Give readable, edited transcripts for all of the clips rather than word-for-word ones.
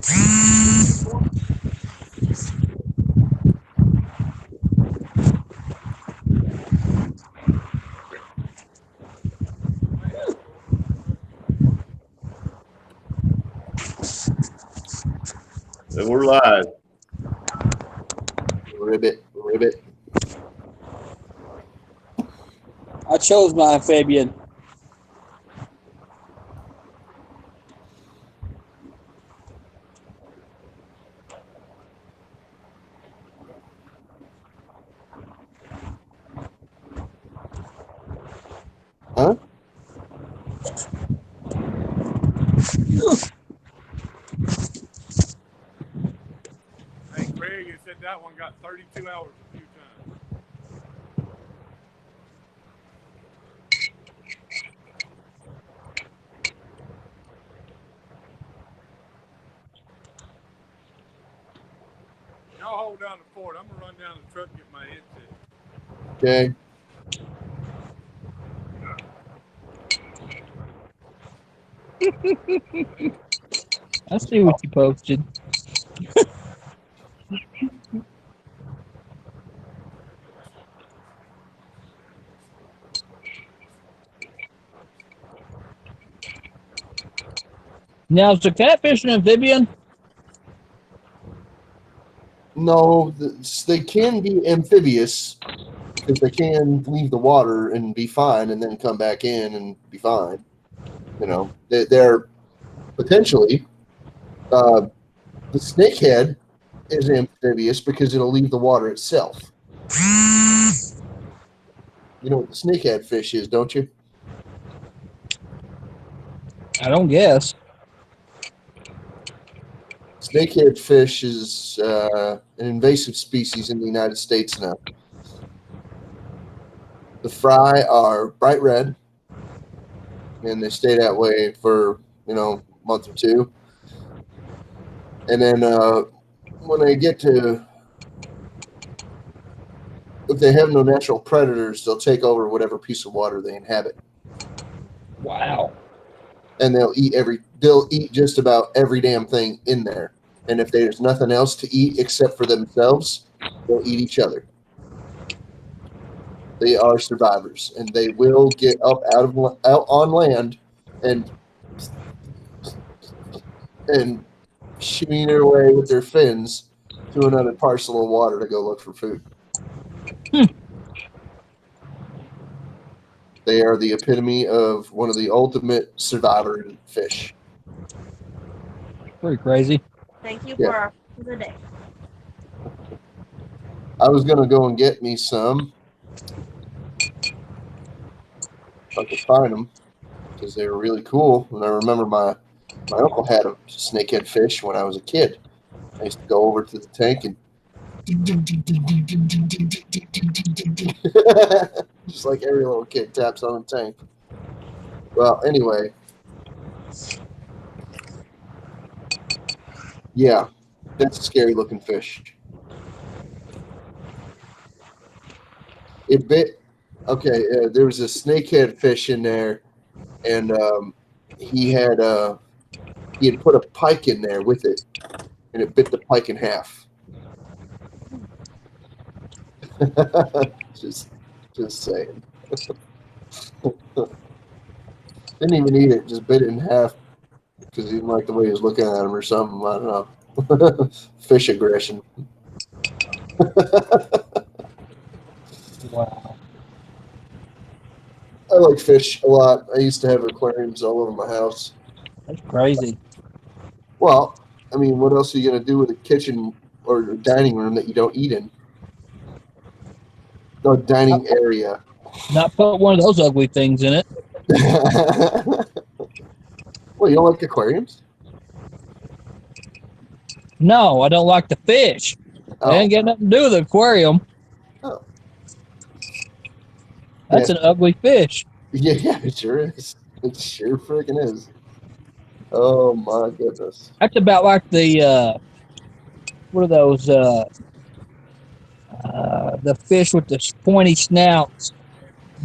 And we're live. Ribbit, ribbit. I chose my amphibian. Huh? Hey, Greg, you said that one got 32 hours a few times. Y'all hold down the fort. I'm going to run down the truck and get my headset. Okay. I see what you posted. Now, is the catfish an amphibian? No, they can be amphibious because they can leave the water and be fine and then come back in and be fine. You know, they're potentially the snakehead is amphibious because it'll leave the water itself. You know what the snakehead fish is, don't you? I don't guess. Snakehead fish is an invasive species in the United States now. The fry are bright red, and they stay that way for, a month or two. And then when they get to, if they have no natural predators, they'll take over whatever piece of water they inhabit. Wow. And they'll eat just about every damn thing in there. And if there's nothing else to eat except for themselves, they'll eat each other. They are survivors, and they will get up out on land and shooting their way with their fins to another parcel of water to go look for food. They are the epitome of one of the ultimate survivor fish. Pretty crazy. Thank you for the day. I was going to go and get me some. If I could find them, because they were really cool. And I remember my uncle had a snakehead fish when I was a kid. I used to go over to the tank and just like every little kid taps on the tank. Well, anyway. Yeah, that's a scary looking fish. It bit. Okay, there was a snakehead fish in there, and he had put a pike in there with it, and it bit the pike in half. just saying. Didn't even eat it; just bit it in half because he didn't like the way he was looking at him or something. I don't know. Fish aggression. Wow. I like fish a lot. I used to have aquariums all over my house. That's crazy. Well, I mean, what else are you going to do with a kitchen or a dining room that you don't eat in? No dining area. Not put one of those ugly things in it. Well, you don't like aquariums? No, I don't like the fish. Oh. They ain't got nothing to do with the aquarium. Oh. That's an ugly fish. Yeah, it sure is. It sure freaking is. Oh, my goodness. That's about like the, what are those, the fish with the pointy snouts,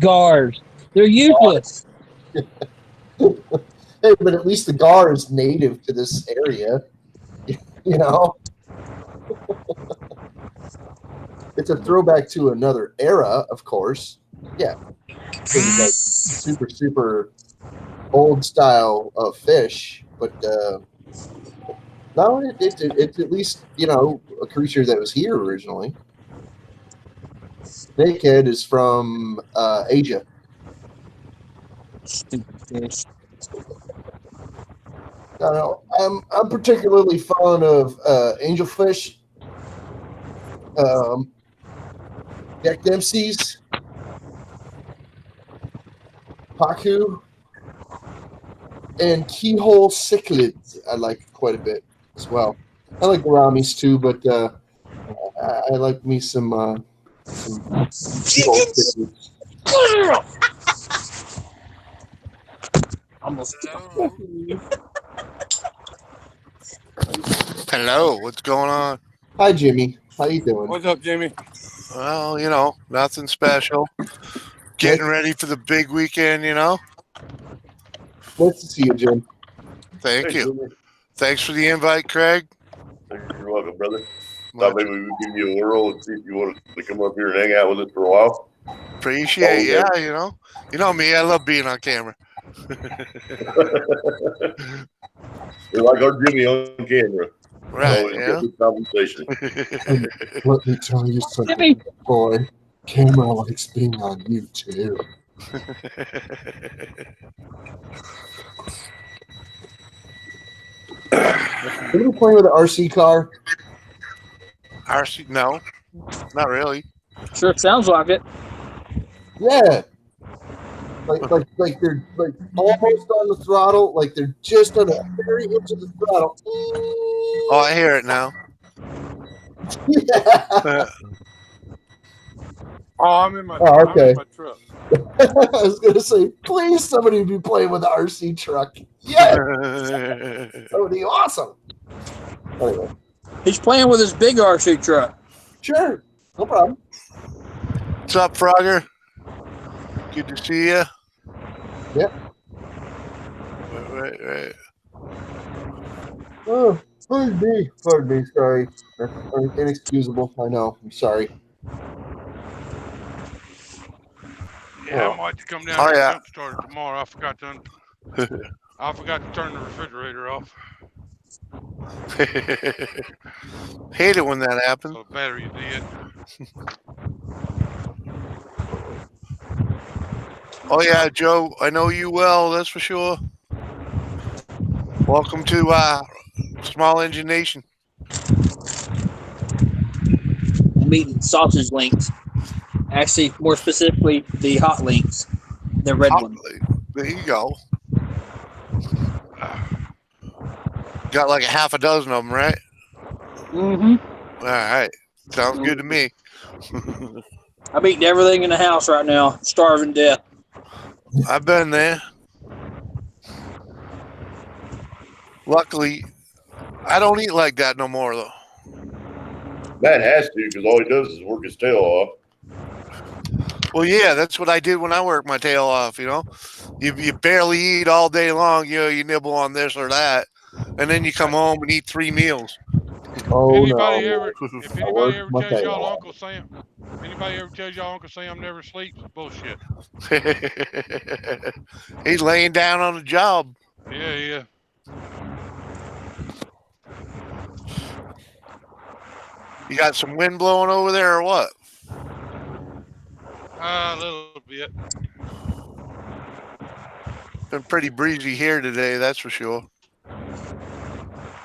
gars. They're useless. Hey, but at least the gar is native to this area. You know, it's a throwback to another era, of course. Yeah, it's like super old style of fish, but no, it's at least a creature that was here originally. Snakehead is from Asia. Stupid fish. I don't know. I'm particularly fond of angelfish, Jack Dempsey's, Pacu, and keyhole cichlids. I like quite a bit as well. I like gouramis too, but I like me some keyhole cichlids. Almost. Hello, what's going on? Hi, Jimmy. How you doing? What's up, Jimmy? Well, nothing special. Getting ready for the big weekend, Nice to see you, Jim. Thank Hey, you. Junior. Thanks for the invite, Craig. You're welcome, brother. Thought maybe we would give you a whirl and see if you wanted to come up here and hang out with us for a while. Appreciate, Oh, yeah. You know me, I love being on camera. You're like our Jimmy on camera. Right, Always get this conversation. Let me tell you Jimmy. something, boy. Camera likes being on you too. Are you playing with an RC car? RC, no, not really. Sure sounds like it. Yeah. Like they're like almost on the throttle, like they're just on the very edge of the throttle. Oh, I hear it now. Yeah. Oh, I'm in my, Oh, okay. I'm in my truck. I was gonna say, please somebody be playing with the RC truck. Yeah, that would be awesome. Anyway, He's playing with his big RC truck. sure, no problem. What's up, Frogger? Good to see you. Yep. Right. Oh, pardon me, sorry. That's inexcusable. I know. I'm sorry. Yeah, I might have to come down Oh, here yeah. and jump start it tomorrow. I forgot to turn the refrigerator off. Hate it when that happens. So the battery's dead. Oh yeah, Joe, I know you well, that's for sure. Welcome to Small Engine Nation. I'm eating sausage links. Actually, more specifically, the hot links. The red one. There you go. Got like a half a dozen of them, right? Mm-hmm. All right. Sounds good to me. I'm eating everything in the house right now. Starving to death. I've been there. Luckily, I don't eat like that no more, though. Matt has to because all he does is work his tail off. Well, yeah, that's what I did when I worked my tail off, You barely eat all day long, you nibble on this or that, and then you come home and eat 3 meals. Oh If no! anybody ever my tells y'all tail. Uncle Sam never sleeps, bullshit. He's laying down on the job. Yeah. You got some wind blowing over there or what? A little bit. Been pretty breezy here today, that's for sure.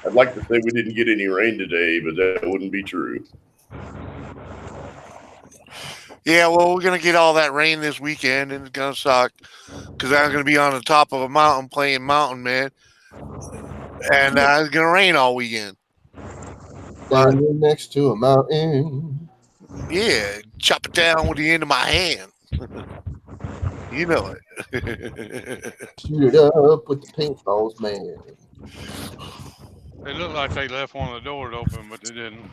I'd like to say we didn't get any rain today, but that wouldn't be true. Yeah, well, we're going to get all that rain this weekend, and it's going to suck because I'm going to be on the top of a mountain playing Mountain Man, and it's going to rain all weekend. Standing next to a mountain. Yeah, chop it down with the end of my hand. You know it. Shoot it up with the paintballs, man. It looked like they left one of the doors open, but they didn't.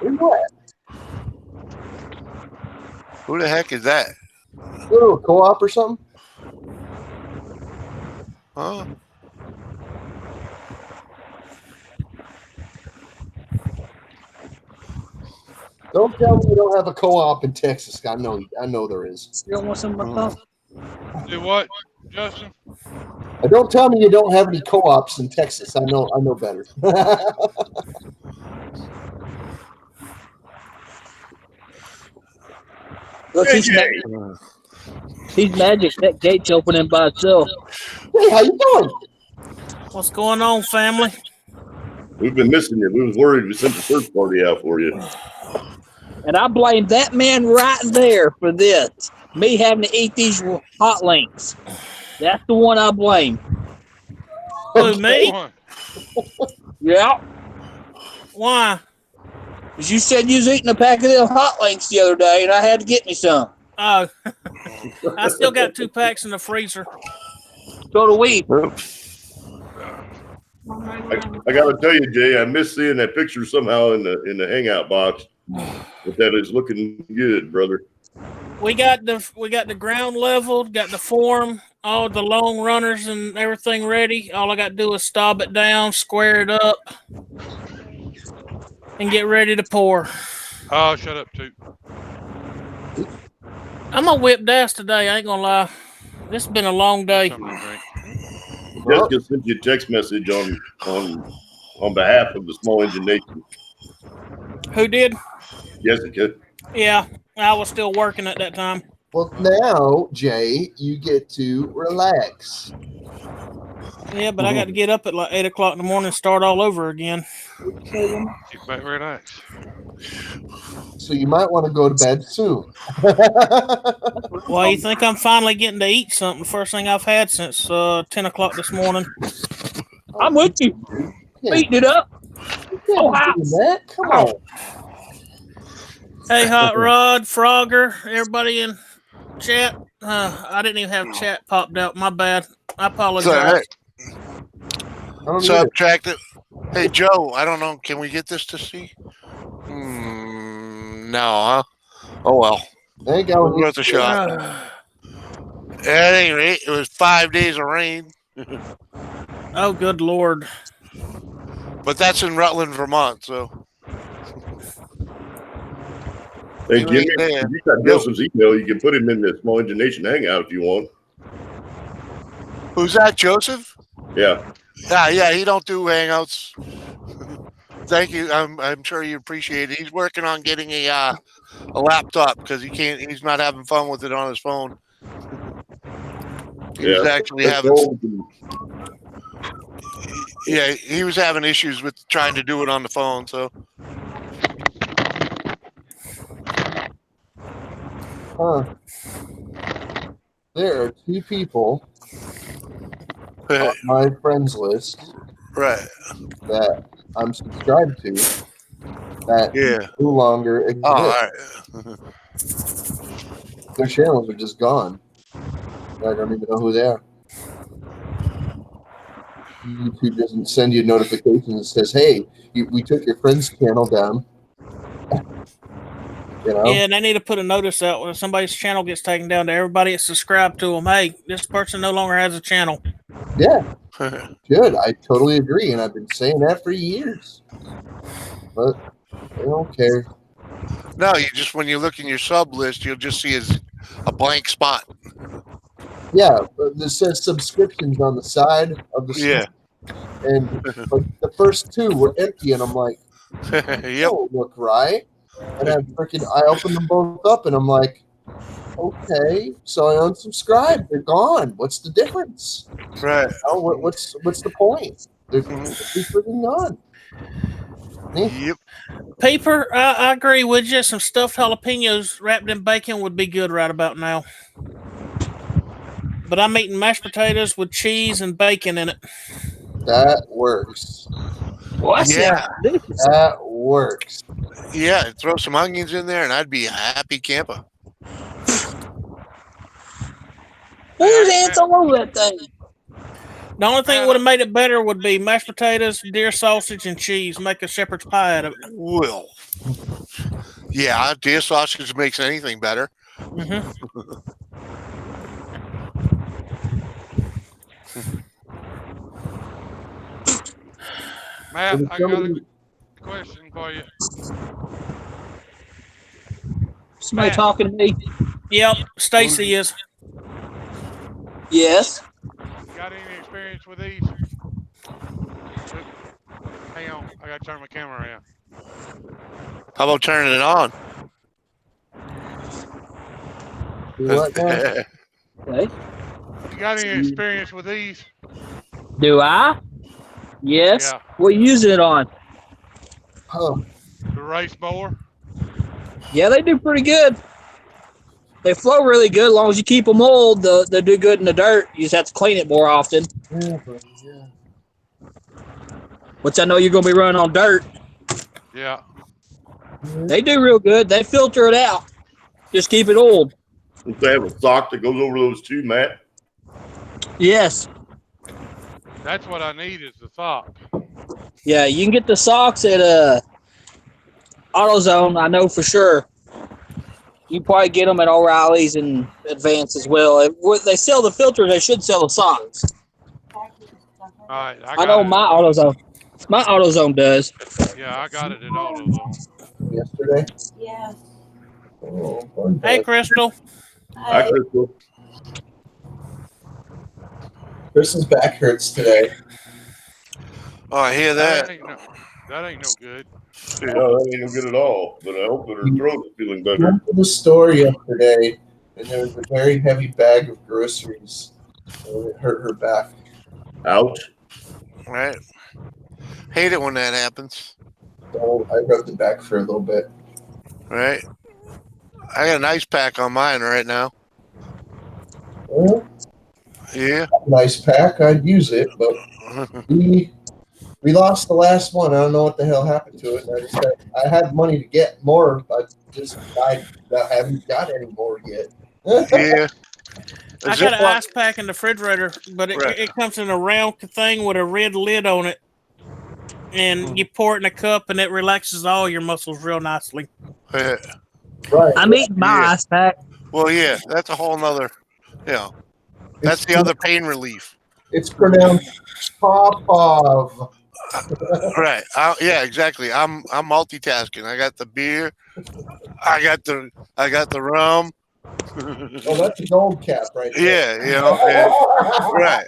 And what? Who the heck is that? Go to a co-op or something? Huh? Don't tell me you don't have a co-op in Texas. I know there is. Still want some of my coffee? Do what, Justin? Don't tell me you don't have any co-ops in Texas. I know better. Look, he's magic. That gate's opening by itself. Hey, how you doing? What's going on, family? We've been missing you. We was worried we sent the search party out for you. And I blame that man right there for this. Me having to eat these hot links. That's the one I blame. Who, me? One. Yeah. Why? Because you said you was eating a pack of them hot links the other day, and I had to get me some. Oh, I still got 2 packs in the freezer. So do we. I gotta tell you, Jay, I miss seeing that picture somehow in the hangout box. But that is looking good, brother. We got the ground leveled, got the form, all the long runners and everything ready. All I got to do is stop it down, square it up, and get ready to pour. Oh, shut up, Toot. I'm gonna whip ass today. I ain't gonna lie. This has been a long day. Something to drink. Jessica sent you a text message on behalf of the Small Engine Nation. Who did? Jessica. Yeah, I was still working at that time. Well, now, Jay, you get to relax. Yeah, but I got to get up at like 8 o'clock in the morning and start all over again. Keep back, relax. So you might want to go to bed soon. Well, you think I'm finally getting to eat something? First thing I've had since 10 o'clock this morning. I'm with you. Beating it up. Oh, wow. That? Come on. Hey, Hot Rod, Frogger, everybody in chat. I didn't even have chat popped out. My bad. I apologize. Subtracted. Hey, Joe, I don't know. Can we get this to see? No, huh? Oh, well. There you go. Worth a shot. At any rate, it was 5 days of rain. Oh, good Lord. But that's in Rutland, Vermont, so. Hey, Jimmy, if you got Nelson's email, you can put him in the Small Engine Nation hangout if you want. Who's that, Joseph? Yeah. Yeah, he don't do hangouts. Thank you. I'm sure you appreciate it. He's working on getting a laptop because he's not having fun with it on his phone. He was actually he was having issues with trying to do it on the phone, so. There are 2 people on my friends list right that I'm subscribed to that no longer exist. All right. Their channels are just gone. I don't even know who they are. YouTube doesn't send you notifications that says, "Hey, we took your friend's channel down." You know? Yeah, and they need to put a notice out when somebody's channel gets taken down to everybody that's subscribed to them. Hey, this person no longer has a channel. Yeah, good. I totally agree, and I've been saying that for years. But they don't care. No, when you look in your sub list, you'll just see a blank spot. Yeah, but this says subscriptions on the side of the Yeah. And the first 2 were empty, and I'm like, Yep. "Oh, look right." And I opened them both up, and I'm like, okay, so I unsubscribed. They're gone. What's the difference? Right. Oh, what's the point? They're freaking gone. Yep. Paper, I agree with you. Some stuffed jalapenos wrapped in bacon would be good right about now. But I'm eating mashed potatoes with cheese and bacon in it. That works. That works. Yeah, throw some onions in there, and I'd be a happy camper. There's ants all over that thing. The only thing that would have made it better would be mashed potatoes, deer sausage, and cheese. Make a shepherd's pie out of it. Well, yeah, deer sausage makes anything better. Mm-hmm. Matt, I got a question for you. Somebody Matt. talking to me? Yep, Stacy is. Yes. Got any experience with these? Hang on, I gotta turn my camera around. How about turning it on? Do what now? Okay. You got any experience with these? Do I? Yes. Yeah. What are you using it on? Huh. The race mower? Yeah, they do pretty good. They flow really good as long as you keep them old. They do good in the dirt. You just have to clean it more often. Yeah, buddy, yeah. Which I know you're going to be running on dirt. Yeah. They do real good. They filter it out. Just keep it old. If they have a sock that goes over those two, Matt. Yes. That's what I need is the sock. Yeah, you can get the socks at AutoZone, I know for sure. You probably get them at O'Reilly's and Advance as well. If they sell the filters, they should sell the socks. All right. I know my AutoZone does. Yeah, I got it at AutoZone. Yesterday. Yeah. Oh, fun Hey, time. Crystal. Hi, Crystal. Chris's back hurts today. Oh, I hear That that. ain't no good. Yeah, that ain't no good at all. But I hope that her throat is feeling I better. went to the store yesterday, and there was a very heavy bag of groceries. And it hurt her back. Ouch. Right. Hate it when that happens. So I rubbed it back for a little bit. Right. I got an ice pack on mine right now. Well, Yeah. nice pack. I'd use it, but we lost the last one. I don't know what the hell happened to it. I had money to get more, but I haven't got any more yet. Yeah. I got an ice pack in the refrigerator, but Right. it comes in a round thing with a red lid on it. And you pour it in a cup, and it relaxes all your muscles real nicely. Yeah. Right. I'm eating my Yeah. ice pack. Well, yeah, that's a whole nother, that's the other pain relief. It's pronounced Popov. Right. Yeah, exactly. I'm multitasking. I got the beer. I got the rum. Oh, that's a gold cap right there. Yeah, right.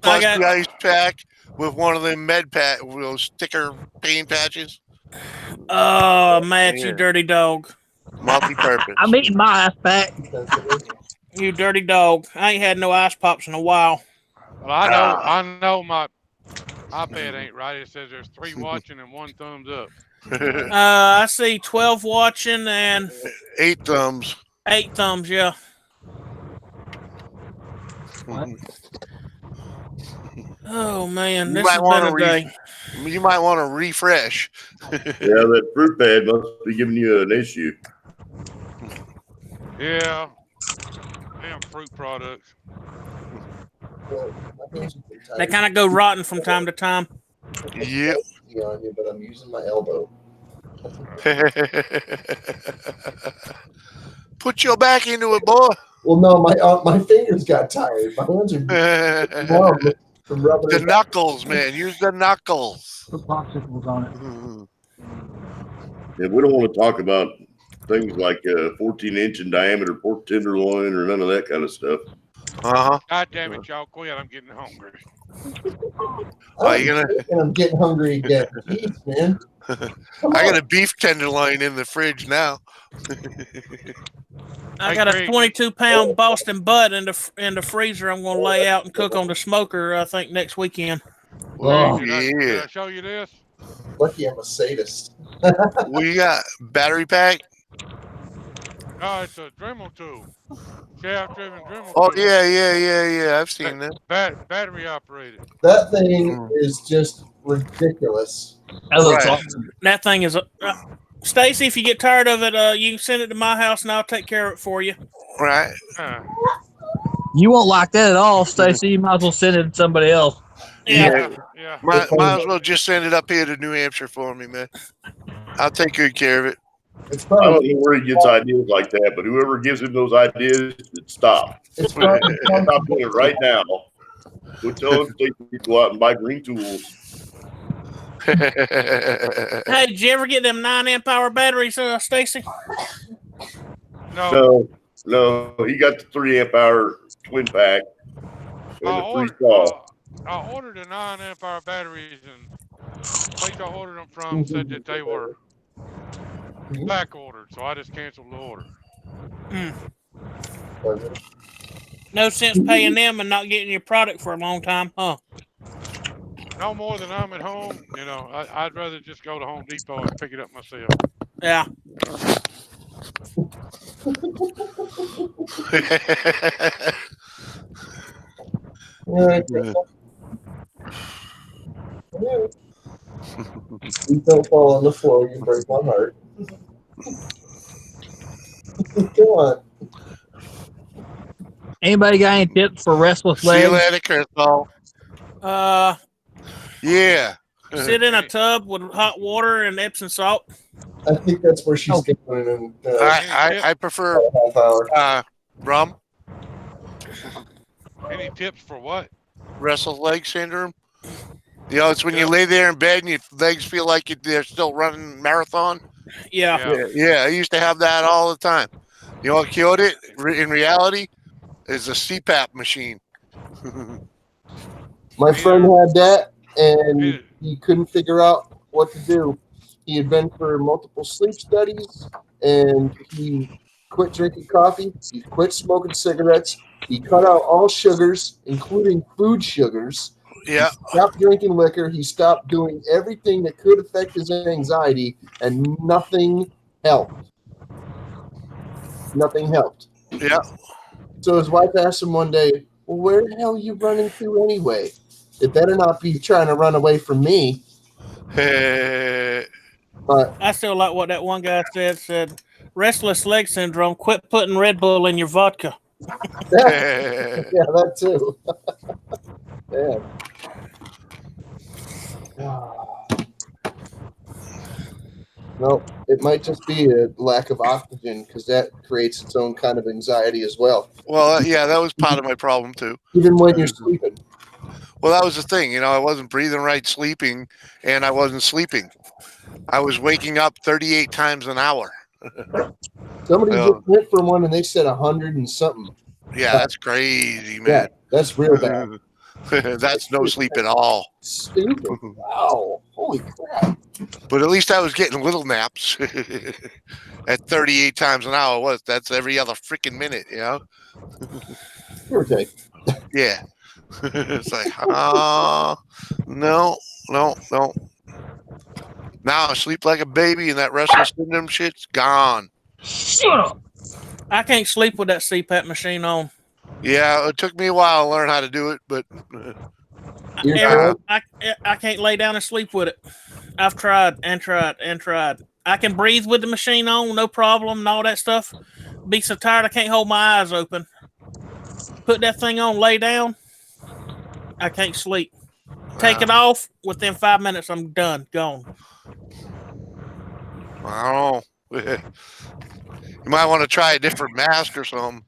Plus got- the ice pack with one of them with those sticker pain patches. Oh, Matt, Yeah. you dirty dog. Multi-purpose. I'm eating my ice pack. You dirty dog. I ain't had no ice pops in a while. Well, I know my iPad ain't right. It says there's 3 watching and 1 thumbs up. I see 12 watching and 8 thumbs. 8 thumbs, yeah. Oh, man, this has been a day. You might want to refresh. Yeah, that fruit pad must be giving you an issue. Yeah. Damn fruit products. They kind of go rotten from time to time. Yep. On you, but I'm using my elbow. Put your back into it, boy. Well, no, my fingers got tired. My hands are numb from rubbing The it. knuckles, man. Use the knuckles. Put popsicles on it. Yeah, we don't want to talk about things like 14-inch in diameter pork tenderloin or none of that kind of stuff. Uh-huh. God damn it, y'all quit. I'm getting hungry. Are you gonna? And I'm getting hungry again. Jeez, man. Come I on. got a beef tenderloin in the fridge now. I Hey, got a Greg. 22-pound Boston butt in the freezer. I'm going to lay out and cook on the smoker, I think, next weekend. Oh, Did yeah. I show you this? Lucky I'm a sadist. We got battery pack. Oh, it's a Dremel tool. Shaft-driven Dremel Oh tool. yeah. I've seen that. Battery operated. That thing is just ridiculous. That looks Right. awesome. That thing is Stacy, if you get tired of it, you can send it to my house and I'll take care of it for you. Right. You won't like that at all, Stacy. You might as well send it to somebody else. Yeah. Yeah. Might as well just send it up here to New Hampshire for me, man. I'll take good care of it. It's I don't probably know where he gets ideas like that, but whoever gives him those ideas, stop. it's probably Stop doing it right now. Go tell him to go out and buy green tools. Hey, did you ever get them 9 amp hour batteries, Stacy? No, he got the 3 amp hour twin pack and the free saw. I ordered the 9 amp hour batteries, and the place I ordered them from said that they were back ordered, so I just canceled the order. No sense paying them and not getting your product for a long time, huh? No more than I'm at home. You know, I'd rather just go to Home Depot and pick it up myself. Yeah. You don't fall on the floor, you break my heart. Come on. Anybody got any tips for restless See you legs? later, Crystal. Sit Yeah. in a tub with hot water and Epsom salt. I think that's where she's going in I prefer a half hour. rum. Any tips for what? Restless leg syndrome. You know, it's when you lay there in bed and your legs feel like they're still running marathon. Yeah. Yeah, I used to have that all the time. You know what cured it? In reality, is a CPAP machine. My friend had that, and he couldn't figure out what to do. He had been for multiple sleep studies, and he quit drinking coffee. He quit smoking cigarettes. He cut out all sugars, including food sugars. Yeah. He stopped drinking liquor. He stopped doing everything that could affect his anxiety, and nothing helped. Nothing helped. Yeah. So his wife asked him one day, well, where the hell are you running to anyway? It better not be trying to run away from me. But I still like what that one guy said, restless leg syndrome, quit putting Red Bull in your vodka. yeah, that too. Yeah. No, it might just be a lack of oxygen because that creates its own kind of anxiety as well. Well, yeah, that was part of my problem too. Even when you're sleeping. Well, that was the thing. You know, I wasn't breathing right, sleeping, and I wasn't sleeping. I was waking up 38 times an hour. Somebody just went for one and they said 100 and something. Yeah, that's crazy, man. Yeah, that's real bad. That's no sleep at all. Stupid. Wow. Holy crap. But at least I was getting little naps at 38 times an hour. That's every other freaking minute, you know? Give or take. Yeah. It's like, no. Now I sleep like a baby and that restless syndrome shit's gone. Shut up. I can't sleep with that CPAP machine on. Yeah, it took me a while to learn how to do it, but I can't lay down and sleep with it. I've tried and tried and tried. I can breathe with the machine on, no problem, and all that stuff. Be so tired I can't hold my eyes open. Put that thing on, lay down. I can't sleep. Take it off. Within 5 minutes, I'm done, gone. I don't know. You might want to try a different mask or something.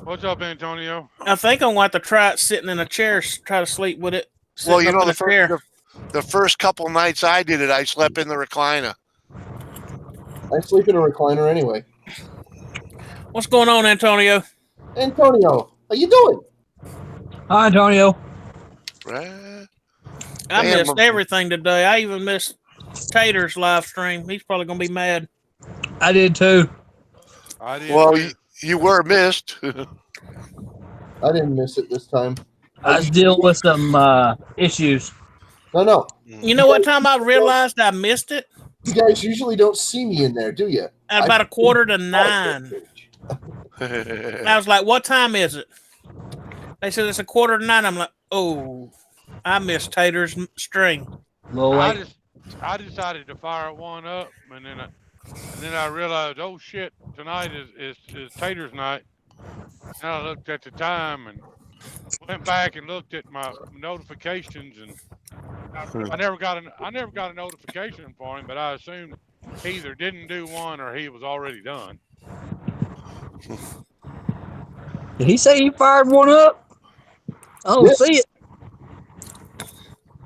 What's up, Antonio? I think I'm going to have to try it sitting in a chair, try to sleep with it. Well, you know, the the first couple nights I did it, I slept in the recliner. I sleep in a recliner anyway. What's going on, Antonio? Antonio, how you doing? Hi, Antonio. Right. I Damn. missed everything today. I even missed Tater's live stream. He's probably going to be mad. I did too. I did. Well, you were missed. I didn't miss it this time. I was dealing with some issues. No. You know what time I realized I missed it? You guys usually don't see me in there, do you? At about 8:45. I was like, what time is it? They said it's 8:45. I'm like, oh, I missed Tater's stream. I decided to fire one up, and then I realized, oh shit, tonight is Tater's night. And I looked at the time and went back and looked at my notifications, and I never got a notification for him, but I assumed he either didn't do one or he was already done. Did he say he fired one up? I don't see it.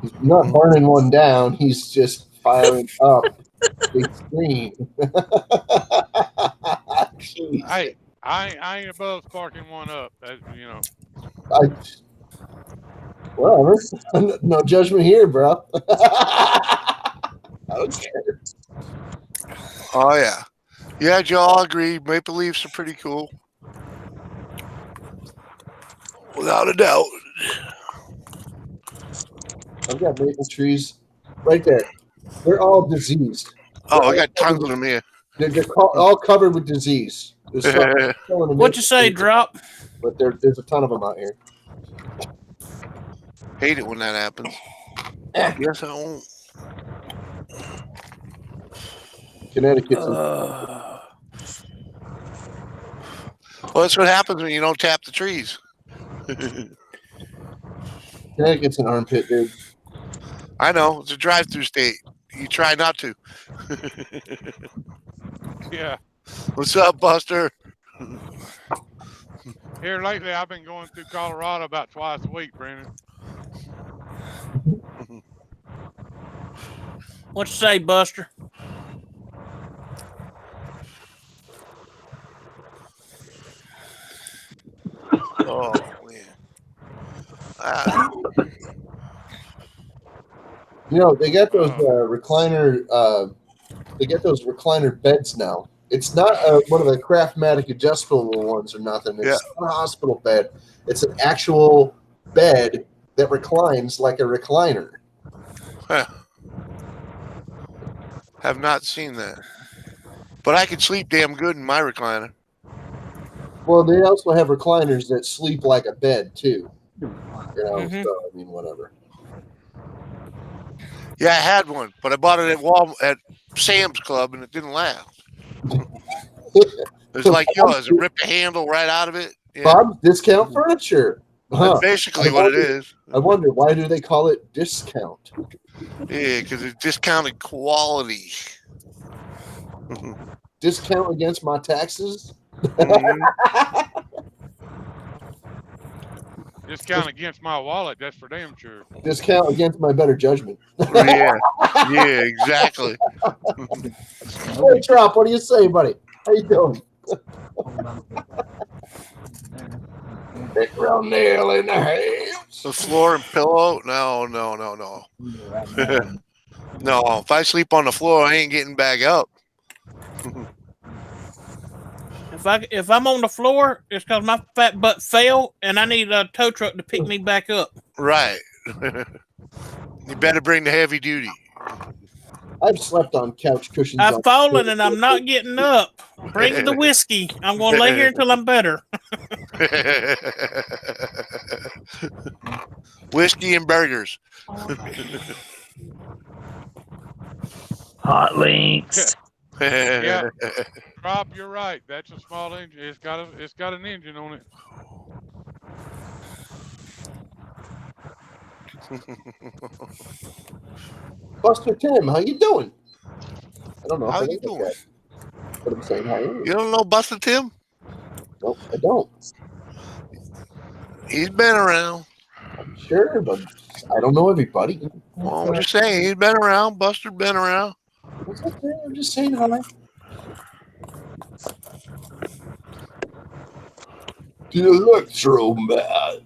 He's not burning one down. He's just firing up the screen. Jeez. Hey, I ain't above sparking one up. That, you know. Whatever. No judgment here, bro. I don't care. Oh yeah, yeah, Joe. I'll agree. Maple Leafs are pretty cool, without a doubt. I've got maple trees right there. They're all diseased. Oh, I got tons of them here. They're all covered with disease. There's some killing the What you maple say, trees, Drop? But there's a ton of them out here. Hate it when that happens. Yes, I won't. Connecticut's Well, that's what happens when you don't tap the trees. Connecticut's an armpit, dude. I know, it's a drive-through state. You try not to. Yeah. What's up, Buster? Here lately, I've been going through Colorado about twice a week, Brandon. What you say, Buster? Oh man. Ah, You know, they got those recliner. They get those recliner beds now. It's not one of the Craftmatic adjustable ones or nothing. It's not a hospital bed. It's an actual bed that reclines like a recliner. huh. Have not seen that. But I can sleep damn good in my recliner. Well, they also have recliners that sleep like a bed too. You know, Mhm. so I mean, whatever. Yeah, I had one, but I bought it at Sam's Club and it didn't last. It's like yours. It ripped the handle right out of it. Yeah. Bob's Discount Furniture. Huh. That's basically what it is. I wonder why do they call it discount? Yeah, because it's discounted quality. Discount against my taxes? Mhm. Discount against my wallet, that's for damn sure. Discount against my better judgment. Yeah, yeah, exactly. Hey, Trop, what do you say, buddy? How you doing? Big round nail in the house. The floor and pillow? No. No, if I sleep on the floor, I ain't getting back up. If I'm on the floor, it's because my fat butt fell, and I need a tow truck to pick me back up. Right. You better bring the heavy duty. I've slept on couch cushions. I've fallen and I'm not getting up. Bring the whiskey. I'm going to lay here until I'm better. Whiskey and burgers. Hot links. Yeah. Rob, you're right. That's a small engine. It's got an engine on it. Buster Tim, how you doing? I don't know. How if I you know that doing? guy, but I'm saying hi. You don't know Buster Tim? Nope, I don't. He's been around. I'm sure, but I don't know everybody. Well, I'm just saying, he's been around. Buster been around. What's up there? I'm just saying hi. You look so bad.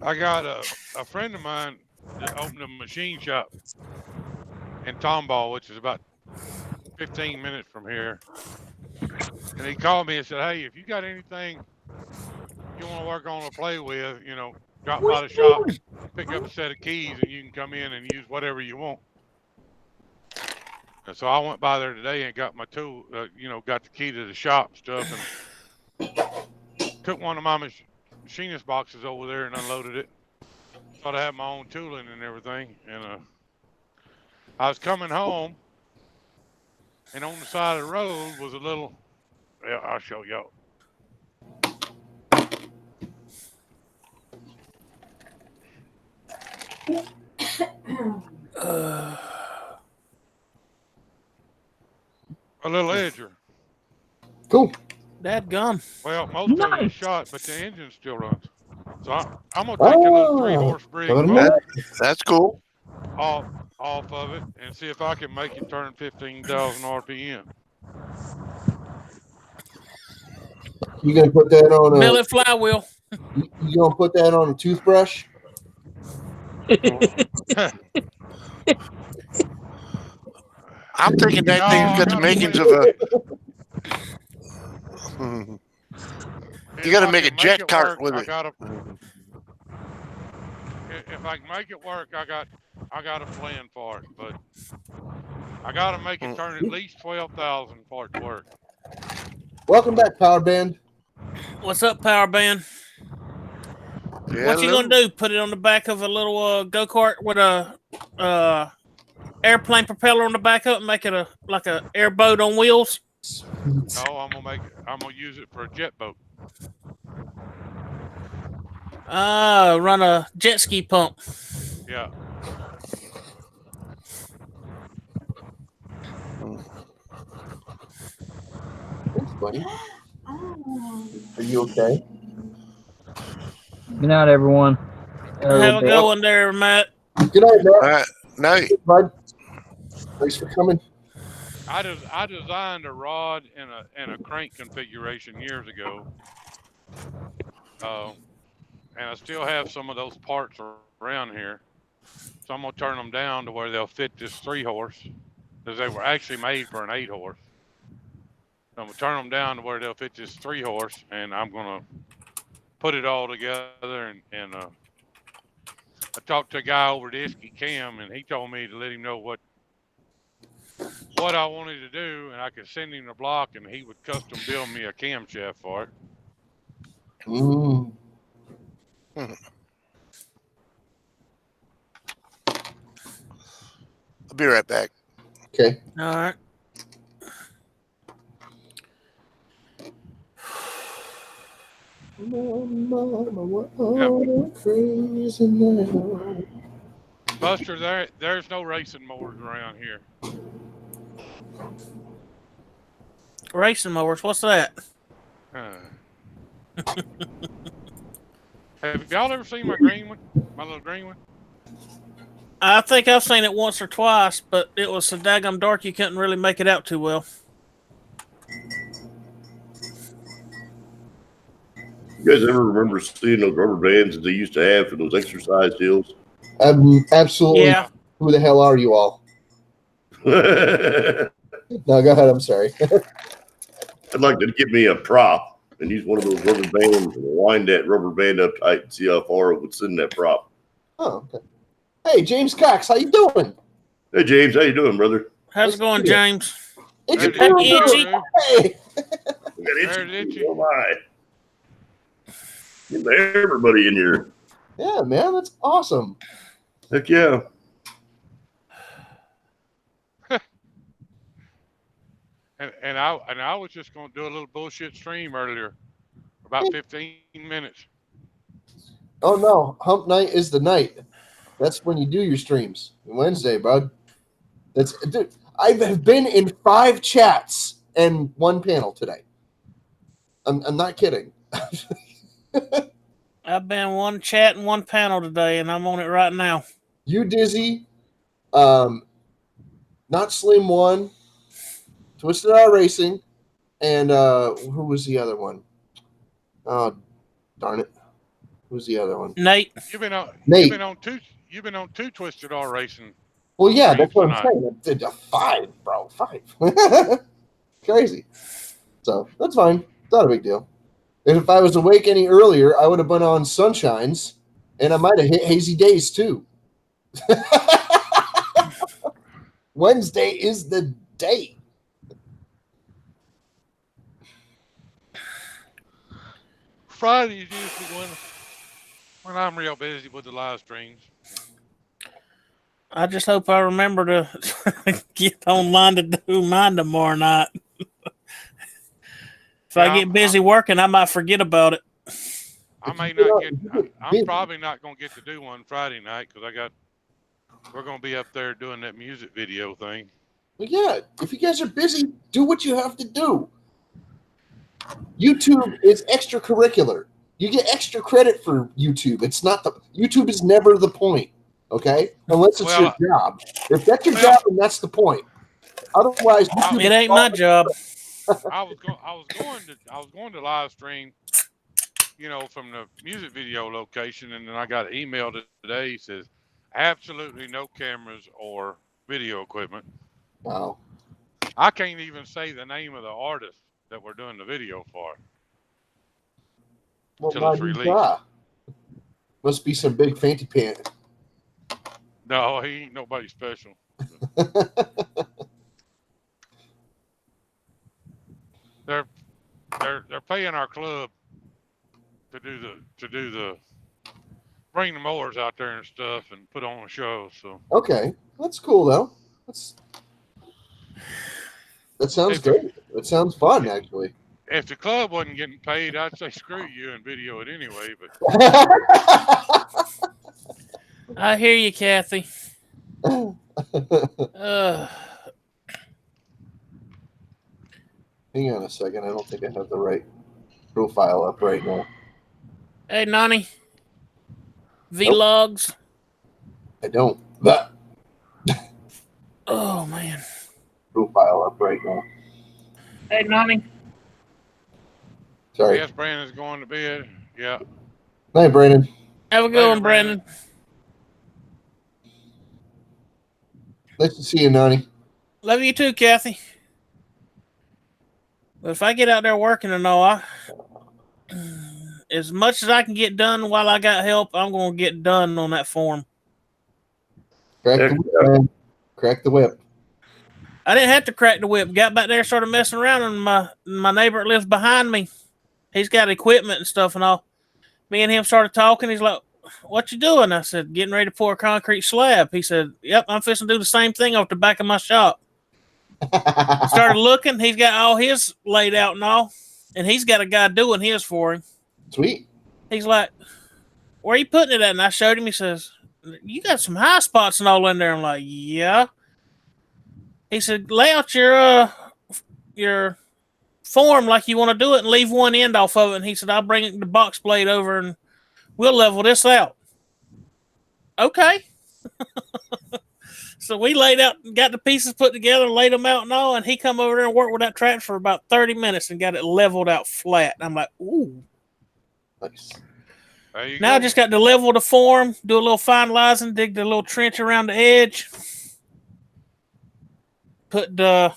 I got a friend of mine that opened a machine shop in Tomball, which is about 15 minutes from here. And he called me and said, "Hey, if you got anything you want to work on or play with, you know, drop by the shop, pick up a set of keys, and you can come in and use whatever you want." And so I went by there today and got my tool, got the key to the shop and stuff, and took one of my machinist boxes over there and unloaded it. Thought I had my own tooling and everything. And I was coming home, and on the side of the road was a little, I'll show y'all. A little edger. Cool. Dadgum. Well, most of it Nice. is shot, but the engine still runs. So I'm gonna take a little 3-horse rig That's cool. off of it and see if I can make it turn 15,000 RPM. You gonna put that on Millet flywheel. you gonna put that on a toothbrush? I'm thinking that No, thing's got the no, makings no. of a. If You got to I make a can jet it cart work, with it. If I can make it work, I got a plan for it, but I got to make it turn at least 12,000 for it to work. Welcome back, Power Band. What's up, Power Band? What you gonna do? Put it on the back of a little go kart with a airplane propeller on the back up and make it like a airboat on wheels? No, I'm gonna use it for a jet boat. Run a jet ski pump. Yeah. Thanks, buddy. Are you okay? Good night, everyone. Have a good one there, Matt. Good night, bro. All right. Night. Bud. Thanks for coming. I designed a rod in a crank configuration years ago, and I still have some of those parts around here. So I'm gonna turn them down to where they'll fit this 3-horse, because they were actually made for an 8-horse. So I'm gonna turn them down to where they'll fit this 3-horse, and I'm gonna put it all together. And I talked to a guy over at Iski Cam, and he told me to let him know what I wanted to do, and I could send him the block, and he would custom build me a camshaft for it. Mm. I'll be right back. Okay. All right. Crazy now. Buster, there's no racing motors around here. Racing mowers. What's that? Have y'all ever seen my green one? My little green one? I think I've seen it once or twice, but it was so daggum dark you couldn't really make it out too well. You guys ever remember seeing those rubber bands that they used to have for those exercise hills? Absolutely. Yeah. Who the hell are you all? I'd No, go ahead. I'm sorry. like to get me a prop and use one of those rubber bands and wind that rubber band up tight and see how far it would send that prop. Oh, okay. Hey, James Cox, how you doing? Hey, James, how you doing, brother? How's it going, James? It's There's your Itchy. birthday. Hey. We got There's itchy. Itchy. Oh, my. Get everybody in here. Yeah, man, that's awesome. Heck yeah. And I was just gonna do a little bullshit stream earlier, about 15 minutes. Oh no, Hump Night is the night. That's when you do your streams. Wednesday, bud. Dude, I have been in 5 chats and 1 panel today. I'm not kidding. I've been 1 chat and 1 panel today, and I'm on it right now. You Dizzy, Not Slim 1, Twisted Out Racing, and who was the other one? Oh, darn it. Who's the other one? Nate. You've been on Nate. you've been on 2 Twisted R Racing. Well, yeah, that's what I'm Tonight. saying. I did a 5, bro. 5. Crazy. So that's fine. It's not a big deal. And if I was awake any earlier, I would have been on Sunshines, and I might have hit Hazy Days too. Wednesday is the day. Friday is usually when I'm real busy with the live streams. I just hope I remember to get online to do mine tomorrow night. If I get busy working, I might forget about it. I may If you not get get. I'm busy. probably not gonna get to do one Friday night because we're gonna be up there doing that music video thing. Well, yeah, if you guys are busy, do what you have to do. YouTube is extracurricular. You get extra credit for YouTube. It's not YouTube is never the point, okay? Unless it's Well, your job. If that's your well- job, then that's the point. Otherwise, YouTube It ain't my job. I was going to live stream, from the music video location, and then I got an email today. He says absolutely no cameras or video equipment. Wow. I can't even say the name of the artist that we're doing the video for. Well, Till why it's do you released. try? Must be some big fancy pant. No, he ain't nobody special. They're paying our club to do the bring the mowers out there and stuff and put on a show. So Okay, that's cool though. That sounds If- great. That sounds fun, actually. if the club wasn't getting paid, I'd say screw you and video it anyway. But I hear you, Kathy. Hang on a second. I don't think I have the right profile up right now. Hey, Nani. Vlogs. I don't. That Oh, man. profile up right now. Hey, Nani. Sorry. yes, Brandon's going to bed. Yeah. Hi, Brandon. Have a good Later, one, Brandon. Nice to see you, Nani. Love you too, Kathy. But if I get out there working and all, as much as I can get done while I got help, I'm going to get done on that form. Crack Heck the whip, man. Crack the whip. I didn't have to crack the whip. Got back there, started messing around, and my neighbor that lives behind me, he's got equipment and stuff and all. Me and him started talking. He's like, "What you doing?" I said, "Getting ready to pour a concrete slab." He said, "Yep, I'm fixing to do the same thing off the back of my shop." Started looking. He's got all his laid out and all, and he's got a guy doing his for him. Sweet. He's like, "Where you putting it at?" And I showed him. He says, "You got some high spots and all in there." I'm like, "Yeah." He said, "Lay out your form like you want to do it and leave one end off of it." And he said, "I'll bring the box blade over and we'll level this out." Okay. So we laid out, got the pieces put together, laid them out and all, and he come over there and worked with that tractor for about 30 minutes and got it leveled out flat. And I'm like, ooh. Nice. There you Now I go. just got to level the form, do a little finalizing, dig the little trench around the edge, put the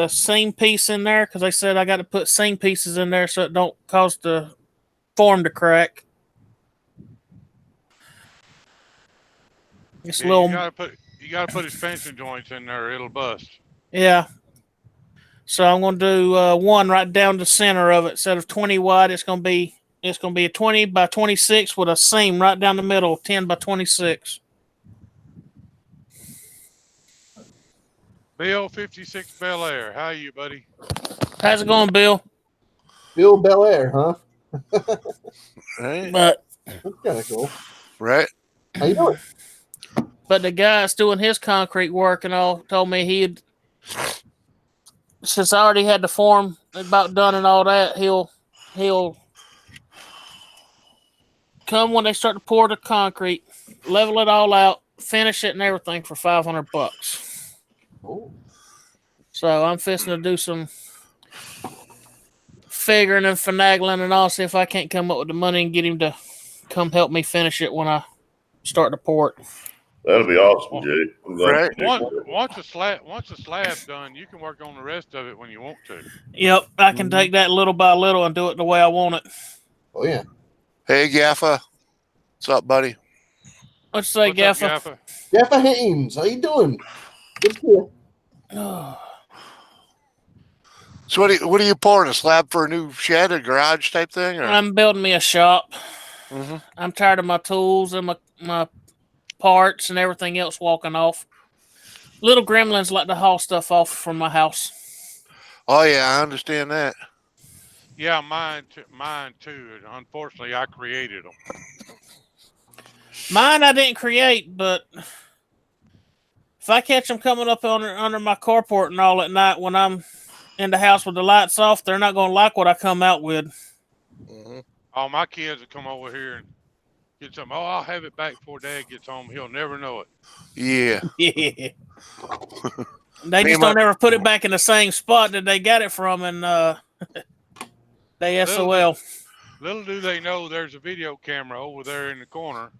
seam piece in there because they said I got to put seam pieces in there so it don't cause the form to crack. It's a Yeah, little, you gotta put expansion joints in there, or it'll bust. yeah. So I'm gonna do one right down the center of it. Instead of 20 wide, it's gonna be a 20 by 26 with a seam right down the middle, 10 by 26. Bill 56 Bel Air, how are you, buddy? How's it going, Bill? Bill Belair, huh? Right. But That's kind of cool. Right. How you doing? But the guy that's doing his concrete work and all told me he'd, since I already had the form about done and all that, he'll come when they start to pour the concrete, level it all out, finish it and everything for $500. Oh, So I'm fixing to do some figuring and finagling and all, see if I can't come up with the money and get him to come help me finish it when I start to pour it. That'll be awesome, Jay. I'm glad Right. you did that. Once the slab's done, you can work on the rest of it when you want to. Yep, I can take that little by little and do it the way I want it. oh yeah. Hey, Gaffa. What's up, buddy? What's you say, What's up, Gaffa? Gaffa? Jaffa Haynes, how you doing? Good to see you. So what are you pouring? A slab for a new shed, a garage type thing? Or? I'm building me a shop. Mhm. I'm tired of my tools and my parts and everything else walking off. Little gremlins like to haul stuff off from my house. Oh, yeah, I understand that. Yeah, mine too. Unfortunately, I created them. Mine I didn't create, but if I catch them coming up under my carport and all at night when I'm in the house with the lights off, they're not going to like what I come out with. Mm-hmm. All my kids will come over here and get something. Oh, I'll have it back before Dad gets home. He'll never know it. Yeah. Yeah. They Me just and don't ever put it back in the same spot that they got it from, and they SOL. Little do they know there's a video camera over there in the corner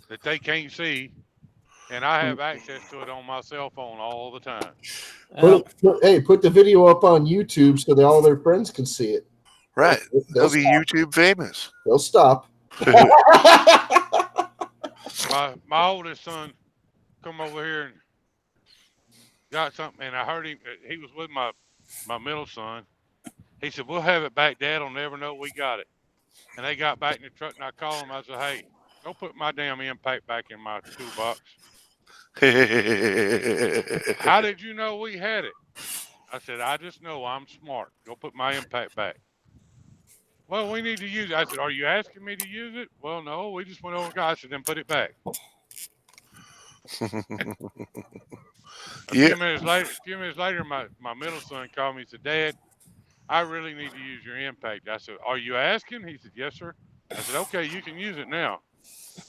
that they can't see, and I have access to it on my cell phone all the time. Put the video up on YouTube so that all their friends can see it. Right. They'll They'll be YouTube famous. They'll stop. My oldest son come over here and got something, and I heard him. He was with my middle son. He said, "We'll have it back. Dad will never know we got it." And they got back in the truck, and I called him. I said, "Hey, go put my damn impact back in my toolbox." How did you know we had it? I said, "I just know I'm smart. Go put my impact back." Well, we need to use it. I said, "Are you asking me to use it?" "Well, no, we just went over. I said, "Then put it back." A few minutes later, my middle son called me and said, "Dad, I really need to use your impact." I said, "Are you asking?" He said, "Yes, sir." I said, "Okay, you can use it now."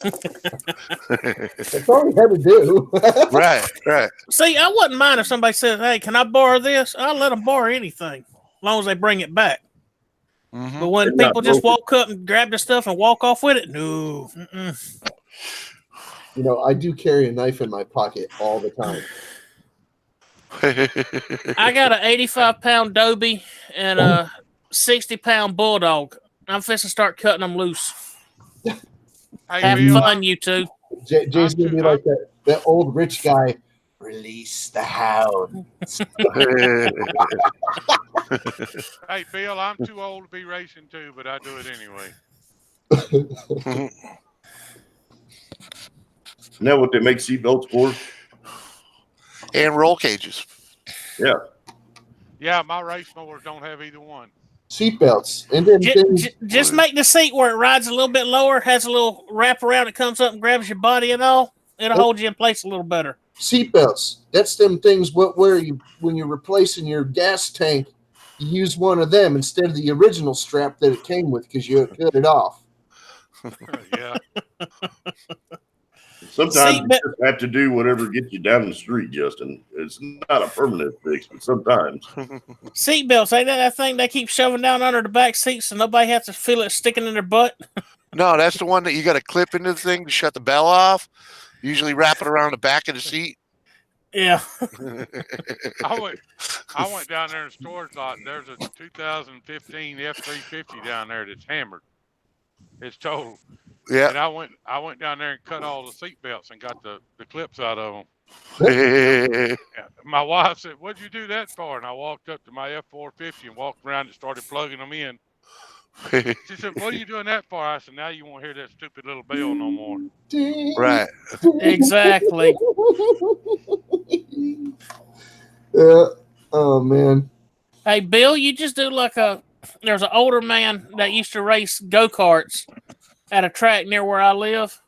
That's all you had to do. Right. See, I wouldn't mind if somebody says, "Hey, can I borrow this?" I'll let them borrow anything, as long as they bring it back. Mm-hmm. But when They're people not just broken. walk up and grab the stuff and walk off with it, no. Mm-mm. You know, I do carry a knife in my pocket all the time. I got an 85-pound Dobie and a 60-pound Bulldog. I'm fixing to start cutting them loose. Hey, Have Bill, fun, you two. Jay's gonna be like that old rich guy. Release the hound. Hey, Bill, I'm too old to be racing too, but I do it anyway. Isn't that what they make seatbelts for? And roll cages. Yeah, my race mowers don't have either one. Seatbelts, and then Just make the seat where it rides a little bit lower, has a little wrap around, it comes up and grabs your body and all. It'll hold you in place a little better. seatbelts. That's them things where you, when you're replacing your gas tank, you use one of them instead of the original strap that it came with because you cut it off. Yeah. Sometimes you just have to do whatever gets you down the street, Justin. It's not a permanent fix, but sometimes. Seatbelts, ain't that thing they keep shoving down under the back seat so nobody has to feel it sticking in their butt? No, that's the one that you got to clip into the thing to shut the bell off. Usually wrap it around the back of the seat. Yeah. I went down there in the storage lot. There's a 2015 F-350 down there that's hammered. It's total. Yeah. And I went down there and cut all the seat belts and got the clips out of them. My wife said, "What'd you do that for?" And I walked up to my F-450 and walked around and started plugging them in. She said, "What are you doing that for?" I said, "Now you won't hear that stupid little bell no more." Right. Exactly. Yeah. Oh man. Hey, Bill, you just do like there's an older man that used to race go-karts at a track near where I live.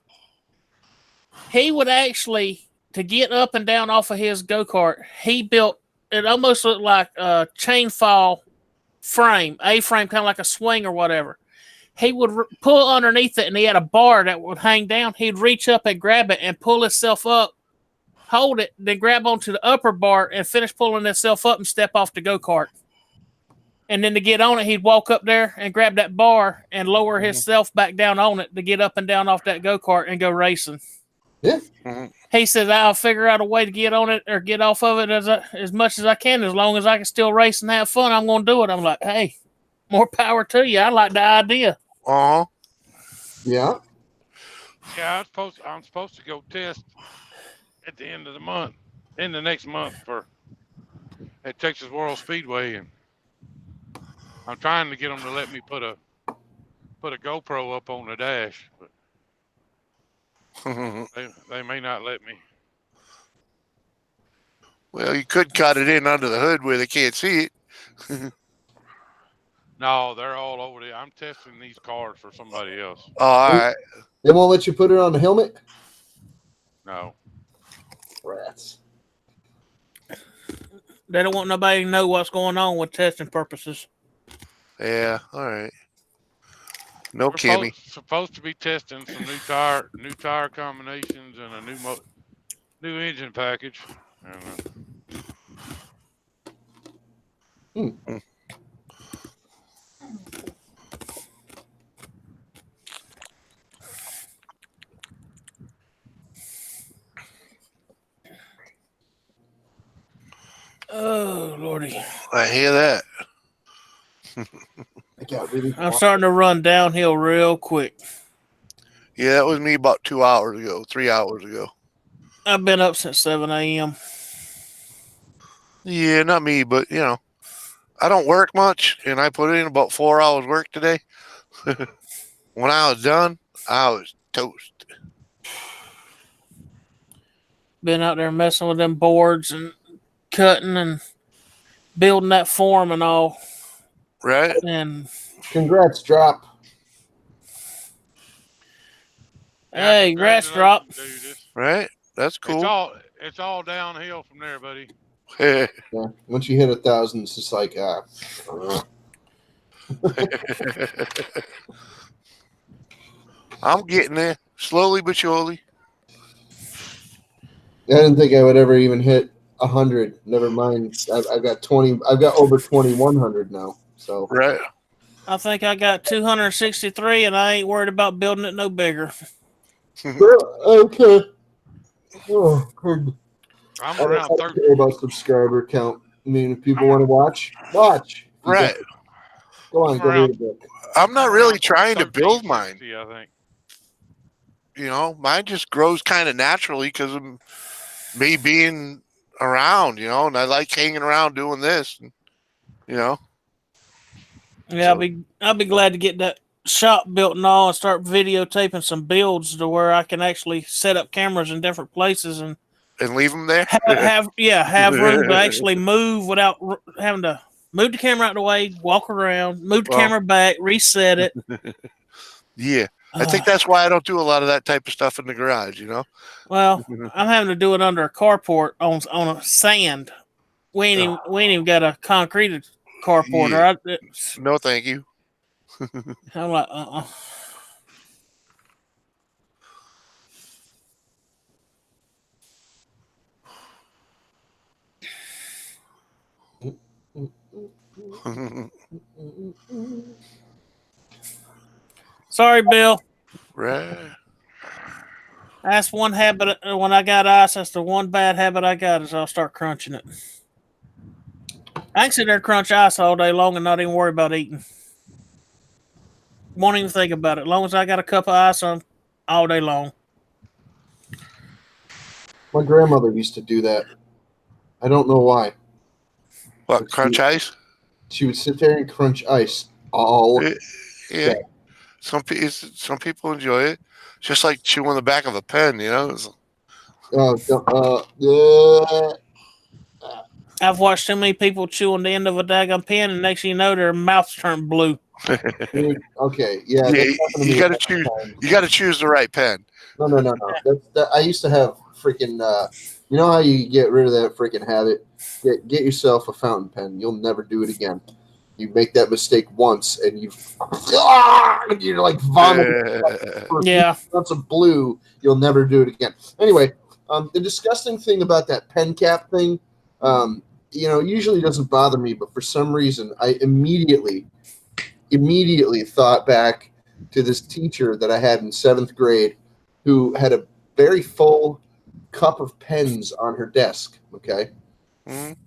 He would actually, to get up and down off of his go-kart, he built, it almost looked like a chain fall frame, A-frame, kind of like a swing or whatever. He would pull underneath it, and he had a bar that would hang down. He'd reach up and grab it and pull himself up, hold it, then grab onto the upper bar and finish pulling himself up and step off the go-kart. And then to get on it, he'd walk up there and grab that bar and lower himself back down on it to get up and down off that go-kart and go racing. Yeah. He says, "I'll figure out a way to get on it or get off of it as much as I can. As long as I can still race and have fun, I'm going to do it." I'm like, hey, more power to you. I like the idea. Uh-huh. Yeah. Yeah, I'm supposed to go test at the end of the month, in the next month at Texas World Speedway, and I'm trying to get them to let me put a GoPro up on the dash, but they may not let me. Well, you could cut it in under the hood where they can't see it. No, they're all over there. I'm testing these cars for somebody else. Oh, all right. They won't let you put it on the helmet. No. Rats. They don't want nobody to know what's going on with testing purposes. Yeah, all right. No We're Kimmy. supposed to be testing some new tire combinations and a new engine package. And, Oh lordy, I hear that. I got really. I'm starting to run downhill real quick. Yeah, that was me about 2 hours ago, 3 hours ago. I've been up since 7 a.m. Yeah, not me, but you know, I don't work much, and I put in about 4 hours work today. When I was done, I was toast. Been out there messing with them boards and cutting and building that form and all. Right? And Congrats, Drop. hey, grass drop. congratulations, dude. Right? That's cool. It's all downhill from there, buddy. Yeah. Once you hit 1,000, it's just like I'm getting there slowly but surely. I didn't think I would ever even hit 100. Never mind. I've got 20. I've got over 2,100 now. So Right? I think I got 263, and I ain't worried about building it no bigger. okay. Oh, good. I'm I don't around care 13. about subscriber count. I mean, if people want to watch. Right. Go on, go read a book. I'm not really trying to build mine. 1360, I think. You know, mine just grows kind of naturally because of me being around, you know, and I like hanging around doing this, you know. Yeah, I'll be glad to get that shop built and all, and start videotaping some builds to where I can actually set up cameras in different places and leave them there. have room to actually move without having to move the camera out of the way, walk around, move the camera back, reset it. Yeah, I think that's why I don't do a lot of that type of stuff in the garage, you know. Well, I'm having to do it under a carport on a sand. We ain't even got a concrete carport. Yeah. Right? No, thank you. I'm like, Sorry, Bill. Right. That's one habit. When I got ice, that's the one bad habit I got is I'll start crunching it. I can sit there and crunch ice all day long and not even worry about eating. Won't even think about it. As long as I got a cup of ice on all day long. My grandmother used to do that. I don't know why. What, crunch ice? She would sit there and crunch ice all. Yeah. Some people enjoy it. Just like chewing the back of a pen, you know. I've watched too many people chew on the end of a daggum pen, and next thing you know, their mouths turn blue. Dude, okay, yeah. You got to choose. You got to choose the right pen. No. I used to have freaking. You know how you get rid of that freaking habit? Get yourself a fountain pen. You'll never do it again. You make that mistake once, and you're like vomiting. Yeah. Lots of blue. You'll never do it again. Anyway, the disgusting thing about that pen cap thing, usually doesn't bother me, but for some reason, I immediately thought back to this teacher that I had in 7th grade, who had a very full cup of pens on her desk. Okay, and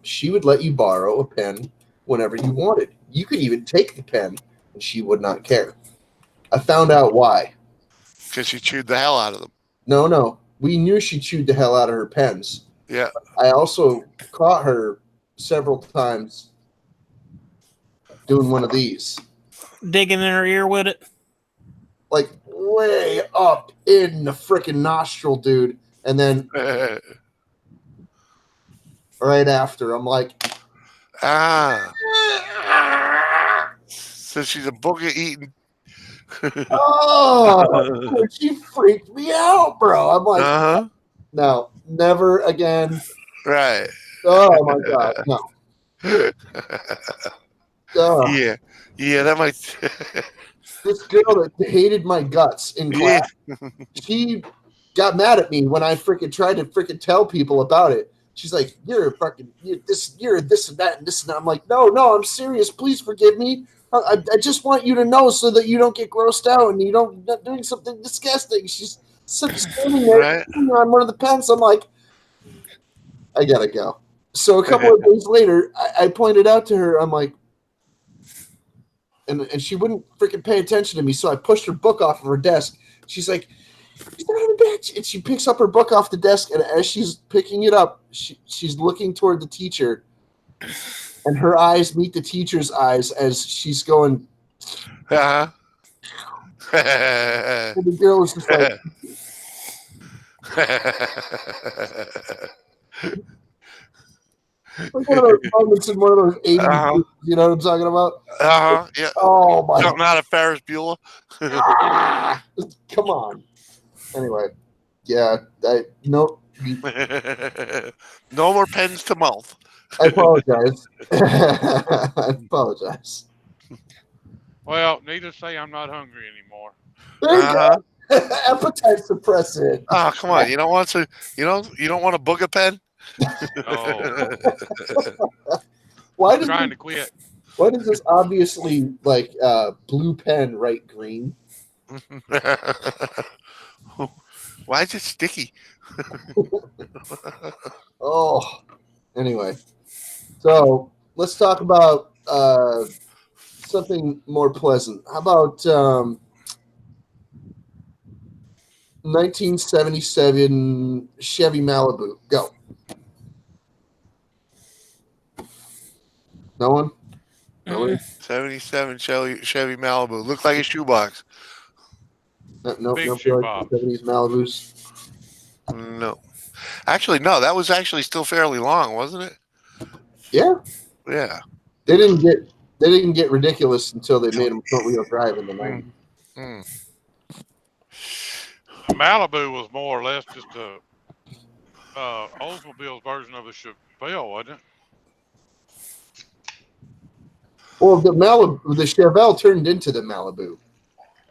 she would let you borrow a pen whenever you wanted. You could even take the pen, and she would not care. I found out why. Because she chewed the hell out of them. No. We knew she chewed the hell out of her pens. Yeah. I also caught her several times doing one of these. Digging in her ear with it? Like way up in the freaking nostril, dude. And then right after, I'm like... So she's a booger eating. Oh, she freaked me out, bro. I'm like, no, never again. Right. Oh my god, no. Yeah, that might. This girl that hated my guts in class, she got mad at me when I freaking tried to freaking tell people about it. She's like, you're this and that and this and that. I'm like, no, I'm serious. Please forgive me. I just want you to know so that you don't get grossed out and you don't not doing something disgusting. She's standing there Right. on one of the pens. I'm like, I gotta go. So a couple of days later, I pointed out to her. I'm like, and she wouldn't freaking pay attention to me. So I pushed her book off of her desk. She's like, "He's not a bitch." And she picks up her book off the desk, and as she's picking it up, she's looking toward the teacher, and her eyes meet the teacher's eyes as she's going. Uh-huh. And the girl is just like, like one of those moments in one of those 80s. Uh-huh. You know what I'm talking about? Uh-huh. Yeah. Oh my! Something out of Ferris Bueller. Come on. Anyway, yeah, no. No more pens to mouth. I apologize. I apologize. Well, needless to say, I'm not hungry anymore. There you Uh-huh. go. Appetite suppressant. Oh, come on. You don't want to, you don't want a booger pen? Oh, Why I'm does trying to quit. why does this obviously like blue pen write green? Why is it sticky? Oh, anyway. So let's talk about something more pleasant. How about 1977 Chevy Malibu? Go. No one? No one? 77 Chevy Malibu. Looked like a shoebox. No, Big no, shoe like box. 70s Malibus. No. Actually, no. That was actually still fairly long, wasn't it? Yeah, Yeah. they didn't get ridiculous until they made them front wheel drive in the 90s. Hmm. Malibu was more or less just a Oldsmobile's version of a Chevelle, wasn't it? Well, the Chevelle turned into the Malibu.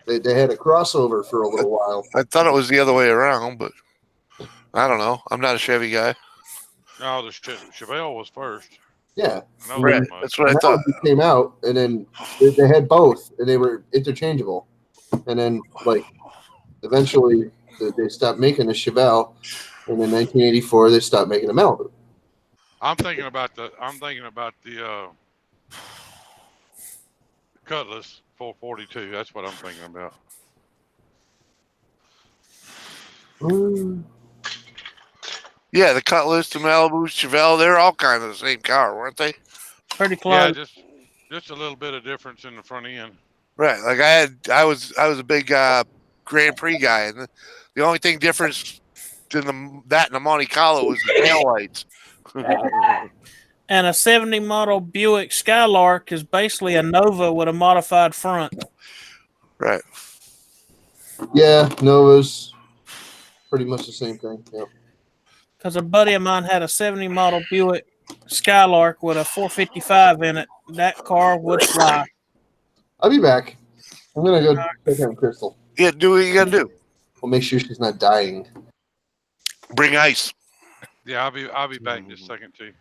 They had a crossover for a little while. I thought it was the other way around, but I don't know. I'm not a Chevy guy. No, the Chevelle was first. Yeah, I know Right. that much. That's what I thought. Malibu came out, and then they had both, and they were interchangeable. And then, like, eventually they stopped making the Chevelle, and in 1984 they stopped making the Malibu. I'm thinking about the Cutlass 442. That's what I'm thinking about. Yeah, the Cutlass, the Malibu, Chevelle, they're all kind of the same car, weren't they? Pretty Yeah, close. just a little bit of difference in the front end. Right. Like I was a big Grand Prix guy, and the only thing different than that and the Monte Carlo was the taillights. And a 70 model Buick Skylark is basically a Nova with a modified front. Right. Yeah, Nova's pretty much the same thing. Yeah. Because a buddy of mine had a 70 model Buick Skylark with a 455 in it. That car would fly. I'll be back. I'm gonna go check on Crystal. Yeah, do what you gotta do. We'll make sure she's not dying. Bring ice. Yeah, I'll be back in just a second too.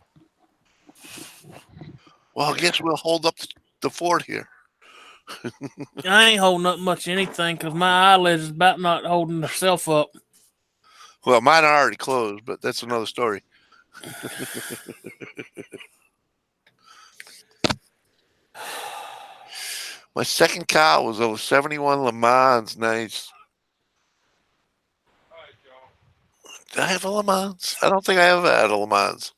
Well, I guess we'll hold up the fort here. I ain't holding up much anything because my eyelids is about not holding herself up. Well, mine are already closed, but that's another story. My second car was a 71 Le Mans. Nice. Did I have a Le Mans? I don't think I ever had a Le Mans.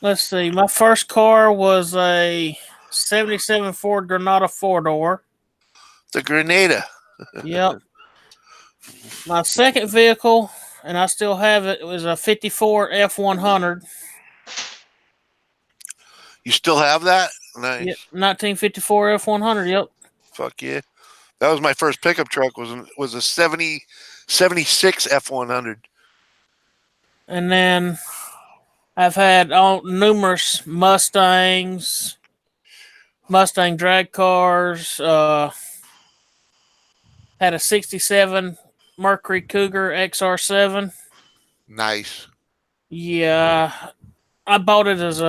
Let's see. My first car was a 77 Ford Granada 4-door. The Grenada. Yep. My second vehicle, and I still have it, was a 54 F100. You still have that? Nice. Yep, 1954 F100. Yep. Fuck yeah. That was my first pickup truck. Was a 76 F100. And then I've had numerous Mustangs, Mustang drag cars. Had a 67 Mercury Cougar XR7. Nice. Yeah, I bought it as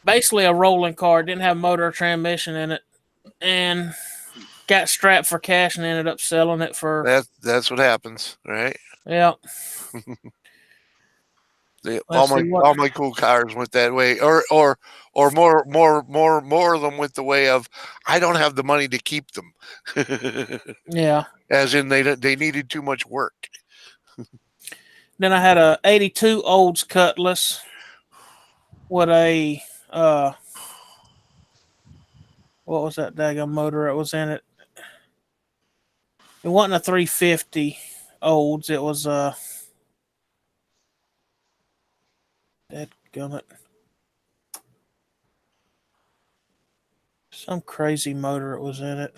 basically a rolling car. It didn't have motor or transmission in it, and got strapped for cash and ended up selling it for That's what happens, right? yeah. All Let's see all what. my cool cars went that way, or more of them went the way of I don't have the money to keep them, Yeah. as in they needed too much work. Then I had a '82 Olds Cutlass with a what was that daggone motor that was in it? It wasn't a 350 Olds. It was dadgummit, some crazy motor it was in it.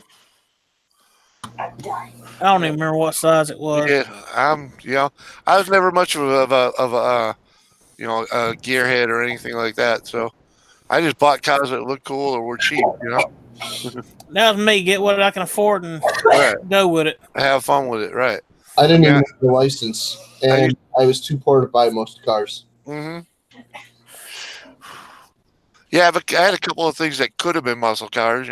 I don't even remember what size it was. Yeah, I was never much of a a gearhead or anything like that, so I just bought cars that looked cool or were cheap, That was me. Get what I can afford and right? go with it. Have fun with it, right? I didn't even Yeah. have the license, and I was too poor to buy most cars. Mm-hmm. Yeah, but I had a couple of things that could have been muscle cars,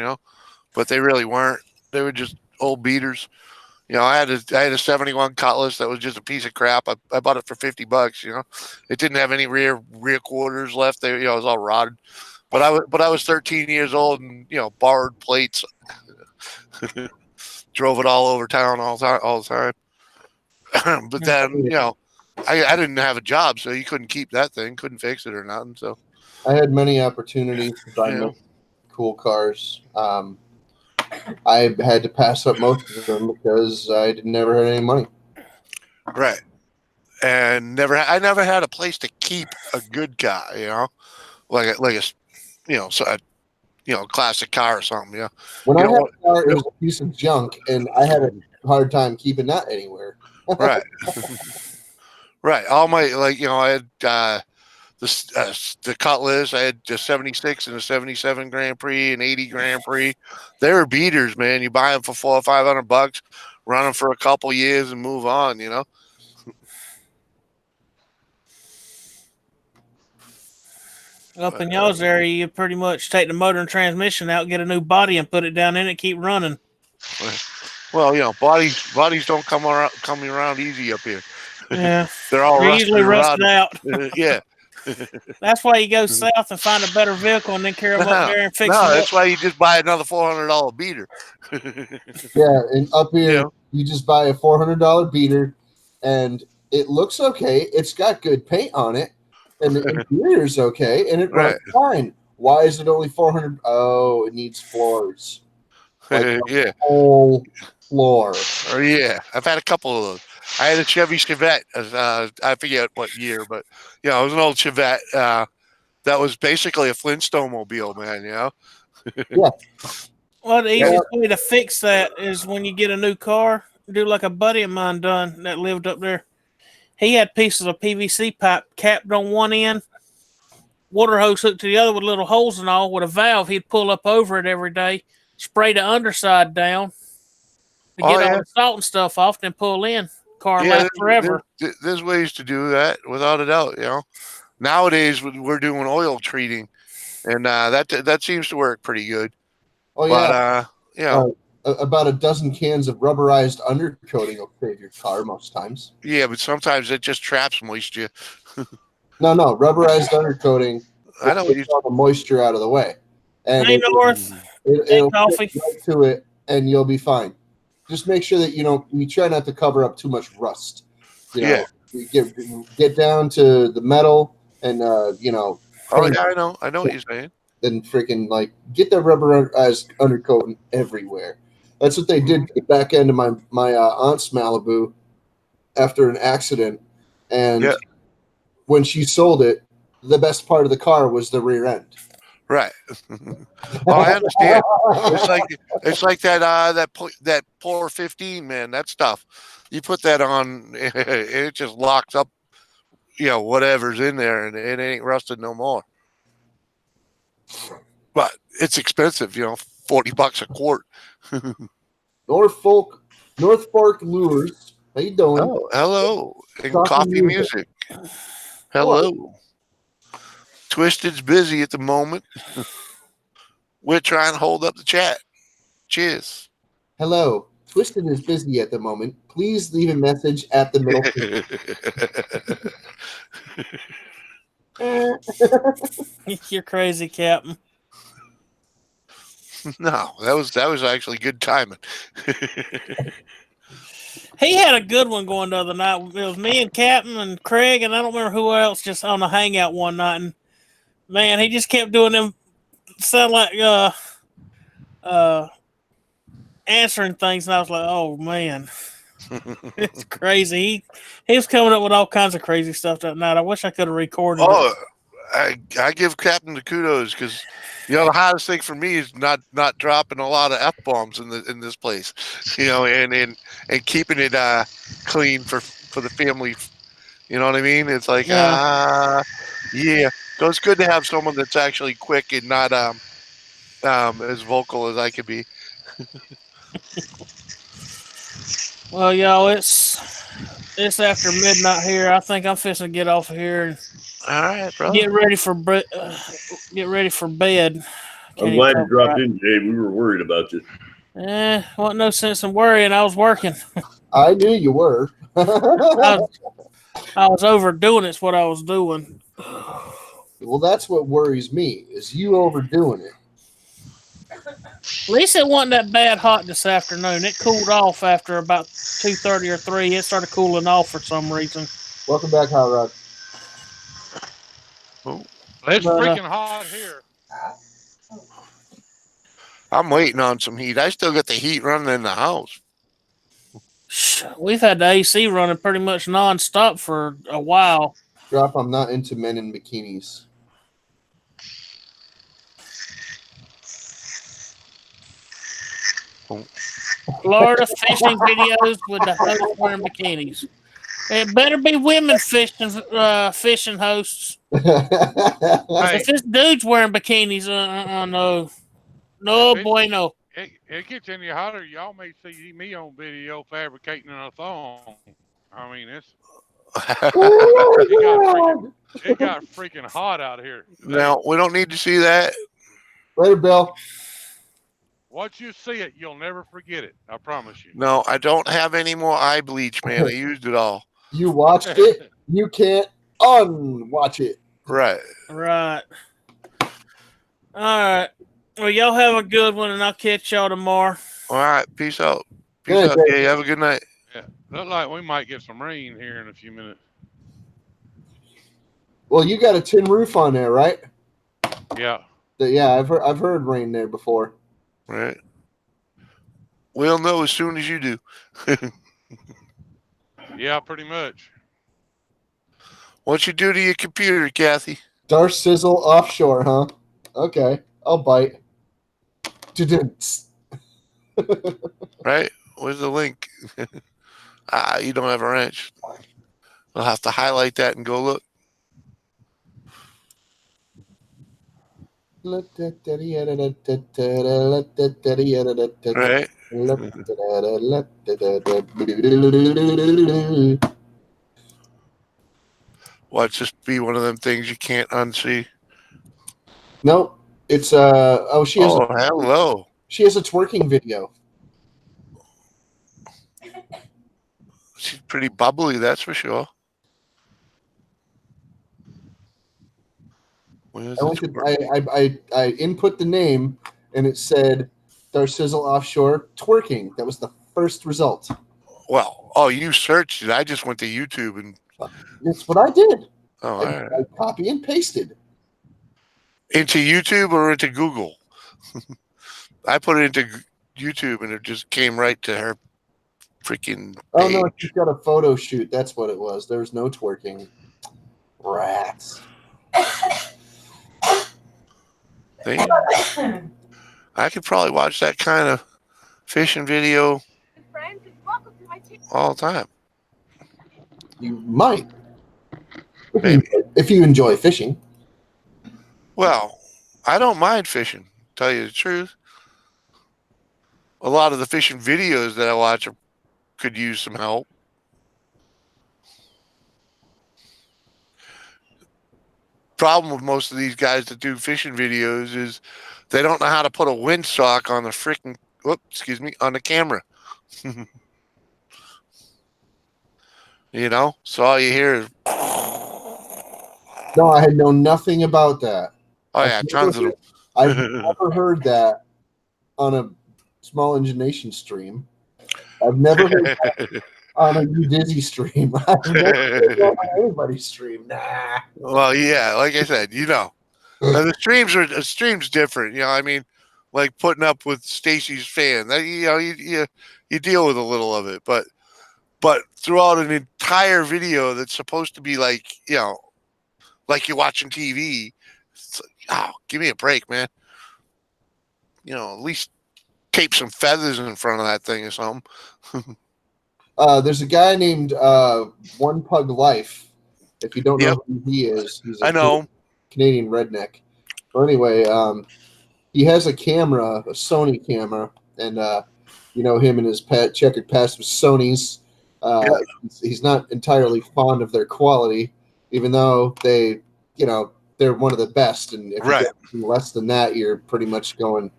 but they really weren't. They were just old beaters. I had a 71 Cutlass that was just a piece of crap. I bought it for $50. It didn't have any rear quarters left. It was all rotted. But I was 13 years old and borrowed plates. Drove it all over town all the time. But then I didn't have a job, so you couldn't keep that thing, couldn't fix it or nothing. So I had many opportunities to buy Yeah. cool cars. I had to pass up most of them because I never had any money. right, and I never had a place to keep a good car, like a classic car or something. Yeah, When You I know had what? a car, it was a piece of junk, and I had a hard time keeping that anywhere. right, right. All my I had the Cutlass. I had the 76 and the 77 Grand Prix and 80 Grand Prix. They were beaters, man. You buy them for $400 or $500, run them for a couple years and move on. Up in y'all's area, you pretty much take the motor and transmission out, get a new body, and put it down in it, keep running. Well, bodies don't come around easy up here. Yeah, They're all they're rusted usually and rusted rotted. out. Yeah. That's why you go south and find a better vehicle and then carry them up there and fix No, them that's up. why you just buy another $400 beater. Yeah, and up here, Yeah. you just buy a $400 beater, and it looks okay. It's got good paint on it, and the interior's okay, and it runs fine. Why is it only $400? Oh, it needs floors. Like Yeah. whole floor. Or yeah, I've had a couple of those. I had a Chevy Chevette. I forget what year, but it was an old Chevette. That was basically a Flintstone mobile, man. Well, the easiest way to fix that is when you get a new car, do like a buddy of mine done that lived up there. He had pieces of PVC pipe capped on one end, water hose hooked to the other with little holes and all, with a valve. He'd pull up over it every day, spray the underside down to get all the salt and stuff off, then pull in. Car lasts forever. There's ways to do that without a doubt. Nowadays we're doing oil treating, and that seems to work pretty good. Oh yeah, about a dozen cans of rubberized undercoating will save your car most times. yeah, but sometimes it just traps moisture. No, rubberized undercoating. I know Get all the moisture out of the way, and Hey, North. it'll Coffee. stick right to it, and you'll be fine. Just make sure that you try not to cover up too much rust. You get down to the metal, and Oh yeah, I know what you're saying. then freaking get that rubberized undercoating everywhere. That's what they did to the back end of my aunt's Malibu after an accident, and when she sold it, the best part of the car was the rear end. Right. Oh, I understand. It's like that Polar 15, man. That stuff. You put that on, it just locks up, whatever's in there, and it ain't rusted no more. But it's expensive, $40 a quart. North Fork Lures. How you doing? Oh, hello. And Coffee coffee music. music. Hello. Twisted's busy at the moment. We're trying to hold up the chat. Cheers. Hello. Twisted is busy at the moment. Please leave a message at the middle. You're crazy, Captain. No, that was actually good timing. He had a good one going the other night. It was me and Captain and Craig, and I don't remember who else, just on a hangout one night. And man, he just kept doing them sound like answering things, and I was like, oh man. It's crazy. He was coming up with all kinds of crazy stuff that night. I wish I could have recorded it. I give Captain the kudos because the hardest thing for me is not dropping a lot of F-bombs in this place, and keeping it clean for the family. You know what I mean? It's like yeah. So it's good to have someone that's actually quick and not as vocal as I could be. Well, y'all, it's after midnight here. I think I'm fixing to get off of here and All right, bro. get ready for bed. I'm glad you dropped in, Jay. We were worried about you. Wasn't no sense in worrying. I was working. I knew you were. I was overdoing it's what I was doing. Well, that's what worries me, is you overdoing it. At least it wasn't that bad hot this afternoon. It cooled off after about 2:30 or 3. It started cooling off for some reason. Welcome back, Hot Rod. It's But, freaking hot here. I'm waiting on some heat. I still got the heat running in the house. We've had the AC running pretty much nonstop for a while. Drop, I'm not into men in bikinis. Florida fishing videos with the hosts wearing bikinis. It better be women fishing hosts. Hey, If this dude's wearing bikinis, no. No, boy, no. it gets any hotter. Y'all may see me on video fabricating a thong. I mean, it got freaking hot out here. Now, we don't need to see that. Later, Bill. Once you see it, you'll never forget it. I promise you. No, I don't have any more eye bleach, man. I used it all. You watched it. You can't unwatch it. Right. Right. All right. Well, y'all have a good one, and I'll catch y'all tomorrow. All right. Peace out. Peace Good, out. Dave. Yeah, have a good night. Yeah, look like we might get some rain here in a few minutes. Well, you got a tin roof on there, right? Yeah. Yeah, I've heard rain there before. Right. We'll know as soon as you do. Yeah, pretty much. What you do to your computer, Kathy? Dark Sizzle offshore, huh? Okay, I'll bite. Right? Where's the link? You don't have a wrench. I'll have to highlight that and go look. Right. Watch this be one of them things you can't unsee. No, it's she has hello. she has a twerking video. She's pretty bubbly, that's for sure. I input the name and it said Dark Sizzle offshore twerking. That was the first result. Well, you searched it. I just went to YouTube and That's what I did. all I right. copy and pasted. Into YouTube or into Google? I put it into YouTube and it just came right to her freaking page. Oh no, she's got a photo shoot. That's what it was. There was no twerking. Rats. Damn. I could probably watch that kind of fishing video all the time. You might. Maybe. If you enjoy fishing. Well, I don't mind fishing, to tell you the truth. A lot of the fishing videos that I watch could use some help. problem with most of these guys that do fishing videos is they don't know how to put a windsock on the freaking on the camera. You know, so all you hear is No, I had known nothing about that. oh yeah, tons of them. I've never heard that on a Small Engine Nation stream. I've never heard that on a New Dizzy stream. I've never heard that on anybody's stream. Nah. Well, yeah, like I said, you know, the streams different. You know, I mean, like putting up with Stacy's fan. That you know, you deal with a little of it, but throughout an entire video that's supposed to be like, you know, like you're watching TV. It's like, oh, give me a break, man. You know, at least tape some feathers in front of that thing or something. There's a guy named One Pug Life. If you don't know who he is, he's I know. Canadian redneck. But anyway, he has a camera, a Sony camera, and you know him and his checkered past with Sony's. He's not entirely fond of their quality, even though they, you know, they're one of the best. And if you get less than that, you're pretty much going,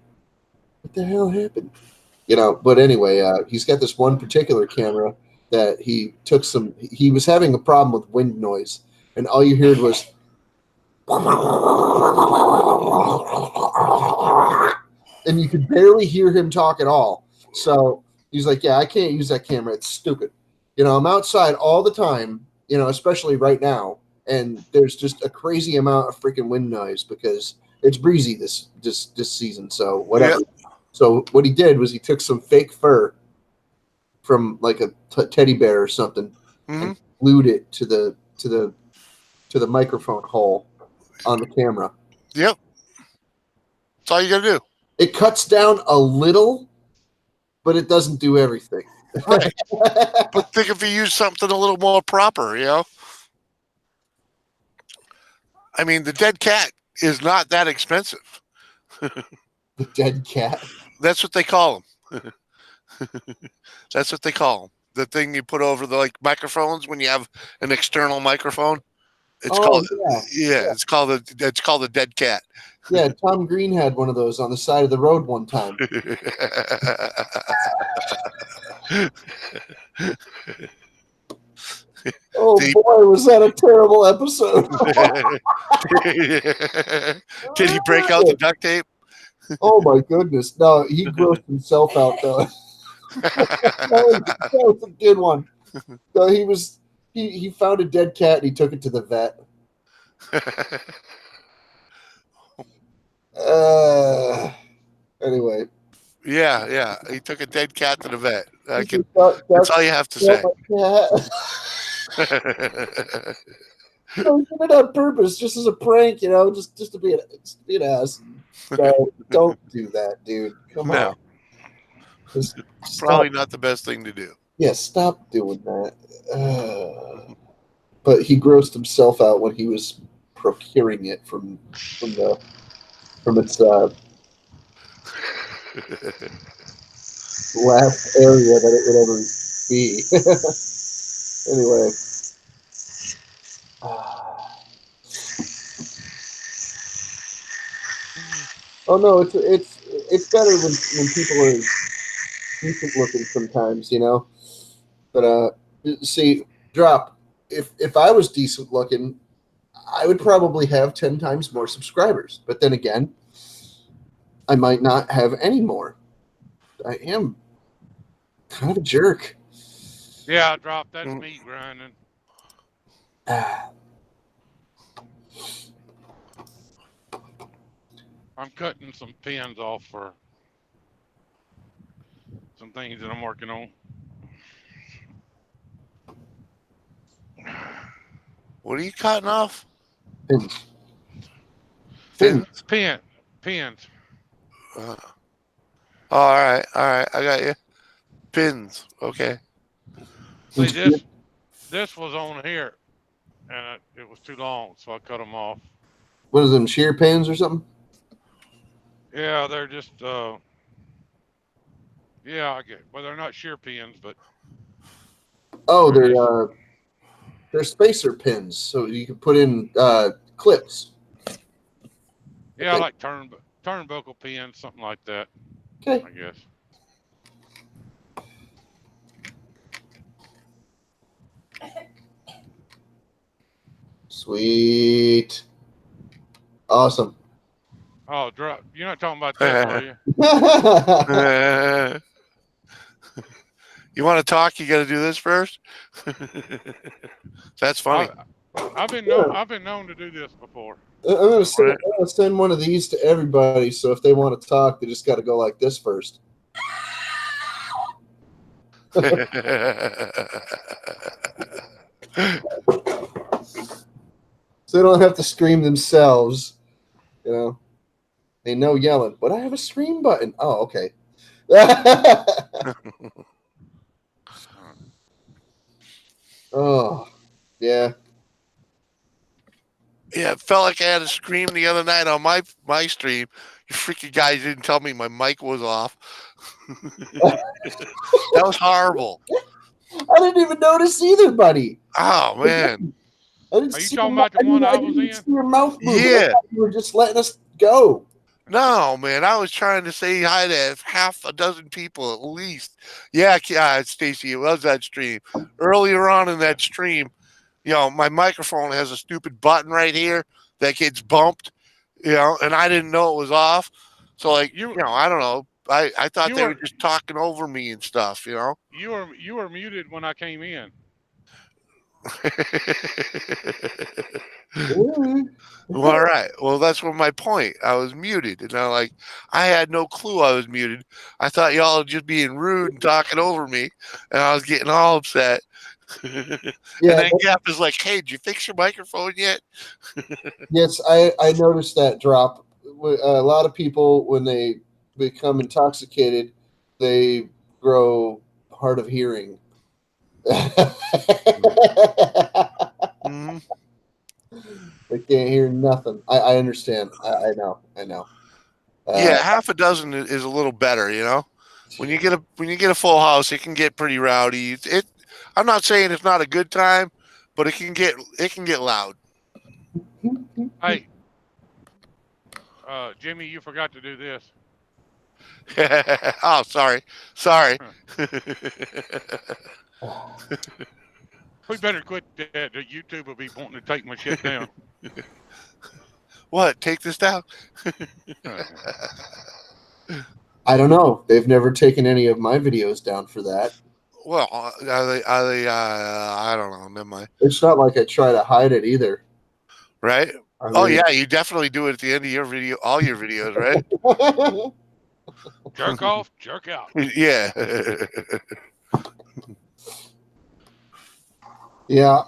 what the hell happened? You know, but anyway, he's got this one particular camera that he took some, he was having a problem with wind noise, and all you heard was, and you could barely hear him talk at all. So he's like, yeah, I can't use that camera. It's stupid. You know, I'm outside all the time, you know, especially right now, and there's just a crazy amount of freaking wind noise because it's breezy this season. So whatever. Yeah. So what he did was he took some fake fur from like a teddy bear or something and glued it to the microphone hole on the camera. Yep. That's all you gotta do. It cuts down a little, but it doesn't do everything. Right. But think if you use something a little more proper, you know? I mean, the dead cat is not that expensive. The dead cat? That's what they call them. That's what they call them. The thing you put over the like microphones when you have an external microphone. It's called it's called the dead cat. Yeah, Tom Green had one of those on the side of the road one time. Oh boy, was that a terrible episode. Did he break out the duct tape? Oh my goodness. No, he grossed himself out though. that was a good one. No, he found a dead cat and he took it to the vet. Anyway. Yeah. He took a dead cat to the vet. That's all you have to say. I was doing it on purpose, just as a prank, you know, just to be an ass. So don't do that, dude. Come on. Just probably not the best thing to do. Yeah, stop doing that. But he grossed himself out when he was procuring it from its last area that it would ever be. Anyway. Oh no, it's better when people are decent looking sometimes, you know. But see, Drop. If I was decent looking, I would probably have 10 times more subscribers. But then again, I might not have any more. I am kind of a jerk. Yeah, Drop. That's me grinding. I'm cutting some pins off for some things that I'm working on. What are you cutting off? Pins. Pins. All right. I got you. Pins. Okay. See, this was on here, and it was too long, so I cut them off. What is them, shear pins or something? Yeah, they're just I get. Well, they're not shear pins, but they're spacer pins, so you can put in clips. Yeah, I Okay. like turnbuckle pins, something like that. Okay. I guess. Sweet. Awesome. Oh, drop. You're not talking about that, are you? You want to talk? You got to do this first. That's funny. I've been known to do this before. I'm gonna send one of these to everybody. So if they want to talk, they just got to go like this first. So they don't have to scream themselves. You know, they know yelling, but I have a scream button. Oh, okay. Oh, yeah. Yeah, it felt like I had a scream the other night on my stream. You freaking guys didn't tell me my mic was off. That was horrible. I didn't even notice either, buddy. Oh man. I didn't Are you see talking your- about the one I didn't was even in? see your mouth move. Yeah. I thought you were just letting us go. No, man, I was trying to say hi to half a dozen people at least. Yeah, Stacy, it was that stream. Earlier on in that stream, you know, my microphone has a stupid button right here that gets bumped, you know, and I didn't know it was off. So, like, you know, I don't know. I thought they were just talking over me and stuff, you know. You were muted when I came in. Well, all right. Well, that's what my point. I was muted, and I had no clue I was muted. I thought y'all were just being rude and talking over me, and I was getting all upset. Yeah, and then Gap is like, "Hey, did you fix your microphone yet?" yes, I noticed that drop. A lot of people, when they become intoxicated, they grow hard of hearing. Mm-hmm. They can't hear nothing. I understand. I know. Yeah, half a dozen is a little better, you know. When you get a full house, it can get pretty rowdy. I'm not saying it's not a good time, but it can get loud. Hey, Jimmy, you forgot to do this. Oh, sorry. We better quit that. YouTube will be wanting to take my shit down. What? Take this down? I don't know. They've never taken any of my videos down for that. Well, are they? I don't know. Never mind. It's not like I try to hide it either. Right? I Oh mean- yeah, you definitely do it at the end of your video, all your videos, right? Jerk off, jerk out. Yeah. Yeah.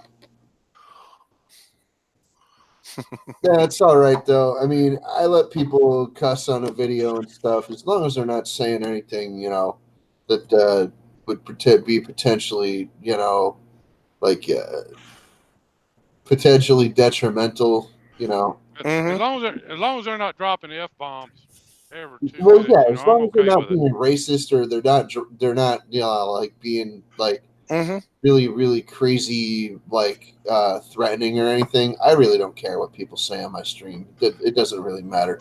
Yeah, it's all right though. I mean, I let people cuss on a video and stuff as long as they're not saying anything, you know, that would be potentially, you know, like potentially detrimental, you know. As long as they're not dropping F-bombs ever. Well, yeah, as I'm long as they're okay not with it. being racist or they're not, you know, like being like really, really crazy, like threatening or anything. I really don't care what people say on my stream. It doesn't really matter.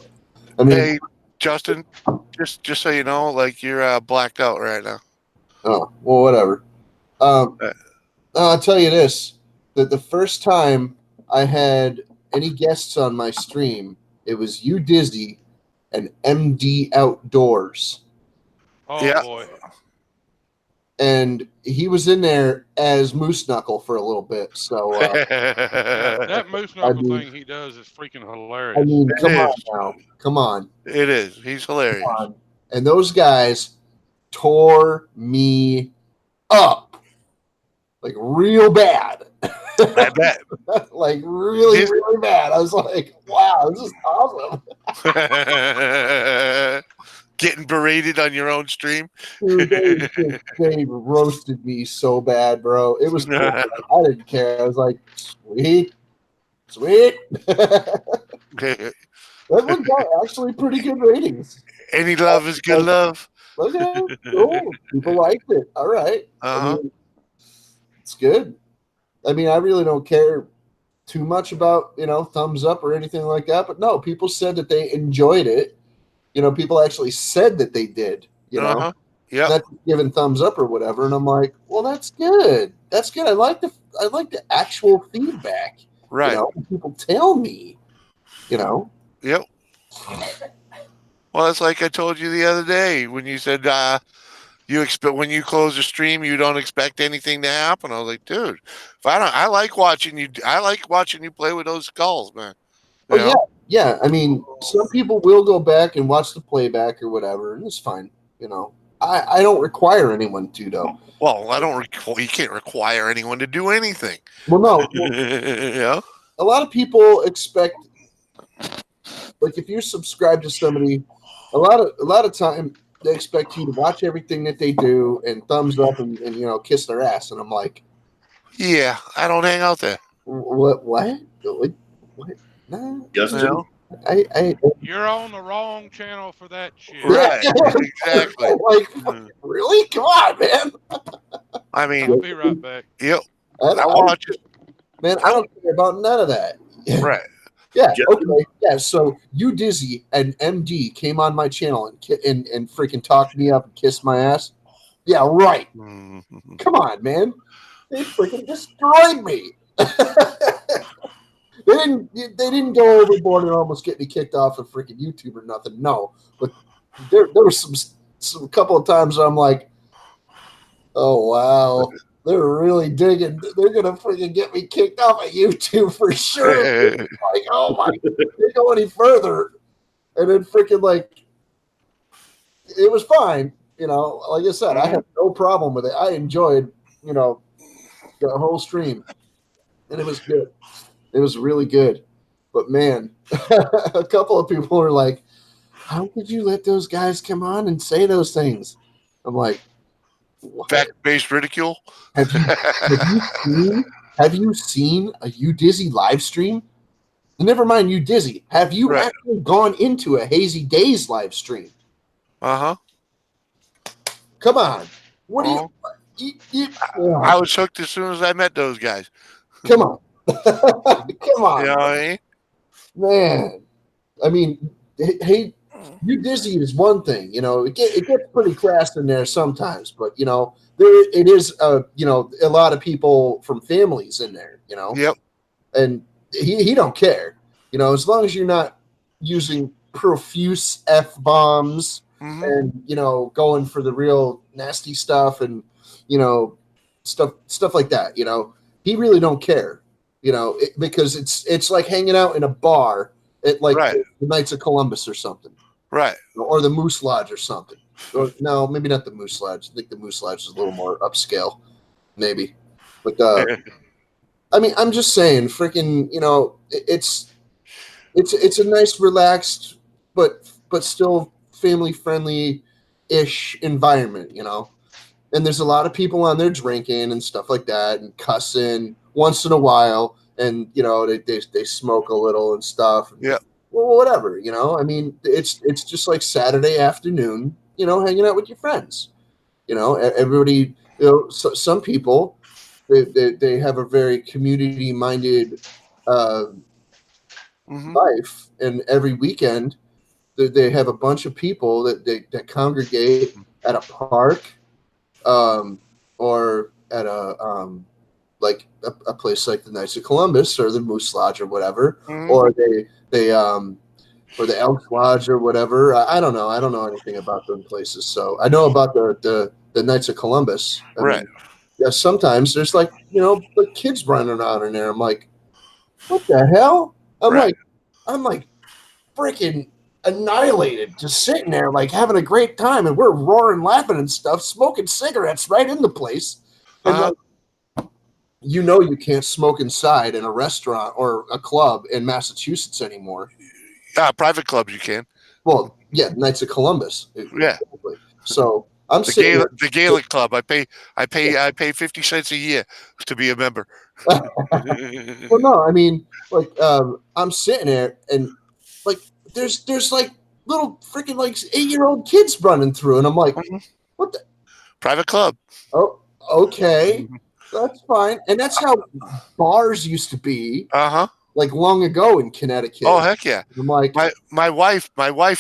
I mean, Hey, Justin, just so you know, like you're blacked out right now. oh well, whatever. I'll tell you this: that the first time I had any guests on my stream, it was you, Dizzy, and MD Outdoors. Oh Yeah. boy. And he was in there as Moose Knuckle for a little bit. So, That moose knuckle mean- thing he does is freaking hilarious. I mean, come It on is. now. Come on. It is. He's hilarious. Come on. And those guys tore me up. Like, real bad. I bet. Like, really, His- really bad. I was like, wow, this is awesome. Getting berated on your own stream. Dude, they roasted me so bad, bro. It was cool. I didn't care. I was like, sweet. That one got actually pretty good ratings. Any love is good love. Okay, cool. People liked it. All right. I Uh-huh. mean, it's good. I mean, I really don't care too much about, thumbs up or anything like that. But no, people said that they enjoyed it. People actually said that they did, Uh-huh. Yep. not giving thumbs up or whatever. And I'm like, well, that's good. That's good. I like the actual feedback. Right. When people tell me, Yep. Well, it's like I told you the other day when you said you expect when you close the stream, you don't expect anything to happen. I was like, dude, if I like watching you. I like watching you play with those skulls, man. You know? Oh yeah. I mean, some people will go back and watch the playback or whatever, and it's fine. I don't require anyone to though. Well, I don't. You can't require anyone to do anything. Well, no. Yeah. A lot of people expect, like, if you're subscribed to somebody, a lot of time they expect you to watch everything that they do and thumbs up and kiss their ass, and I'm like, Yeah, I don't hang out there. what? No, Yes, You know? I You're on the wrong channel for that shit. Right. Exactly. like, really? Come on, man. I I'll mean, be right back. yep. I I watch it. Man, I don't care about none of that. Right. Yeah, Jeff- okay. Yeah, so you Dizzy and MD came on my channel and freaking talked me up and kissed my ass. Yeah, right. Mhm. Come on, man. They freaking destroyed me. They didn't go overboard and almost get me kicked off of freaking YouTube or nothing. No, but there were some couple of times where I'm like, oh wow, they're really digging. They're gonna freaking get me kicked off of YouTube for sure. Like, oh my, they go any further, and then freaking like, it was fine. Like I said, I had no problem with it. I enjoyed, the whole stream, and it was good. It was really good. But man, a couple of people were like, how could you let those guys come on and say those things? I'm like, what? Fact-based ridicule. Have you seen a You Dizzy live stream? Never mind You Dizzy. Have you Right. actually gone into a Hazy Days live stream? Uh-huh. Come on. What do Uh-huh. you I was hooked as soon as I met those guys. come on. Come on. You know what I mean? Man, I mean, hey, You Dizzy is one thing, it gets pretty crass in there sometimes, but it is, a lot of people from families in there, Yep. and he don't care, as long as you're not using profuse F-bombs Hmm. and, going for the real nasty stuff and, stuff like that, he really don't care, because it's like hanging out in a bar at like Right. the Knights of Columbus or something, Right. or the Moose Lodge or something. Or, no, maybe not the Moose Lodge. I think the Moose Lodge is a little more upscale, maybe. But I mean, I'm just saying, freaking, it's a nice, relaxed, but still family friendly ish environment, And there's a lot of people on there drinking and stuff like that, and cussing once in a while, and they smoke a little and stuff. Yeah. Well, whatever, I mean, it's just like Saturday afternoon, hanging out with your friends. Everybody, some people, they have a very community minded Hmm. life, and every weekend they have a bunch of people that congregate at a park, or at a like a place like the Knights of Columbus or the Moose Lodge or whatever, Mhm. or they or the Elks Lodge or whatever. I don't know. I don't know anything about those places, so I know about the Knights of Columbus. I Right. mean, yeah, sometimes there's like the kids running around in there. I'm like, what the hell? Right. I'm like freaking annihilated, just sitting there like having a great time, and we're roaring, laughing and stuff, smoking cigarettes right in the place. And Uh-huh. you can't smoke inside in a restaurant or a club in Massachusetts anymore. Private clubs you can. Well, yeah, Knights of Columbus. Yeah. So I'm The sitting. Gaelic club. I pay 50 cents a year to be a member. Well, no, I mean, like, I'm sitting there and like, there's like little freaking like 8-year-old kids running through, and I'm like, Mhm. what the? Private club. Oh, okay. That's fine. And that's how bars used to be, Uh-huh. like long ago in Connecticut. Oh, heck yeah. I'm like, My wife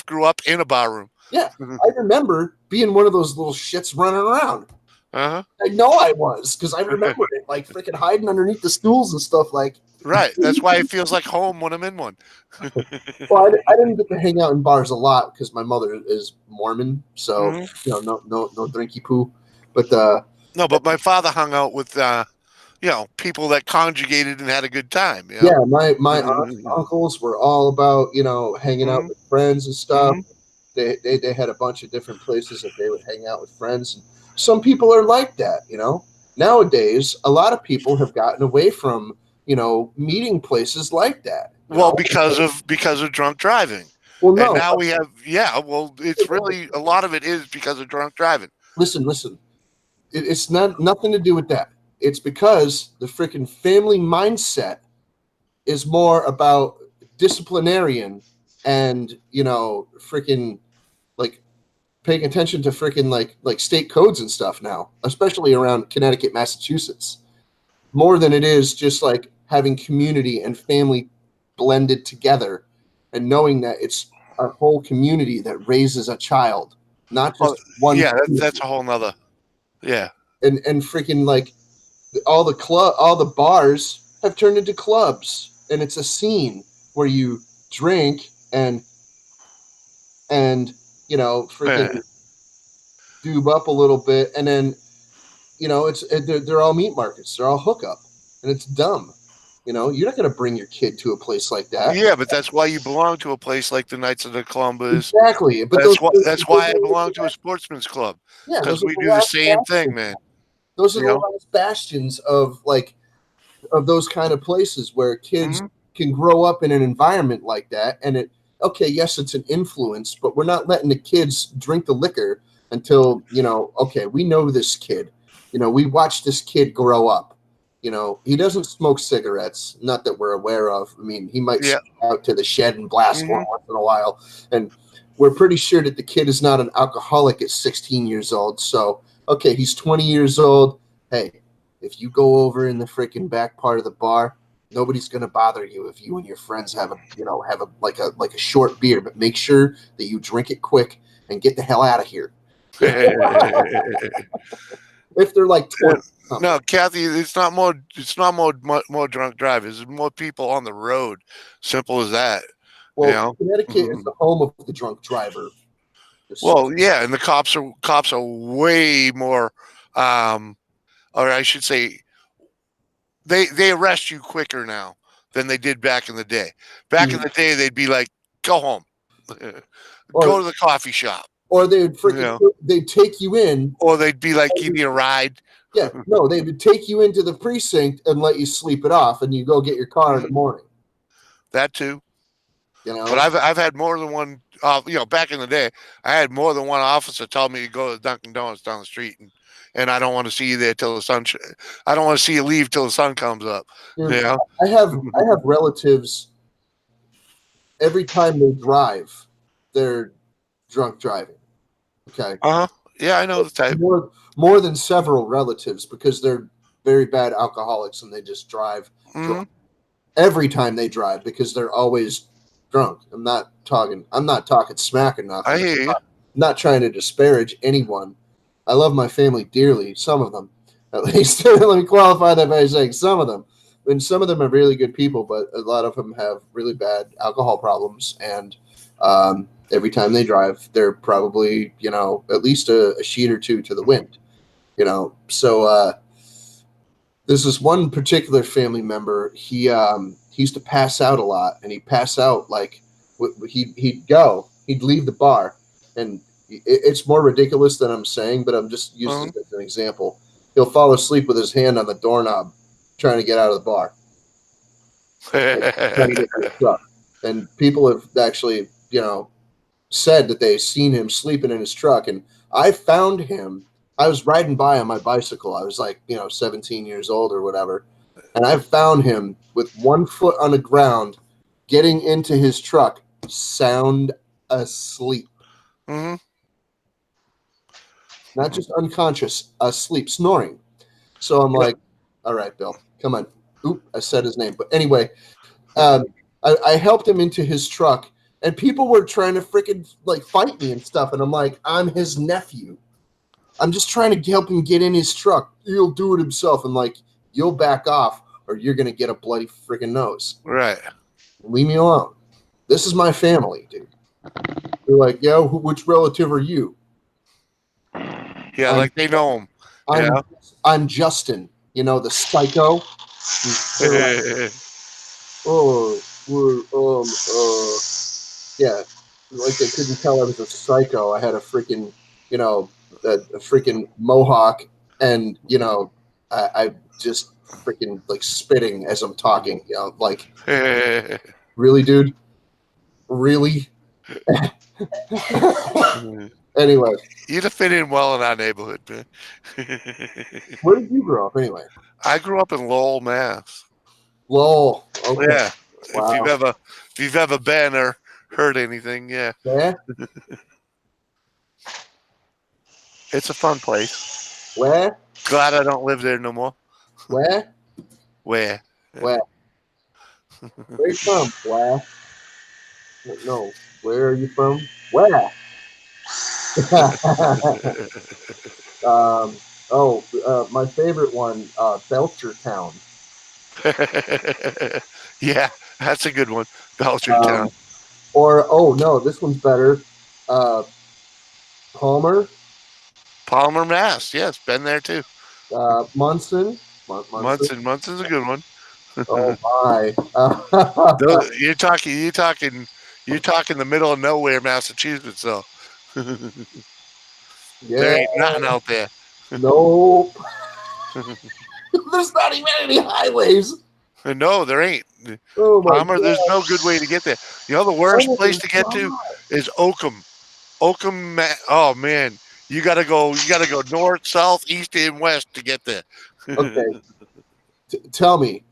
grew up in a bar room. yeah, I remember being one of those little shits running around. Uh-huh. I know I was because I remember it, like freaking hiding underneath the stools and stuff. Like, Right. That's why it feels like home when I'm in one. well, I didn't get to hang out in bars a lot because my mother is Mormon, so Mhm. you know, no drinky poo. But No, but my father hung out with people that conjugated and had a good time. You know? yeah, my aunts and uncles were all about hanging out Mhm. with friends and stuff. Mhm. They had a bunch of different places that they would hang out with friends. And some people are like that, Nowadays, a lot of people have gotten away from meeting places like that. Well, because of drunk driving. Well, And no, now we have it's really a lot of it is because of drunk driving. listen. It's nothing to do with that. It's because the freaking family mindset is more about disciplinarian and freaking like paying attention to freaking like state codes and stuff now, especially around Connecticut, Massachusetts, more than it is just like having community and family blended together and knowing that it's a whole community that raises a child, not just one. Yeah, that's a whole nother. Yeah. And freaking like all the bars have turned into clubs, and it's a scene where you drink and freaking doob up a little bit, and then they're all meat markets, they're all hookup, and it's dumb. You're not going to bring your kid to a place like that. Yeah, but that's why you belong to a place like the Knights of the Columbus. Exactly, but That's why I belong to a sportsman's club, yeah, because we do the same thing, man. Those are You the know? last bastions of those kind of places where kids Mhm. can grow up in an environment like that. And yes, it's an influence, but we're not letting the kids drink the liquor until, okay, we know this kid. We watched this kid grow up. He doesn't smoke cigarettes, not that we're aware of. I mean, he might Yeah. sneak out to the shed and blast one Mhm. once in a while. And we're pretty sure that the kid is not an alcoholic at 16 years old. So, okay, he's 20 years old. Hey, if you go over in the freaking back part of the bar, nobody's gonna bother you if you and your friends have a short beer, but make sure that you drink it quick and get the hell out of here. If they're like 20. No, Kathy, it's not more drunk drivers. It's more people on the road. Simple as that. Well, Connecticut is the home of the drunk driver. Well, yeah, and the cops are way more, or I should say, they arrest you quicker now than they did back in the day. Back in the day, they'd be like, "Go home, go to the coffee shop," or they'd freaking they'd take you in, or they'd be like, "Give me a ride." Yeah, no, they would take you into the precinct and let you sleep it off, and you go get your car in the morning. That too. But I've had more than one. Back in the day, I had more than one officer tell me to go to Dunkin' Donuts down the street, and I don't want to see you there till the sun. I don't want to see you leave till the sun comes up. I have relatives. Every time they drive, they're drunk driving. Okay. Yeah, I know the type. More than several relatives, because they're very bad alcoholics and they just drive drunk every time they drive because they're always drunk. I'm not talking smack or nothing. I hear you. I'm not trying to disparage anyone. I love my family dearly. Some of them, at least. Let me qualify that by saying some of them. And some of them are really good people, but a lot of them have really bad alcohol problems. And every time they drive, they're probably, at least a sheet or two to the wind. So this is one particular family member. He used to pass out a lot, and he'd pass out like he'd leave the bar, and it's more ridiculous than I'm saying, but I'm just using it as an example. He'll fall asleep with his hand on the doorknob, trying to get out of the bar. Trying to get to the truck. And people have actually, said that they've seen him sleeping in his truck, and I found him. I was riding by on my bicycle. I was like, 17 years old or whatever. And I found him with one foot on the ground, getting into his truck, sound asleep. Mm-hmm. Not just unconscious, asleep, snoring. So I'm like, All right, Bill. Come on. Oop, I said his name. But anyway, I helped him into his truck, and people were trying to freaking like fight me and stuff. And I'm like, I'm his nephew. I'm just trying to help him get in his truck. He'll do it himself. I'm like, you'll back off, or you're gonna get a bloody freaking nose. Right. Leave me alone. This is my family, dude. They're like, yeah, which relative are you? Yeah, like they know him. I'm Justin. You know, the psycho. They're like, oh, we're yeah. Like they couldn't tell I was a psycho. I had a freaking, you know, a freaking mohawk, and you know, I just freaking like spitting as I'm talking. You know, like, really, dude, really. Anyway, You'd have fit in well in our neighborhood, man. where did you grow up anyway? I grew up in Lowell, Mass. Lowell. Okay. Yeah. Wow. If you've ever been or heard anything, yeah. Yeah. It's a fun place. Where? Glad I don't live there no more. Where? Where? Where? Where you from? Where? No. Where are you from? Where? My favorite one, Belchertown. Yeah, that's a good one. Belchertown. Or no, this one's better. Palmer. Palmer, Mass. Yes, been there too. Munson. Munson's a good one. Oh my! You're talking the middle of nowhere, Massachusetts, though. Yeah. There ain't nothing out there. Nope. There's not even any highways. No, there ain't. Oh my Palmer, God. there's no good way to get there. You know, the worst place to get to is Oakham. Oakham, oh man, you gotta go north, south, east, and west to get there. Okay. Tell me,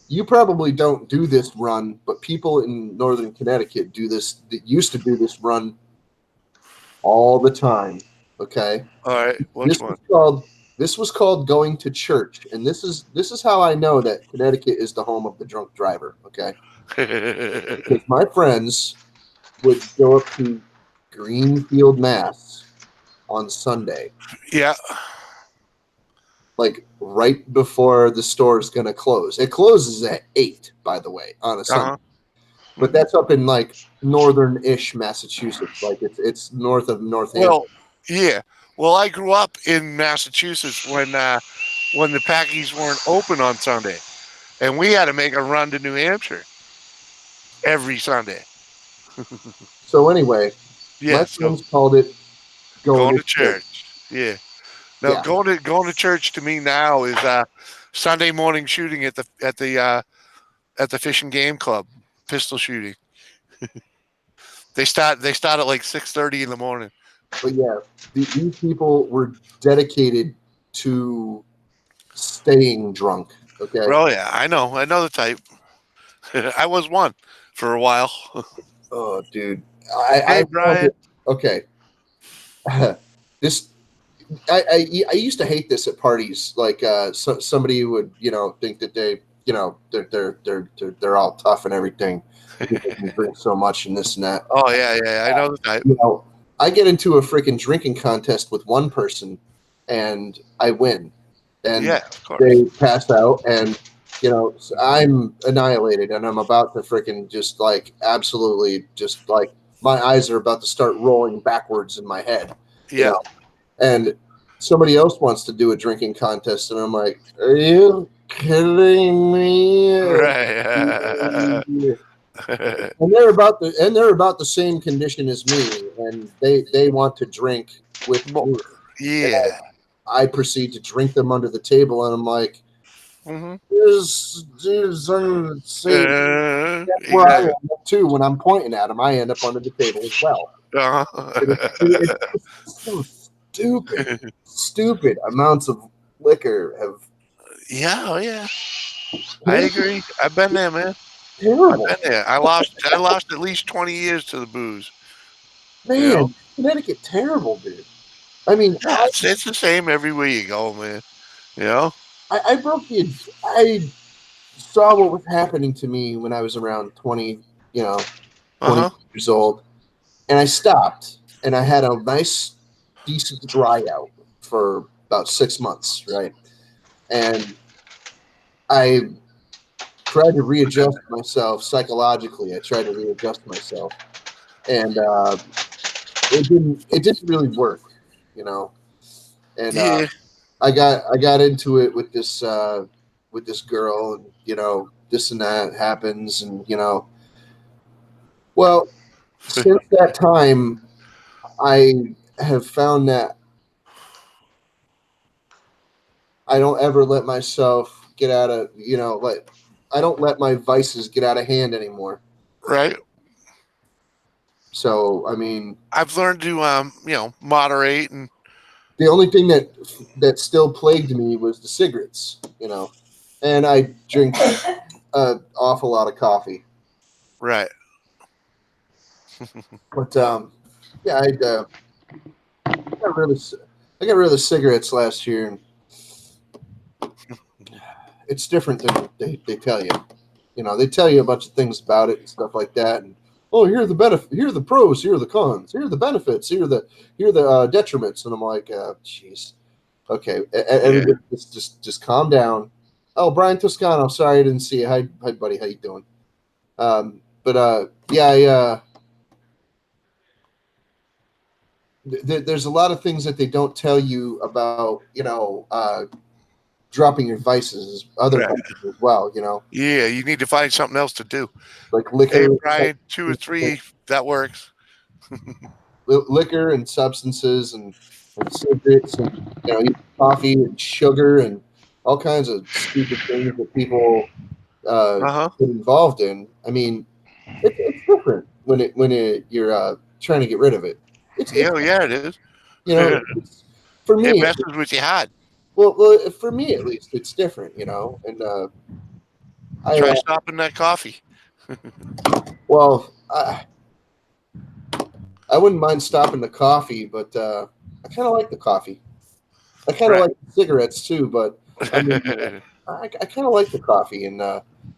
you probably don't do this run, but people in northern Connecticut do this. That used to do this run all the time. Okay. All right, which one? This was called going to church, and this is how I know that Connecticut is the home of the drunk driver. Okay. Because my friends would go up to Greenfield, Mass, on Sunday. Yeah. Like right before the store is gonna close. It closes at 8, by the way, on a Sunday. But that's up in like northern-ish Massachusetts. Like it's north of Northampton. Well, yeah. Well, I grew up in Massachusetts when the Packies weren't open on Sunday, and we had to make a run to New Hampshire every Sunday. So anyway, yeah, my friends called it going to church. Yeah. No, going to church to me now is Sunday morning shooting at the Fish and Game Club, pistol shooting. They start at like 6:30 in the morning. But yeah, these people were dedicated to staying drunk. Okay. Oh yeah, I know the type. I was one for a while. Oh, dude. Hey, Brian. Okay. This. I used to hate this at parties. Like somebody would think that they're all tough and everything. They can drink so much and this and that. Oh yeah, I know the type. I get into a freaking drinking contest with one person, and I win. And of course. They pass out, and so I'm annihilated, and I'm about to freaking just like absolutely just like my eyes are about to start rolling backwards in my head. Yeah. And somebody else wants to do a drinking contest, and I'm like, are you kidding me? Right. And they're about the same condition as me, and they want to drink with me. Yeah. I proceed to drink them under the table, and I'm like, this is where I end up too. When I'm pointing at them, I end up under the table as well. It's so stupid amounts of liquor have. Yeah. I agree. I've been there, man. Terrible. I've been there. I lost at least 20 years to the booze. Man, Connecticut, terrible, dude. I mean, it's the same everywhere you go, man. I broke the. I saw what was happening to me when I was around 20, 20 Uh-huh. years old, and I stopped, and I had a nice, decent dry out for about 6 months, right? And I tried to readjust myself psychologically. I tried to readjust myself, and it didn't really work, you know. And Yeah. I got into it with this girl, and this and that happens, and well, since that time, I have found that I don't ever let myself get out of like I don't let my vices get out of hand anymore. Right. So I mean, I've learned to moderate and the only thing that still plagued me was the cigarettes, and I drink an awful lot of coffee. right. But yeah, I got rid of the cigarettes last year, and it's different than they tell you. They tell you a bunch of things about it and stuff like that, and here are the benefit, here are the pros, here are the cons, here are the benefits, here are the detriments, and I'm like, jeez, okay, everybody just calm down. Oh, Brian Toscano, sorry I didn't see you. Hi, buddy, how you doing? But yeah, there's a lot of things that they don't tell you about, dropping your vices, other Right. vices as well, Yeah, you need to find something else to do. like liquor. Hey, Brian, 2 or 3, that works. Liquor and substances and cigarettes and coffee and sugar and all kinds of stupid things that people Uh-huh. get involved in. I mean, it's different when you're trying to get rid of it. It's Yeah, it is. it's, for It me. messes with your heart. Well, for me at least, it's different, and Try stopping that coffee. well, I wouldn't mind stopping the coffee, but I kind of like the coffee. I kind of Right. like the cigarettes too, but I mean, I kind of like the coffee, and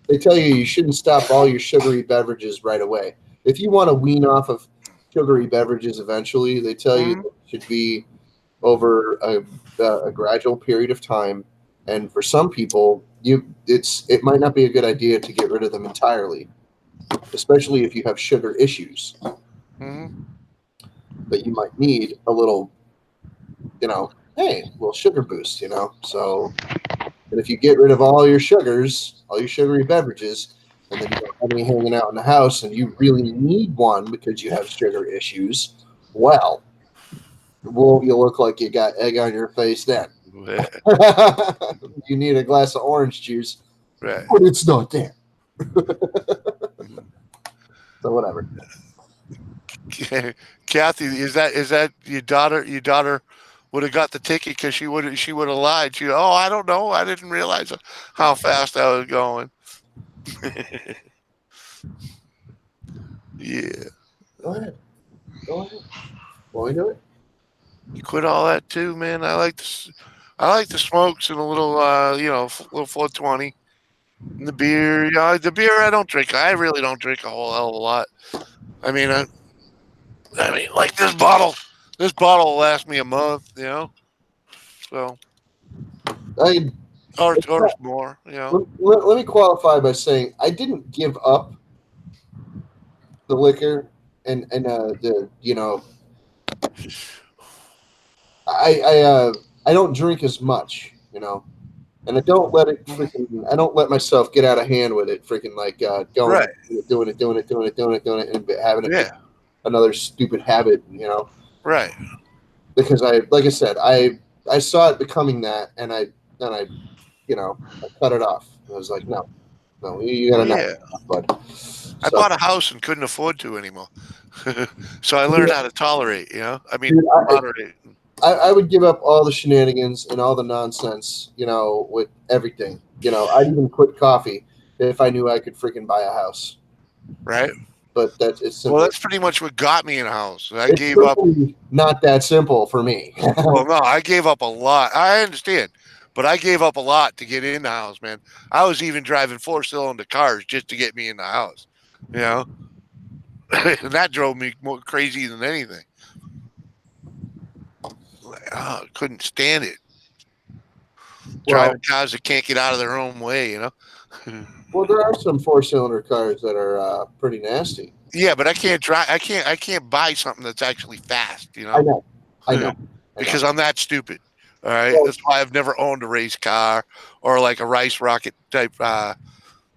they tell you shouldn't stop all your sugary beverages right away. If you want to wean off of sugary beverages eventually, they tell you it should be over a gradual period of time. And for some people, it might not be a good idea to get rid of them entirely, especially if you have sugar issues. Mhm. But you might need a little, hey, a little sugar boost, So, and if you get rid of all your sugars, all your sugary beverages, and then you don't have any hanging out in the house, and you really need one because you have sugar issues, well, you look like you got egg on your face then. You need a glass of orange juice, Right. but it's not there. So whatever. Kathy, is that your daughter? Your daughter would have got the ticket because she would have lied. I don't know. I didn't realize how fast I was going. Yeah. Go ahead. Want me to do it? You quit all that too, man. I like the smokes and a little, little 420. And the beer, the beer I don't drink. I really don't drink a whole hell of a lot. I mean, like this bottle will last me a month, So, or more, Let me qualify by saying I didn't give up the liquor and I don't drink as much, and I don't let it I don't let myself get out of hand with it, freaking like going Right. doing it, and having it Yeah. another stupid habit, Right. because like I said, I saw it becoming that, and I I cut it off. I was like, no, you gotta Yeah. not, bud. I bought a house and couldn't afford to anymore. So I learned how to tolerate, Dude, moderate. I would give up all the shenanigans and all the nonsense, with everything. I'd even quit coffee if I knew I could freaking buy a house. Right. But it's simple. Well, that's pretty much what got me in a house. I It's gave up. not that simple for me. Well, no, I gave up a lot. I understand, But I gave up a lot to get in the house, man. I was even driving 4-cylinder cars just to get me in the house, you know. And that drove me more crazy than anything. I couldn't stand it. Driving cars that can't get out of their own way, you know. Well, there are some 4-cylinder cars that are pretty nasty. Yeah, but I can't drive. I can't buy something that's actually fast, you know. I know. Because I'm that stupid. All right, Well, that's why I've never owned a race car or like a rice rocket type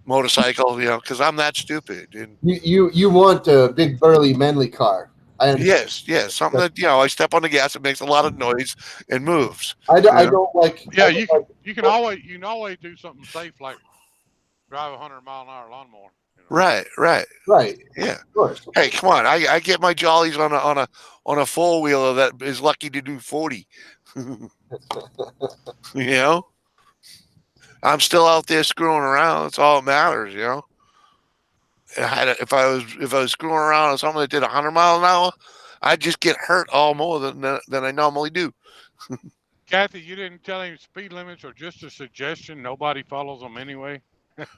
motorcycle, you know, because I'm that stupid. And you want a big burly manly car? yes, something that, you know, I step on the gas, it makes a lot of noise and moves. I don't like. Yeah, you can always do something safe like drive a 100-mile-an-hour lawnmower. You know? Right. Yeah. Of course. Hey, come on! I get my jollies on a 4-wheeler that is lucky to do 40. You know, I'm still out there screwing around. That's all that matters. You know, if I was screwing around on something that did 100 miles an hour, I'd just get hurt all more than I normally do. Kathy, you didn't tell him speed limits are just a suggestion. Nobody follows them anyway.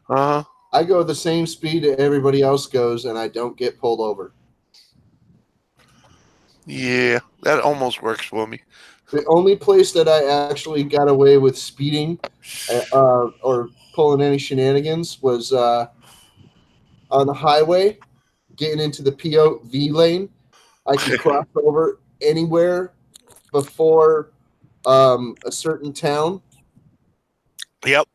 I go the same speed that everybody else goes, and I don't get pulled over. Yeah, that almost works for me. The only place that I actually got away with speeding or pulling any shenanigans was on the highway, getting into the POV lane. I could cross over anywhere before a certain town. Yep.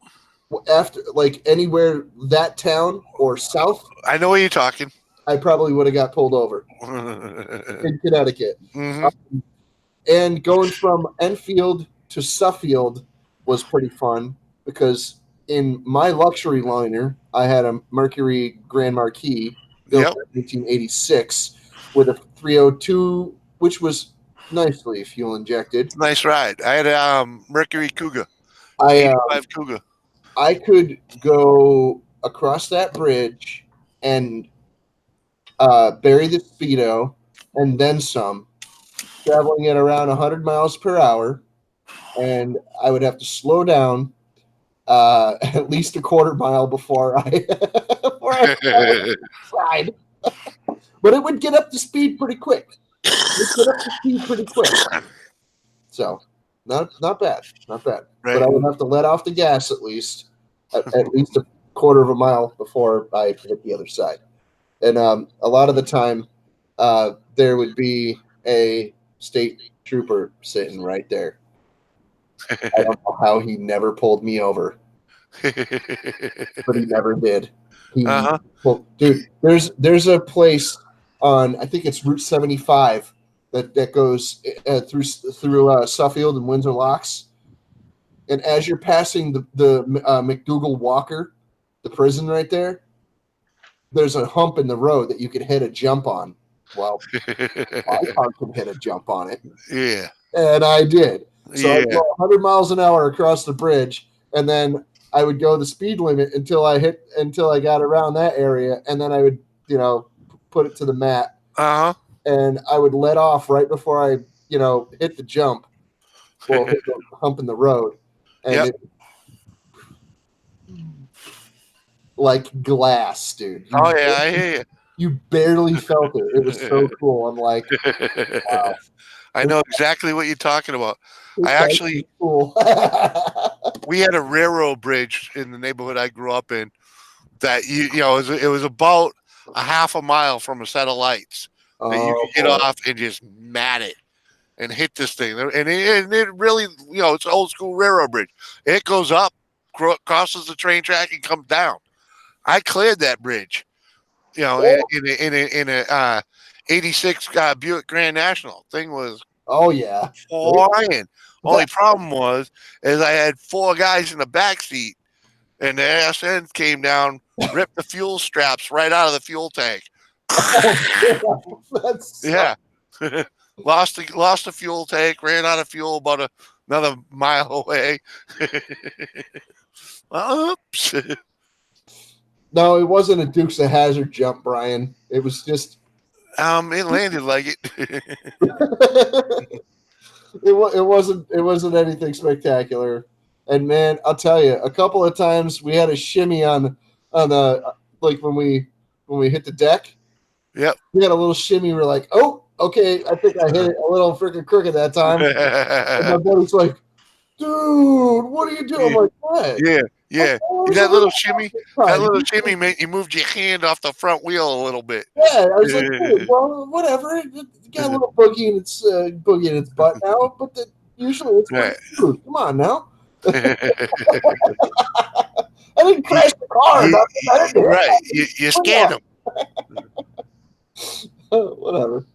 After, like, anywhere that town or south, I know what you're talking. I probably would have got pulled over in Connecticut. Mm-hmm. And going from Enfield to Suffield was pretty fun because in my luxury liner, I had a Mercury Grand Marquis built in 1986 with a 302, which was nicely fuel injected. Nice ride. I had a Mercury Cougar. 85 Cougar. I could go across that bridge and bury the Speedo and then some, traveling at around 100 miles per hour, and I would have to slow down at least a quarter mile before I ride. But it would get up to speed pretty quick. So, not bad. Right. But I would have to let off the gas at least a quarter of a mile before I hit the other side. And a lot of the time, there would be a state trooper sitting right there. I don't know how he never pulled me over, but he never did. Well, dude, there's a place on, I think it's Route 75 that goes through Suffield and Windsor Locks. And as you're passing the McDougal Walker, the prison right there, there's a hump in the road that you could hit a jump on. Well, my car could hit a jump on it. Yeah. And I did. So Yeah. I'd go 100 miles an hour across the bridge, and then I would go the speed limit until I got around that area, and then I would, put it to the mat. And I would let off right before I, hit the jump. Well, hit the hump in the road. And like glass, dude. I hear you. You barely felt it. It was so cool. I'm like, wow. I know exactly what you're talking about. I actually, cool. we had a railroad bridge in the neighborhood I grew up in that it was about a half a mile from a set of lights that you could get off and just mat it and hit this thing. And it really, it's an old school railroad bridge. It goes up, crosses the train track, and comes down. I cleared that bridge, in a 86 Buick Grand National. Thing was flying. Only problem was I had 4 guys in the back seat, and the ass end came down, ripped the fuel straps right out of the fuel tank. Yeah. Lost the fuel tank, ran out of fuel about another mile away. Oops. No, it wasn't a Dukes of Hazzard jump, Brian. It was just it landed like it. It wasn't anything spectacular. And man, I'll tell you, a couple of times we had a shimmy on the like when we hit the deck. Yep. We had a little shimmy. We're like, oh, okay, I think I hit it a little freaking crooked that time. And my buddy's like, dude, what are you doing? I'm like, what? Yeah. That little shimmy, Time. made you moved your hand off the front wheel a little bit. Yeah, I was like, hey, well, whatever. It got a little boogie in its butt now, but usually it's Right. smooth. Come on now. I didn't crash the car. Right. You scanned him. Whatever.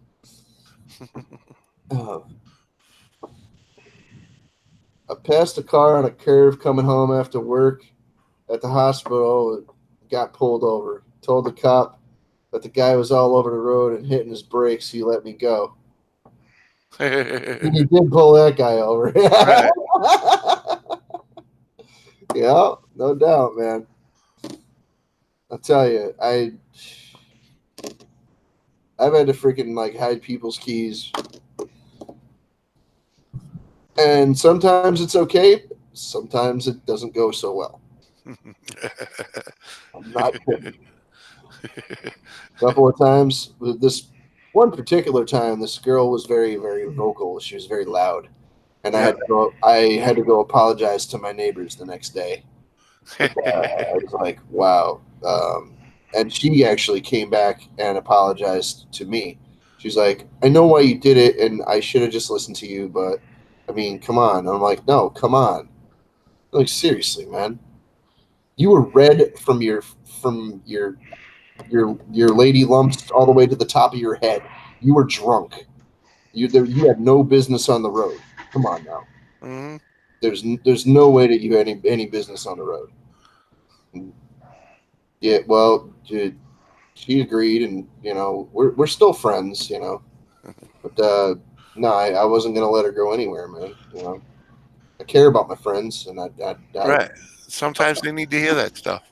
I passed a car on a curve coming home after work at the hospital. Got pulled over. Told the cop that the guy was all over the road and hitting his brakes. He let me go. And he did pull that guy over. Yeah, no doubt, man. I'll tell you, I've had to freaking like hide people's keys. And sometimes it's okay. Sometimes it doesn't go so well. I'm not kidding. A couple of times, this one particular time, this girl was very, very vocal. She was very loud, and I had to go apologize to my neighbors the next day. I was like, wow. And she actually came back and apologized to me. She's like, I know why you did it, and I should have just listened to you, but I mean, come on. And I'm like, no, come on. I'm like, seriously, man. You were red from your lady lumps all the way to the top of your head. You were drunk. You had no business on the road. Come on now. Mm-hmm. There's no way that you had any business on the road. Yeah, well, dude, she agreed, and we're still friends, But no, I wasn't gonna let her go anywhere, man. I care about my friends, and I Right. Sometimes they need to hear that stuff.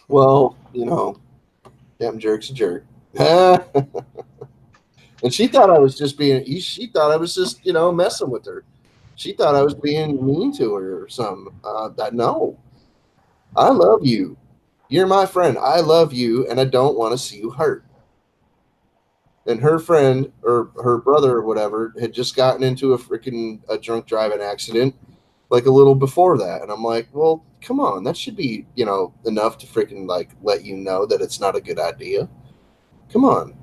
Well, damn jerk's a jerk. And she thought I was just she thought I was just, messing with her. She thought I was being mean to her or something. No. I love you. You're my friend. I love you, and I don't want to see you hurt. And her friend or her brother or whatever had just gotten into a drunk driving accident like a little before that. And I'm like, well, come on. That should be, enough to freaking like let you know that it's not a good idea. Come on.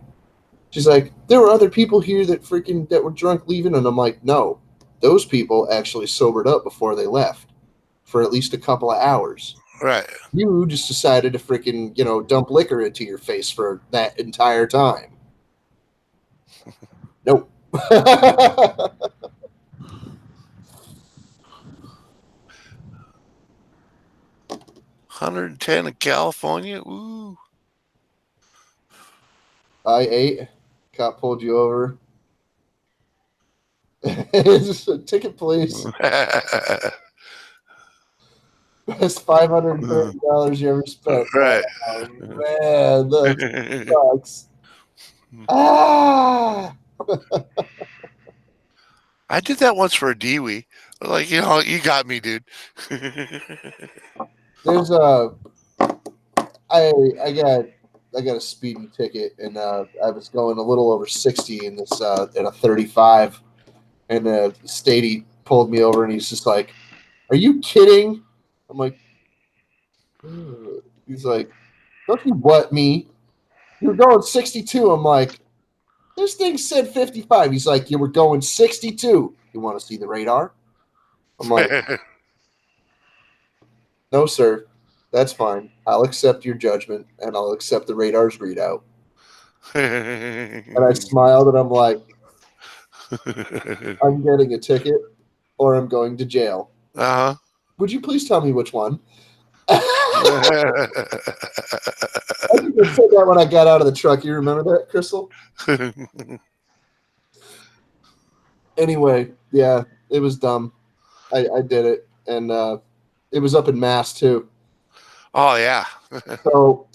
She's like, there were other people here that were drunk leaving. And I'm like, no, those people actually sobered up before they left for at least a couple of hours. Right. You just decided to freaking, dump liquor into your face for that entire time. Nope. 110 in California. Ooh. I-8. Cop pulled you over. Just a ticket, please. Best $530 you ever spent. Right. Oh, man, that sucks. Ah! I did that once for a Dewey. Like, you got me, dude. There's I got a speeding ticket, and I was going a little over 60 in this in a 35, and Stady pulled me over, and he's just like, "Are you kidding?" I'm like, ugh. He's like, "Don't you what me? You're going 62." I'm like, "This thing said 55." He's like, "You were going 62. You want to see the radar?" I'm like, "No, sir. That's fine. I'll accept your judgment, and I'll accept the radar's readout." And I smiled, and I'm like, "I'm getting a ticket, or I'm going to jail. Uh-huh. Would you please tell me which one?" I think I said that when I got out of the truck. You remember that, Crystal? Anyway, yeah, it was dumb. I did it, and it was up in Mass too. Oh yeah. So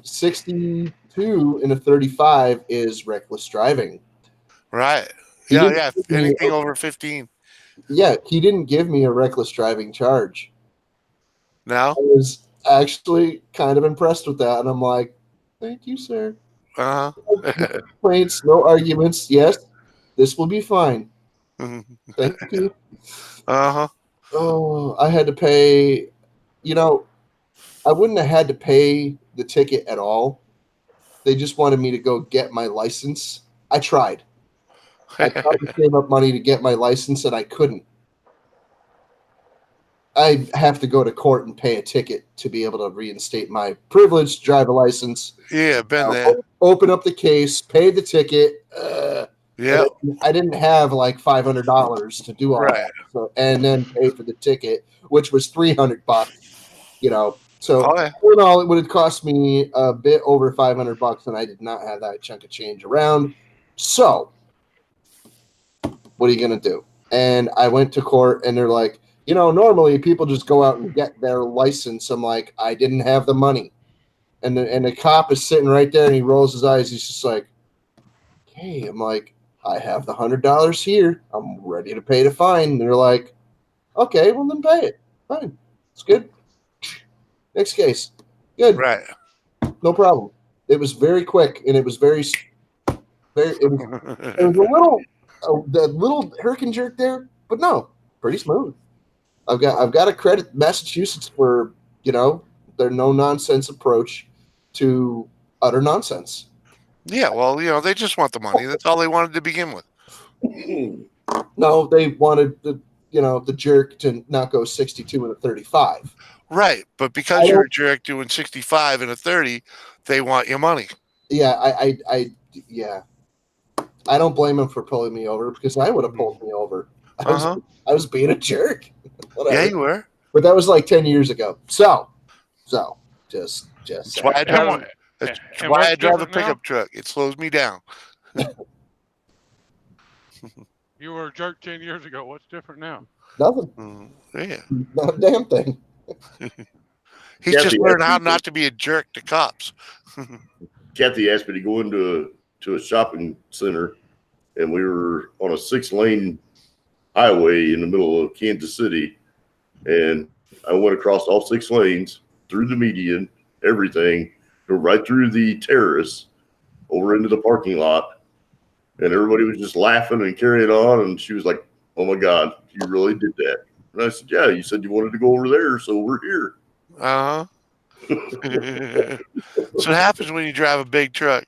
62 in a 35 is reckless driving. Right. He Yeah, didn't yeah. give me- Anything over 15. Yeah, he didn't give me a reckless driving charge. No? I was actually kind of impressed with that, and I'm like, thank you, sir. Uh No complaints, no arguments. Yes, this will be fine. huh. Thank you. Uh huh. Oh, I had to pay. You know, I wouldn't have had to pay the ticket at all. They just wanted me to go get my license. I tried. I tried to save up money to get my license, and I couldn't. I have to go to court and pay a ticket to be able to reinstate my privilege to drive a license. Yeah, been there. Open up the case, pay the ticket. Yeah. I didn't have like $500 to do all Right. that, so, and then pay for the ticket, which was $300. You know, so Oh, yeah. all in all, it would have cost me a bit over $500, and I did not have that chunk of change around. So, what are you gonna do? And I went to court, and they're like, normally people just go out and get their license. I'm like, I didn't have the money. And the cop is sitting right there, and he rolls his eyes. He's just like, hey, I'm like, I have the $100 here. I'm ready to pay the fine. And they're like, okay, well then pay it. Fine. It's good. Next case. Good. Right. No problem. It was very quick, and it was very it was a little herk and jerk there, but no, pretty smooth. I've got to credit Massachusetts for, their no nonsense approach to utter nonsense. Yeah, well, they just want the money. That's all they wanted to begin with. No, they wanted the jerk to not go 62 and a 35. Right, but because you're a jerk doing 65 and a 30, they want your money. Yeah, yeah. I don't blame him for pulling me over, because I would have pulled me over. I was being a jerk. Yeah, you were. But that was like 10 years ago. So just That's why I drive. That's why I drive a pickup truck. It slows me down. You were a jerk 10 years ago. What's different now? Nothing. Yeah. Not a damn thing. He's just learned how not to be a jerk to cops. Kathy asked me to go into a shopping center, and we were on a 6-lane highway in the middle of Kansas City, and I went across all 6 lanes, through the median, everything, go right through the terrace, over into the parking lot, and everybody was just laughing and carrying on, and she was like, oh my God, you really did that. And I said, yeah, you said you wanted to go over there, so we're here. Uh-huh. That's what happens when you drive a big truck.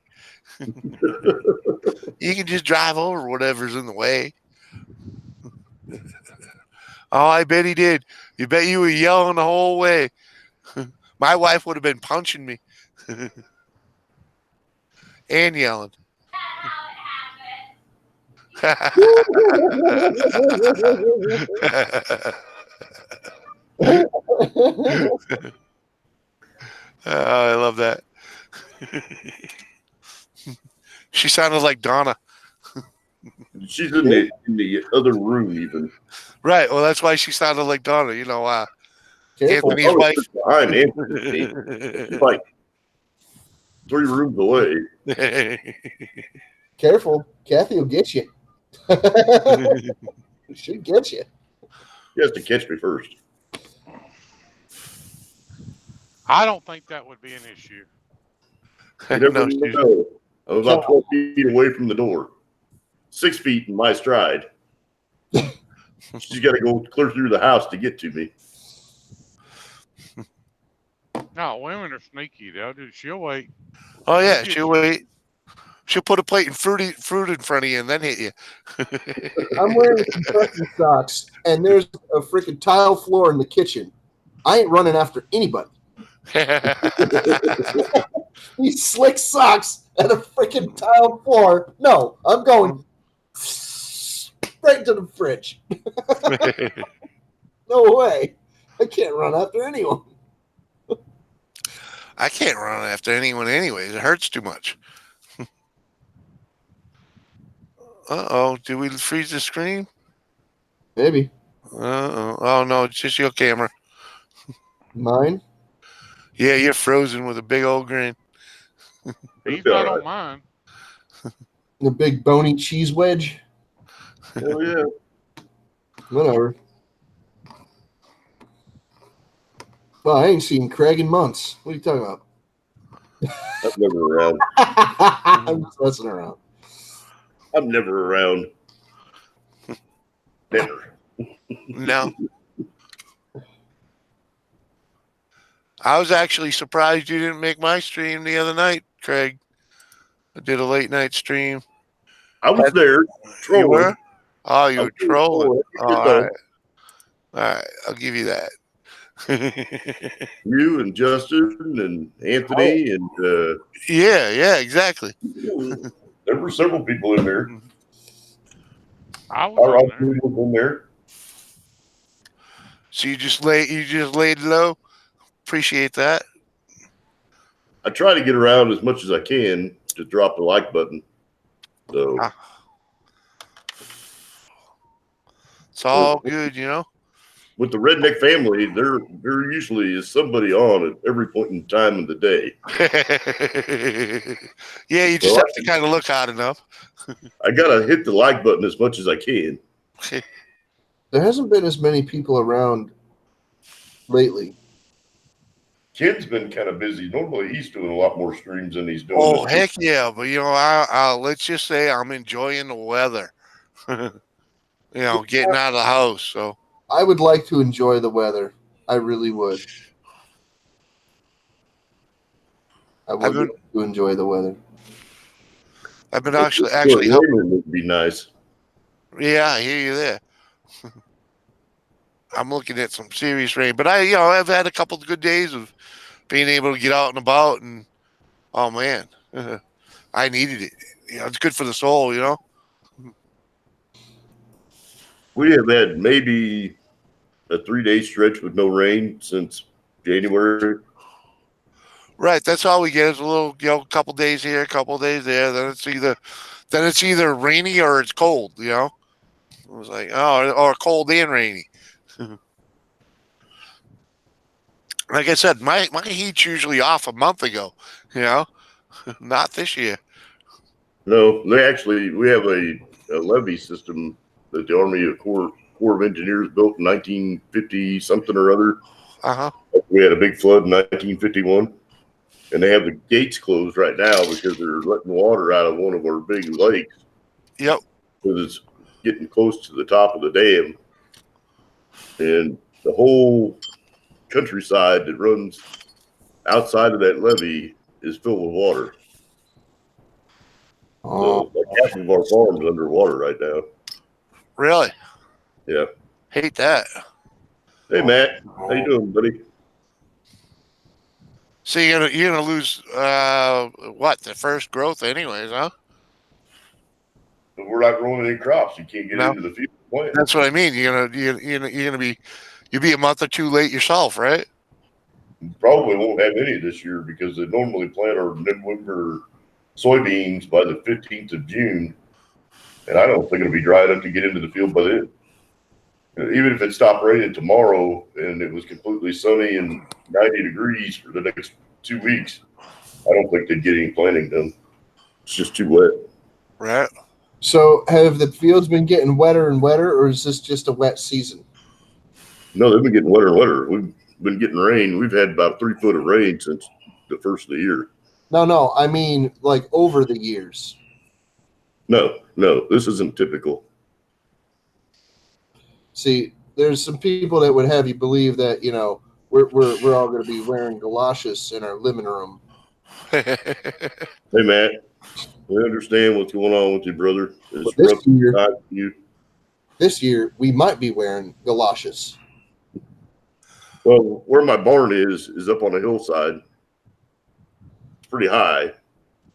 You can just drive over whatever's in the way. Oh, I bet he did. You bet you were yelling the whole way. My wife would have been punching me. And yelling. Oh, I love that. She sounded like Donna. She's in the other room even. Right. Well, that's why she sounded like Donna. Careful. Anthony's wife. Behind Anthony. She's like 3 rooms away. Careful. Kathy will get you. She'll get you. She has to catch me first. I don't think that would be an issue. You never No, know. I was about 12 feet away from the door. 6 feet in my stride. She's got to go clear through the house to get to me. No, women are sneaky. She'll wait. Oh yeah, she'll wait. She'll put a plate of fruit in front of you and then hit you. I'm wearing Kentucky socks, and there's a freaking tile floor in the kitchen. I ain't running after anybody. These slick socks and a freaking tile floor. No, I'm going straight to the fridge. No way. I can't run after anyone. I can't run after anyone anyways. It hurts too much. Uh-oh. Did we freeze the screen? Maybe. Uh-oh. Oh, no. It's just your camera. Mine? Yeah, you're frozen with a big old grin. He's not on mine. The big bony cheese wedge? Oh, yeah. Whatever. Well, I ain't seen Craig in months. What are you talking about? I'm never around. I'm just messing around. I'm never around. Never. No. I was actually surprised you didn't make my stream the other night, Craig. I did a late night stream. I was there You trolling. were? Oh, you I were was trolling. Oh, trolling. all right. All right. I'll give you that. You and Justin and Anthony and yeah, exactly. there were several people in there. I was Our on there. people was in there. So you just laid low. Appreciate that. I try to get around as much as I can to drop the like button. So It's all good, you know. with the redneck family, there usually is somebody on at every point in time of the day. Yeah, you just So have to kind of look hard enough. I gotta hit the like button as much as I can. There hasn't been as many people around lately. Kid's been kind of busy. Normally he's doing a lot more streams than he's doing. Oh this heck yeah! But you know, I'll let's just say I'm enjoying the weather. You know, getting out of the house. So I would like to enjoy the weather. I really would. I would been- like to enjoy the weather. I've been week. actually helping. Raining would be nice. Yeah, I hear you there. I'm looking at some serious rain, but I've had a couple of good days of being able to get out and about, and oh man, I needed it. You know, it's good for the soul, you know. We have had maybe a 3-day stretch with no rain since January. Right, that's all we get is a little, couple days here, a couple days there. Then it's either rainy or it's cold. You know, it was like or cold and rainy. Like I said, my heat's usually off a month ago. You know, not this year. No, we have a levee system that the Army Corps of Engineers built in 1950 something or other. We had a big flood in 1951, and they have the gates closed right now because they're letting water out of one of our big lakes. Yep. Because it's getting close to the top of the dam, and the whole countryside that runs outside of that levee is filled with water. Oh, So like half of our farm's underwater right now. Really? Yeah. Hate that. Hey Matt, how you doing, buddy? So you're gonna lose the first growth anyways, huh? But we're not growing any crops. You can't get No. into the field to plant. That's what I mean. You'll be a month or two late yourself, right? Probably won't have any this year because they normally plant our November soybeans by the 15th of June. And I don't think it'll be dry enough to get into the field by then. Even if it stopped raining tomorrow and it was completely sunny and 90 degrees for the next 2 weeks, I don't think they'd get any planting done. It's just too wet. Right. so have the fields been getting wetter and wetter, or is this just a wet season? No, they've been getting wetter and wetter. We've been getting rain. We've had about 3 foot of rain since the first of the year. No, I mean like over the years. No, this isn't typical. See, there's some people that would have you believe that we're all going to be wearing galoshes in our living room. Hey, Matt, we understand what's going on with you, brother. It's But rough time for you. this year, we might be wearing galoshes. Well, where my barn is up on a hillside. It's pretty high,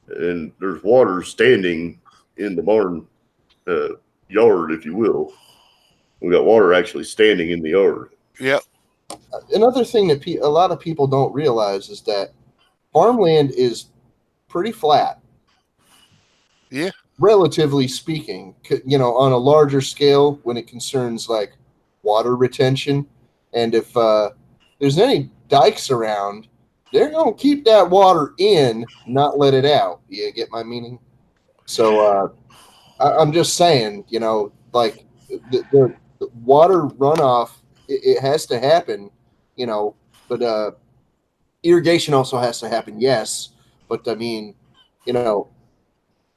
and there's water standing in the barn yard, if you will. We got water actually standing in the yard. Yep. Another thing that a lot of people don't realize is that farmland is pretty flat. Yeah. Relatively speaking, on a larger scale when it concerns like water retention. And if there's any dikes around, they're going to keep that water in, not let it out. You get my meaning? So I'm just saying, like the the water runoff, it has to happen, you know, but irrigation also has to happen, yes. But I mean, you know,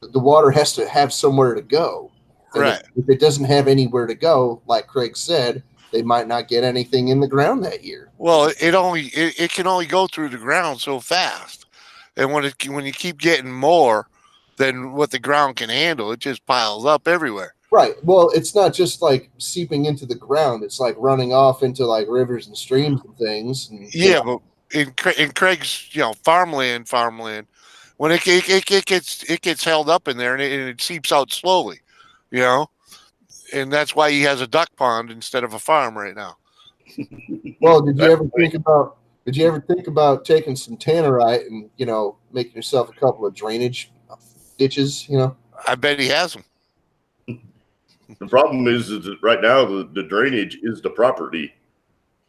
the water has to have somewhere to go. And Right. if it doesn't have anywhere to go, like Craig said, they might not get anything in the ground that year. Well, it can only go through the ground so fast, and when you keep getting more than what the ground can handle, it just piles up everywhere. Right. Well, it's not just like seeping into the ground. It's like running off into like rivers and streams and things. And, Yeah, but in Craig's farmland, when it gets held up in there and it seeps out slowly, you know, and that's why he has a duck pond instead of a farm right now. Well, did you ever think about taking some tannerite and, you know, making yourself a couple of drainage ditches, you know? I bet he has them. The problem is that right now the drainage is the property,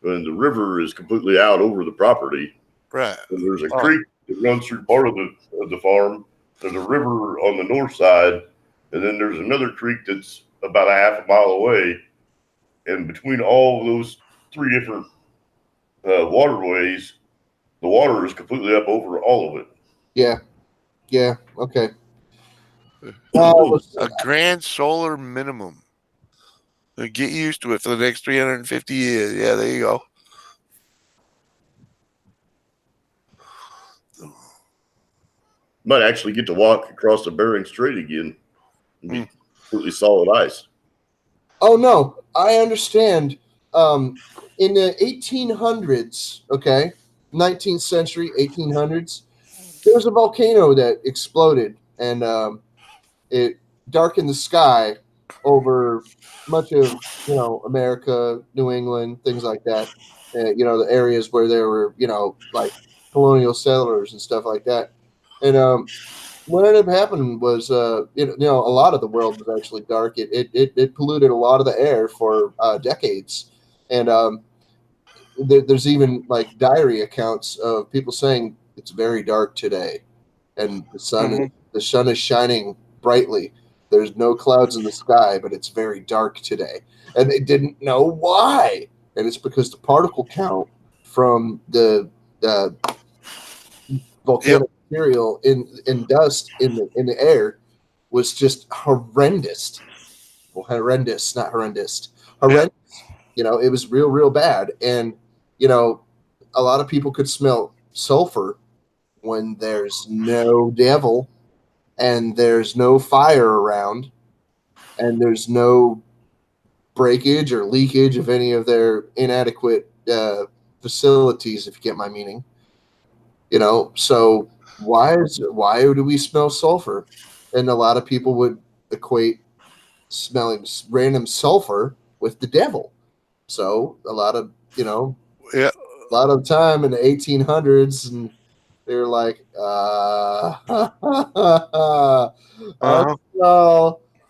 and the river is completely out over the property. Right. And there's a creek that runs through part of the farm. There's a river on the north side, and then there's another creek that's about a half a mile away. And between all of those three different waterways, the water is completely up over all of it. Yeah. Yeah. Okay. A grand solar minimum. Get used to it for the next 350 years. Yeah, there you go. Might actually get to walk across the Bering Strait again and be completely solid ice. Oh no, I understand. In the 1800s, okay, 19th century, 1800s, there was a volcano that exploded, and it darkened the sky over much of, you know, America, New England, things like that. You know, the areas where there were, you know, like colonial settlers and stuff like that. And what ended up happening was, you know, a lot of the world was actually dark. It polluted a lot of the air for decades, and there's even like diary accounts of people saying it's very dark today, and the sun is shining brightly. There's no clouds in the sky, but it's very dark today, and they didn't know why. And it's because the particle count from the volcanic material in dust in the air was just horrendous. Well, horrendous, not horrendous. Horrendous. You know, it was real bad. And, you know, a lot of people could smell sulfur when there's no devil and there's no fire around and there's no breakage or leakage of any of their inadequate facilities, if you get my meaning. You know, so why do we smell sulfur? And a lot of people would equate smelling random sulfur with the devil. So a lot of, you know, Yeah. a lot of time in the 1800s, and they were like,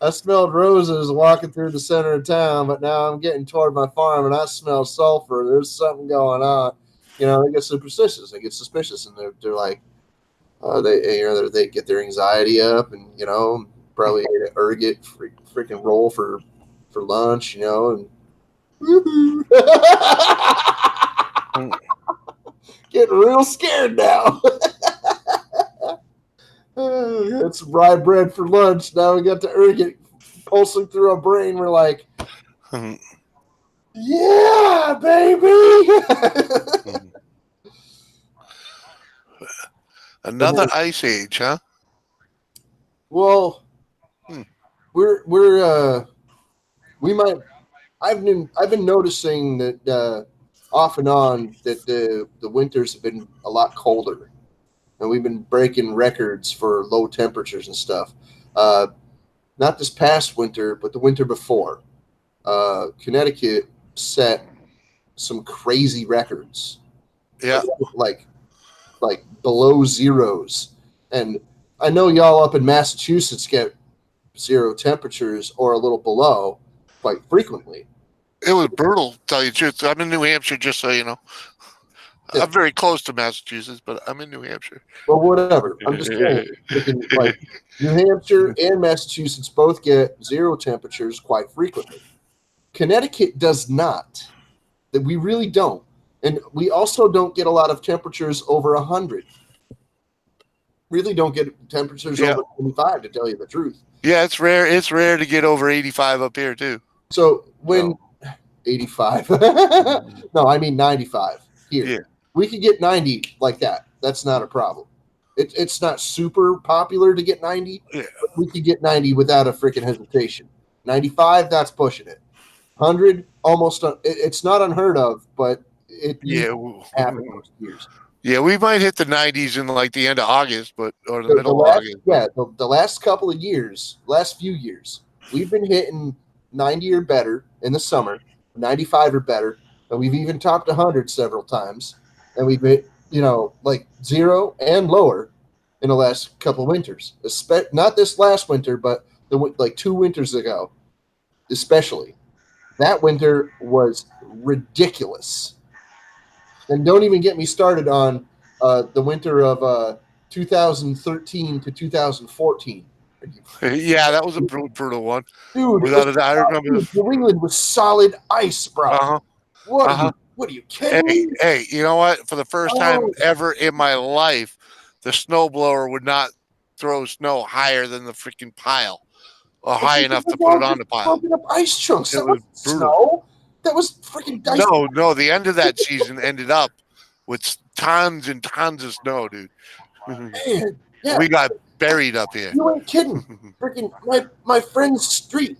I smelled roses walking through the center of town, but now I'm getting toward my farm and I smell sulfur. There's something going on. You know, they get superstitious. They get suspicious, and they're like, they get their anxiety up, and, you know, probably ate an ergot freaking roll for lunch, you know, and getting real scared now. It's rye bread for lunch. Now we got the ergot pulsing through our brain. We're like, yeah, baby. Another ice age, huh? Well, I've been noticing that off and on that the winters have been a lot colder, and we've been breaking records for low temperatures and stuff. Not this past winter, but the winter before. Connecticut set some crazy records. Yeah. Like below zeros. And I know y'all up in Massachusetts get zero temperatures or a little below quite frequently. It was brutal, to tell you the truth. I'm in New Hampshire, just so you know. Yeah. I'm very close to Massachusetts, but I'm in New Hampshire. Well, whatever. I'm just saying, like New Hampshire and Massachusetts both get zero temperatures quite frequently. Connecticut does not. That we really don't. And we also don't get a lot of temperatures over 100. Really don't get temperatures over 25, to tell you the truth. Yeah, it's rare. It's rare to get over 85 up here too. So when 85, no, I mean 95 here. Yeah. We could get 90 like that. That's not a problem. It's not super popular to get 90. Yeah. But we could get 90 without a freaking hesitation. 95, that's pushing it. 100, almost. It's not unheard of, but it happens most years. Yeah, we might hit the 90s in like the end of August, or the middle of last, August. Yeah, the last couple of years, last few years, we've been hitting 90 or better in the summer, 95 or better, and we've even topped 100 several times, and we've hit, like 0 and lower in the last couple of winters. Not this last winter, but like 2 winters ago, especially. That winter was ridiculous. And don't even get me started on the winter of 2013 to 2014. Yeah, that was a brutal one. Dude, Without a doubt, I remember. New England was solid ice, bro. Uh-huh. What are you kidding me? Hey, you know what? For the first time ever in my life, the snowblower would not throw snow higher than the freaking pile, or high enough to put it on the pile. Up ice chunks. It That was was brutal. snow. That was freaking ice. No, the end of that season ended up with tons and tons of snow, dude. Man, yeah. We got buried up here. You ain't kidding. Freaking my friend's street.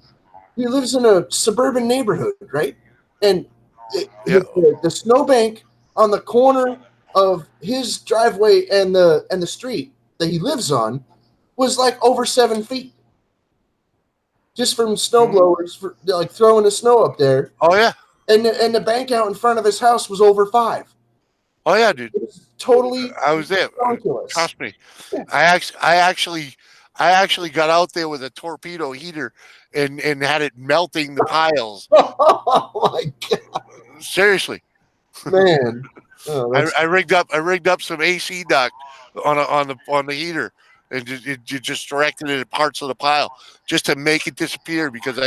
He lives in a suburban neighborhood, right? And the snowbank on the corner of his driveway and the street that he lives on was like over 7 feet. Just from snow blowers for like throwing the snow up there. Oh yeah. And the bank out in front of his house was over 5. Oh yeah, dude. It was totally I was there. ridiculous. Trust me. Yeah. I actually got out there with a torpedo heater and had it melting the piles. Oh my god, Seriously. man! Oh, I rigged up some AC duct on the heater and just directed it at parts of the pile just to make it disappear because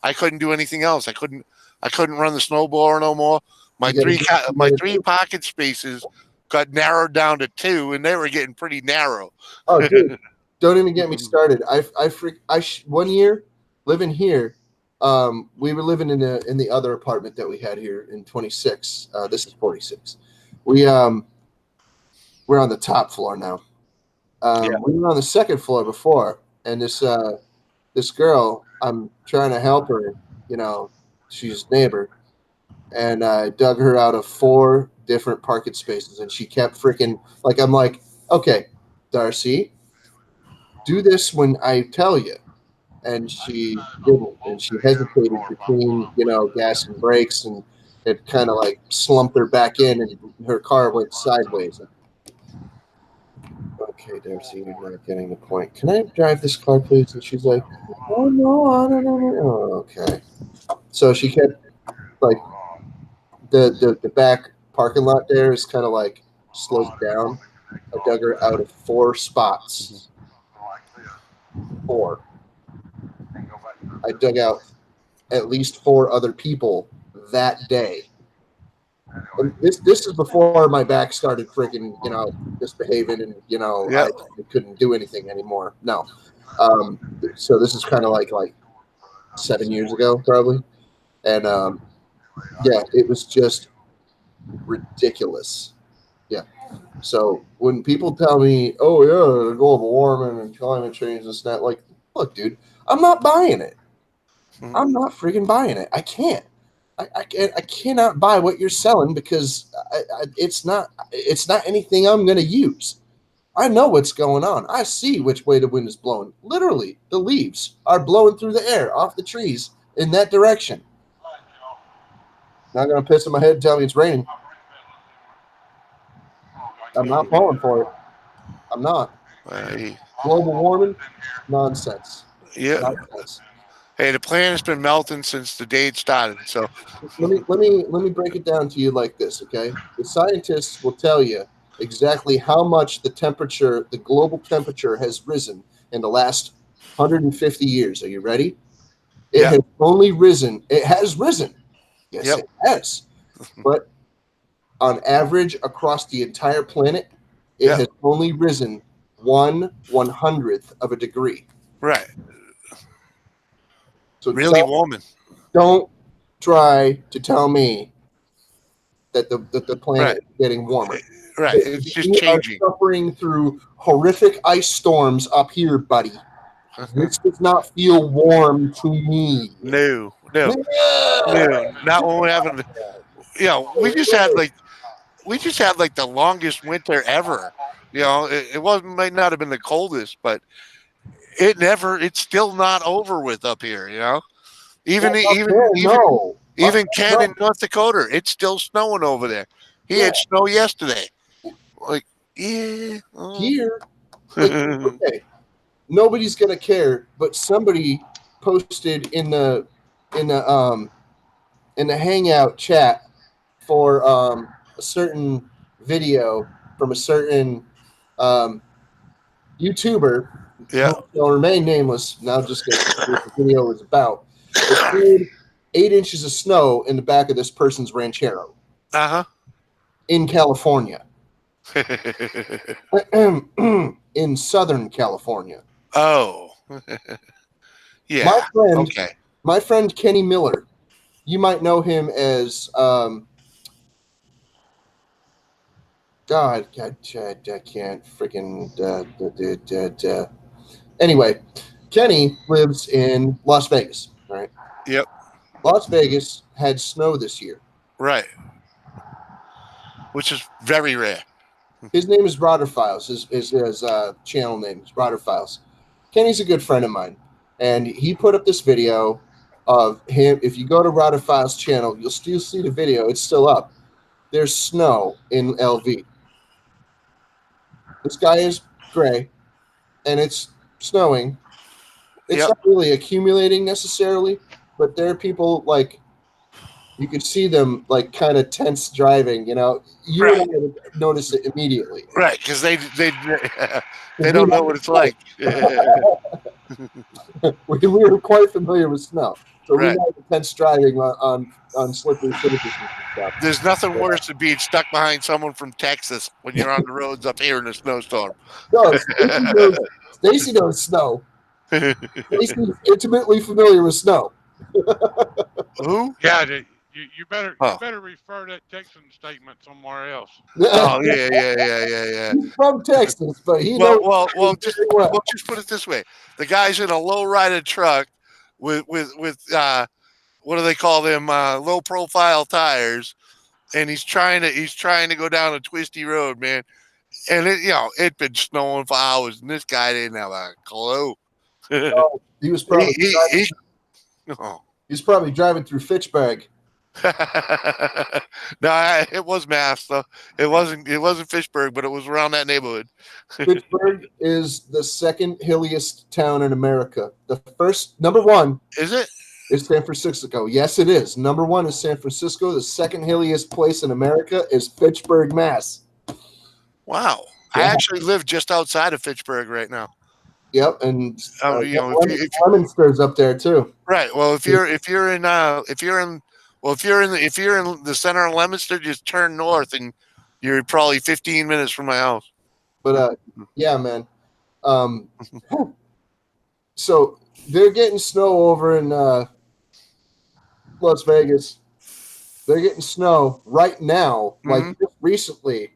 I couldn't do anything else. I couldn't run the snowblower no more. My three pocket spaces got narrowed down to 2, and they were getting pretty narrow. Oh, dude, don't even get me started. One year living here, we were living in the other apartment that we had here in 26. This is 46. We're on the top floor now. We were on the second floor before, and this girl, I'm trying to help her. She's a neighbor, and I dug her out of 4 different parking spaces, and she kept freaking I'm like, okay, Darcy, do this when I tell you. And she didn't, and she hesitated between, gas and brakes, and it kind of like slumped her back in, and her car went sideways. Okay, Darcy, you're not getting the point. Can I drive this car, please? And she's like, oh, no, I don't know. Oh, okay. So she kept, the back parking lot there is kind of slowed down. I dug her out of 4 spots. 4. I dug out at least 4 other people that day. And this is before my back started freaking, misbehaving and, I couldn't do anything anymore. No. So this is kind of like 7 years ago, probably. And, it was just ridiculous. Yeah. So when people tell me, oh, yeah, global warming and climate change and that, look, dude, I'm not buying it. I'm not freaking buying it. I can't. I cannot buy what you're selling because it's not anything I'm going to use. I know what's going on. I see which way the wind is blowing. Literally, the leaves are blowing through the air off the trees in that direction. Not going to piss in my head and tell me it's raining. I'm not falling for it. I'm not. Global warming, nonsense. Yeah. Nonsense. Hey, the planet's been melting since the day it started. So let me break it down to you like this, okay? The scientists will tell you exactly how much the global temperature has risen in the last 150 years. Are you ready? It Yeah. has only risen. It has risen. Yes, Yep. it has. But on average, across the entire planet, it Yeah. has only risen 1/100th of a degree. Right. So Really warming. don't try to tell me that the planet Right. is getting warmer. Right. It's just We are changing. suffering through horrific ice storms up here, buddy. This does not feel warm to me. No. Not when we're having. We just had like the longest winter ever. It might not have been the coldest, but it's still not over with up here. Even no. Ken in North Dakota, it's still snowing over there. He had snow yesterday. Like, yeah. Here, like, okay, nobody's gonna care, but somebody posted in the Hangout chat for a certain video from a certain YouTuber. Yeah. Will remain nameless. Now, just what the video was about. It showed 8 inches of snow in the back of this person's ranchero in California, in Southern California. Oh. Yeah. My friend Kenny Miller. You might know him as God, I can't freaking. Anyway, Kenny lives in Las Vegas, right? Yep. Las Vegas had snow this year. Right. Which is very rare. His name is Rodder Files. His channel name is Rodder Files. Kenny's a good friend of mine, and he put up this video of him. If you go to Rodder Files' channel, you'll still see the video. It's still up. There's snow in LV. The sky is gray, and it's snowing. It's not really accumulating necessarily, but there are people like you could see them like kind of tense driving. You would notice it immediately, right? Because they don't know what it's like. we were quite familiar with snow, so Right. we know the tense driving on slippery surfaces and stuff. There's nothing worse than being stuck behind someone from Texas when you're on the roads up here in a snowstorm. No, Stacy knows snow. Stacy's intimately familiar with snow. Who? Yeah, you better refer that Texan statement somewhere else. Oh yeah. He's from Texas, but he Well, just put it this way: the guy's in a low-rider truck with what do they call them? Low profile tires, and he's trying to go down a twisty road, man. And it'd been snowing for hours, and this guy didn't have a clue. He was probably he's probably driving through Fitchburg. No, it was Mass though. It wasn't Fitchburg, but it was around that neighborhood. Fitchburg is the second hilliest town in America. The first, number one, is it? Is San Francisco. Yes, it is. Number one is San Francisco. The second hilliest place in America is Fitchburg, Mass. Wow. Yeah. I actually live just outside of Fitchburg right now. Yep, and Leominster's up there too. Right. Well, if you're in the center of Leominster, just turn north and you're probably 15 minutes from my house. But yeah, man. So they're getting snow over in Las Vegas. They're getting snow right now, like just recently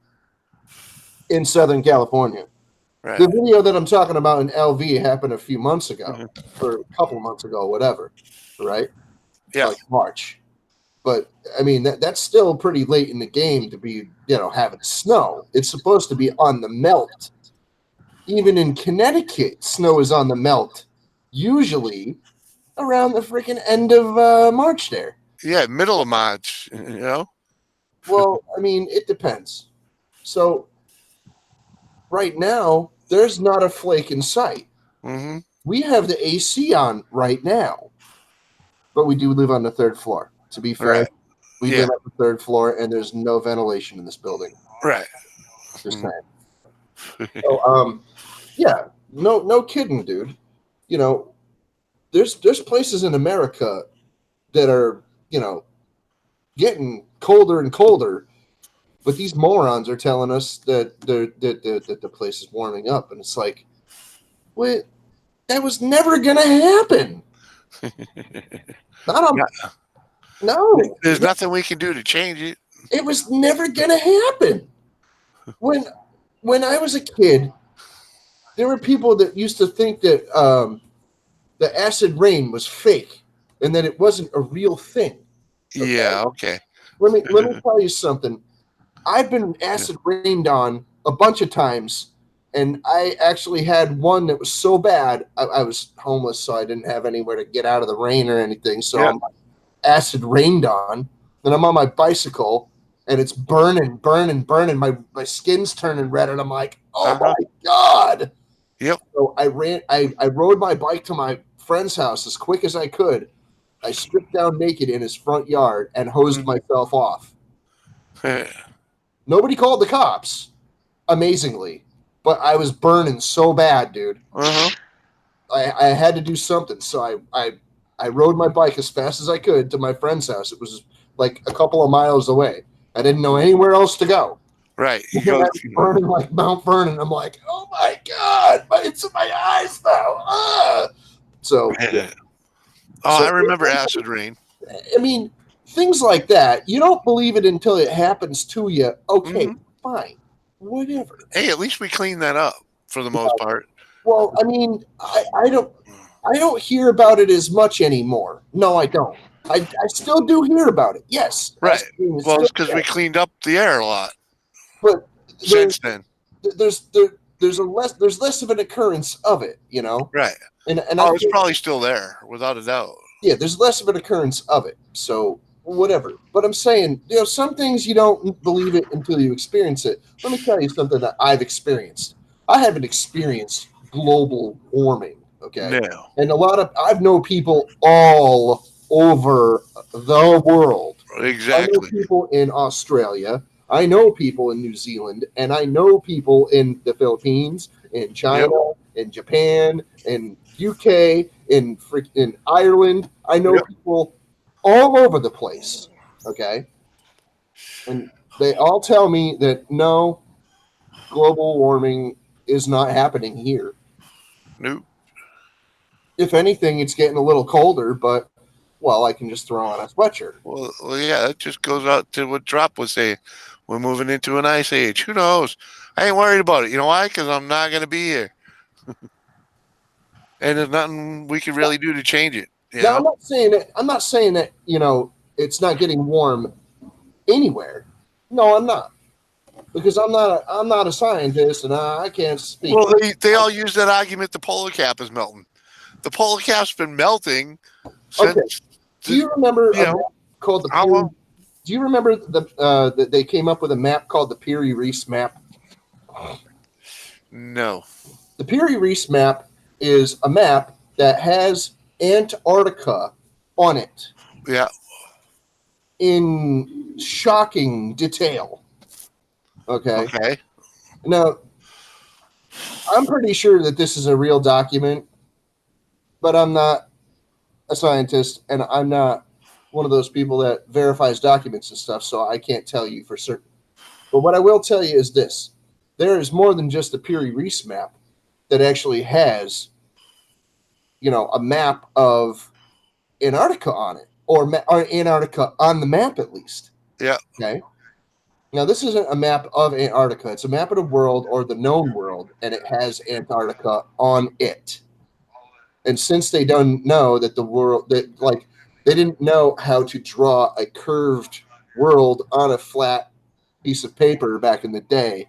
in Southern California. Right. The video that I'm talking about in LV happened a few months ago, or a couple months ago, whatever, right? Yeah. Like March. But, I mean, that's still pretty late in the game to be, having snow. It's supposed to be on the melt. Even in Connecticut, snow is on the melt. Usually around the freaking end of March there. Yeah, middle of March, Well, I mean, it depends. So right now, there's not a flake in sight. Mm-hmm. We have the AC on right now, but we do live on the third floor. To be fair, we live on the third floor, and there's no ventilation in this building. Right. Just saying. So, yeah, no kidding, dude. there's places in America that are, getting colder and colder, but these morons are telling us that the place is warming up, and it's like, wait, that was never gonna happen. Not on, no. There's nothing we can do to change it. It was never gonna happen. When I was a kid, there were people that used to think that the acid rain was fake and that it wasn't a real thing. Okay? Yeah, okay. Let me tell you something. I've been acid rained on a bunch of times, and I actually had one that was so bad. I was homeless, so I didn't have anywhere to get out of the rain or anything. So I'm acid rained on. Then I'm on my bicycle, and it's burning. My skin's turning red, and I'm like, oh my God. Yep. So I rode my bike to my friend's house as quick as I could. I stripped down naked in his front yard and hosed myself off. Nobody called the cops, amazingly, but I was burning so bad, dude. I had to do something, so I rode my bike as fast as I could to my friend's house. It was like a couple of miles away. I didn't know anywhere else to go. Right. Burning like Mount Vernon. I'm like, oh my God, it's in my eyes now. So, I remember acid rain. I mean, things like that. You don't believe it until it happens to you. Okay, fine, whatever. Hey, at least we cleaned that up for the most part. Well, I mean, I don't hear about it as much anymore. No, I don't. I still do hear about it. Yes. Right. Well, it's because we cleaned up the air a lot. But since then, there's less of an occurrence of it, Right. And it's probably still there, without a doubt. Yeah, there's less of an occurrence of it. So whatever. But I'm saying, some things you don't believe it until you experience it. Let me tell you something that I've experienced. I haven't experienced global warming. Okay. No. And I've known people all over the world. Exactly. I know people in Australia. I know people in New Zealand, and I know people in the Philippines, in China, in Japan, in UK, in Ireland. I know people all over the place. Okay. And they all tell me that no, global warming is not happening here. Nope. If anything, it's getting a little colder, but I can just throw on a sweatshirt. Well, yeah, that just goes out to what Drop was saying. We're moving into an ice age. Who knows? I ain't worried about it. You know why? Because I'm not going to be here. And there's nothing we can really do to change it. Now, I'm not saying that, it's not getting warm anywhere. No, I'm not. Because I'm not a scientist, and I can't speak. Well, they all use that argument the polar cap is melting. The polar cap's been melting since. Do you remember a map called the? Do you remember that they came up with a map called the Piri-Reis map? No. The Piri-Reis map is a map that has Antarctica on it. Yeah. In shocking detail. Okay. Now, I'm pretty sure that this is a real document, but I'm not a scientist, and I'm not one of those people that verifies documents and stuff, so I can't tell you for certain. But what I will tell you is this. There is more than just a Piri-Reis map that actually has, a map of Antarctica on it, or Antarctica on the map at least. Yeah. Okay. Now, this isn't a map of Antarctica. It's a map of the world, or the known world, and it has Antarctica on it. And since they don't know that they didn't know how to draw a curved world on a flat piece of paper back in the day,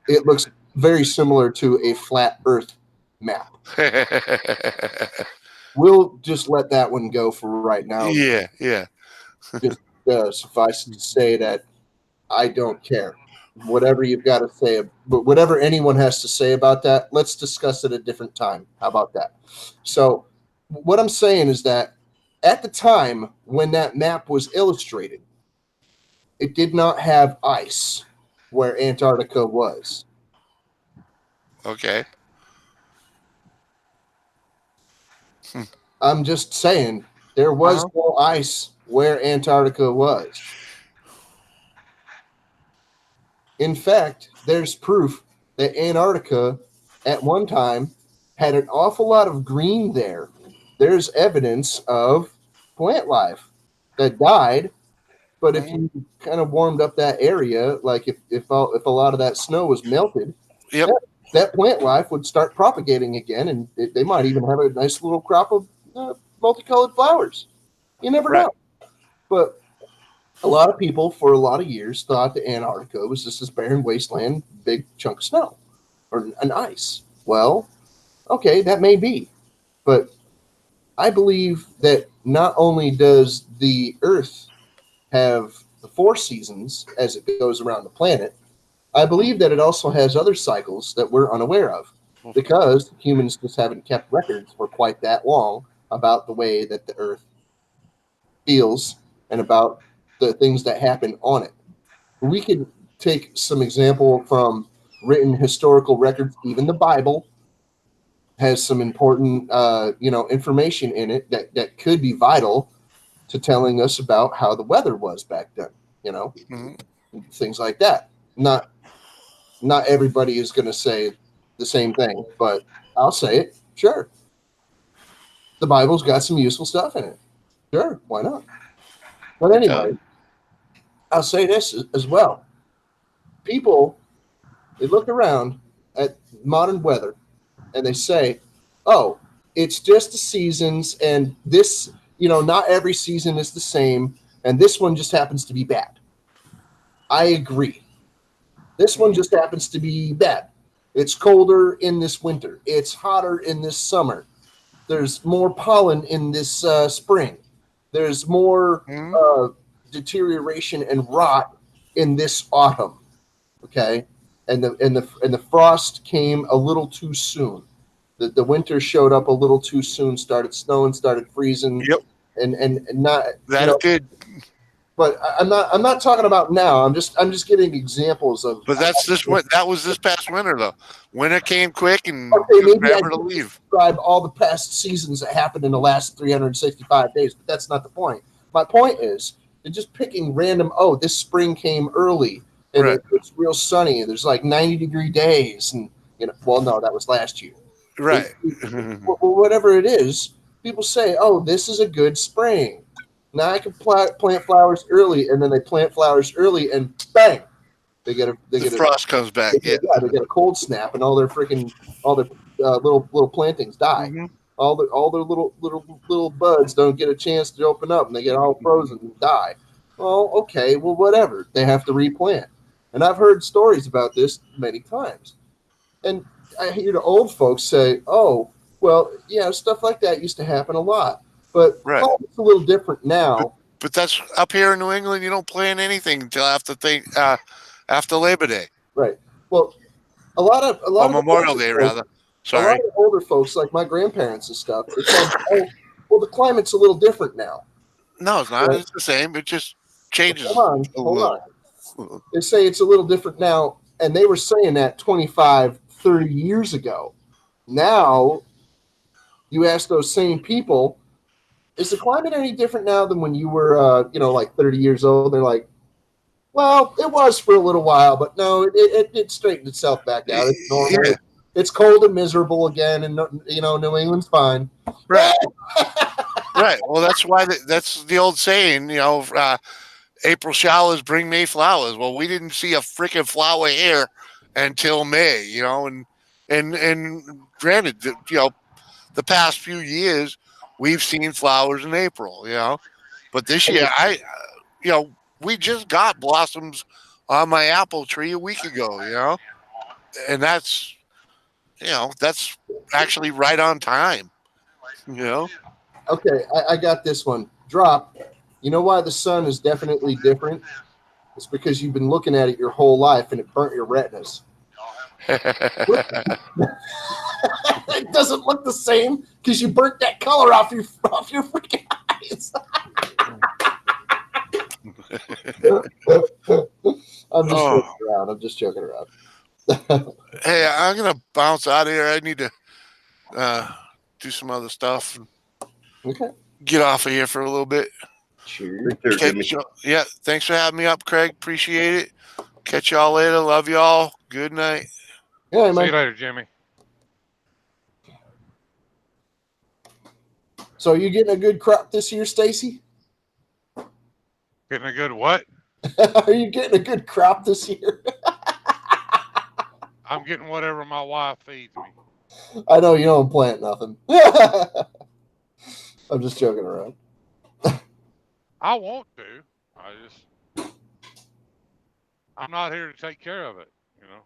it looks very similar to a flat Earth map. We'll just let that one go for right now. Yeah. Just suffice it to say that I don't care. Whatever you've got to say, but whatever anyone has to say about that, let's discuss it at a different time. How about that? So what I'm saying is that at the time when that map was illustrated, it did not have ice where Antarctica was. Okay. I'm just saying there was no ice where Antarctica was. In fact, there's proof that Antarctica at one time had an awful lot of green there. There's evidence of plant life that died, but if you kind of warmed up that area, like if a lot of that snow was melted, Yep. that plant life would start propagating again, and they might even have a nice little crop of multicolored flowers. You never know. But a lot of people for a lot of years thought that Antarctica was just this barren wasteland, big chunk of snow or an ice. Well, okay, that may be. But I believe that not only does the Earth have the 4 seasons as it goes around the planet, I believe that it also has other cycles that we're unaware of because humans just haven't kept records for quite that long about the way that the Earth feels and about the things that happen on it. We could take some example from written historical records. Even the Bible has some important, information in it that could be vital to telling us about how the weather was back then. Things like that. Not everybody is going to say the same thing, but I'll say it. Sure, the Bible's got some useful stuff in it. Sure, why not? But anyway, I'll say this as well. People, they look around at modern weather and they say, oh, it's just the seasons, and this, not every season is the same, and this one just happens to be bad. I agree. This one just happens to be bad. It's colder in this winter. It's hotter in this summer. There's more pollen in this spring. There's more deterioration and rot in this autumn. Okay, and the frost came a little too soon. The winter showed up a little too soon. Started snowing. Started freezing. Yep. And not That's good. But I'm not talking about now. I'm just giving examples of. But that was this past winter though. Winter came quick and maybe never to leave. Describe all the past seasons that happened in the last 365 days, but that's not the point. My point is they're just picking random. Oh, this spring came early and it's real sunny. There's like 90-degree days, and well, no, that was last year. Right. Well, whatever it is, people say, oh, this is a good spring. Now I can plant flowers early, and then they plant flowers early, and bang, the frost comes back. They get a cold snap, and all their little plantings die. Mm-hmm. All their little buds don't get a chance to open up, and they get all frozen and die. Well, okay, well, whatever. They have to replant, and I've heard stories about this many times, and I hear the old folks say, "Oh, well, yeah, stuff like that used to happen a lot." But it's a little different now. But that's up here in New England. You don't plant anything until after Labor Day. Right. Well, a lot of Memorial Day, rather. Sorry. A lot of older folks, like my grandparents and stuff, it's like, well, the climate's a little different now. No, it's not. Right? It's the same. It just changes. Hold on. They say it's a little different now, and they were saying that 25, 30 years ago. Now, you ask those same people, is the climate any different now than when you were, like 30 years old? They're like, well, it was for a little while, but no, it straightened itself back out. It's normal. Yeah. It's cold and miserable again, and New England's fine. Right. Right. Well, that's why that's the old saying. April showers bring May flowers. Well, we didn't see a freaking flower here until May. And granted, the past few years we've seen flowers in April. But this year, we just got blossoms on my apple tree a week ago. And that's actually right on time. Okay, I got this one. Drop. You know why the sun is definitely different? It's because you've been looking at it your whole life and it burnt your retinas. It doesn't look the same because you burnt that color off your freaking eyes. I'm just joking around. Hey, I'm gonna bounce out of here. I need to do some other stuff. Okay. get off of here for a little bit. Sure. Take care, Jimmy. Yeah, thanks for having me up, Craig. Appreciate it. Catch y'all later. Love y'all. Good night. Yeah, See man. you later, Jimmy. So are you getting a good crop this year, Stacy? Getting a good what? Are you getting a good crop this year? I'm getting whatever my wife feeds me. I know you don't plant nothing. I'm just joking around. I want to. I'm not here to take care of it, you know.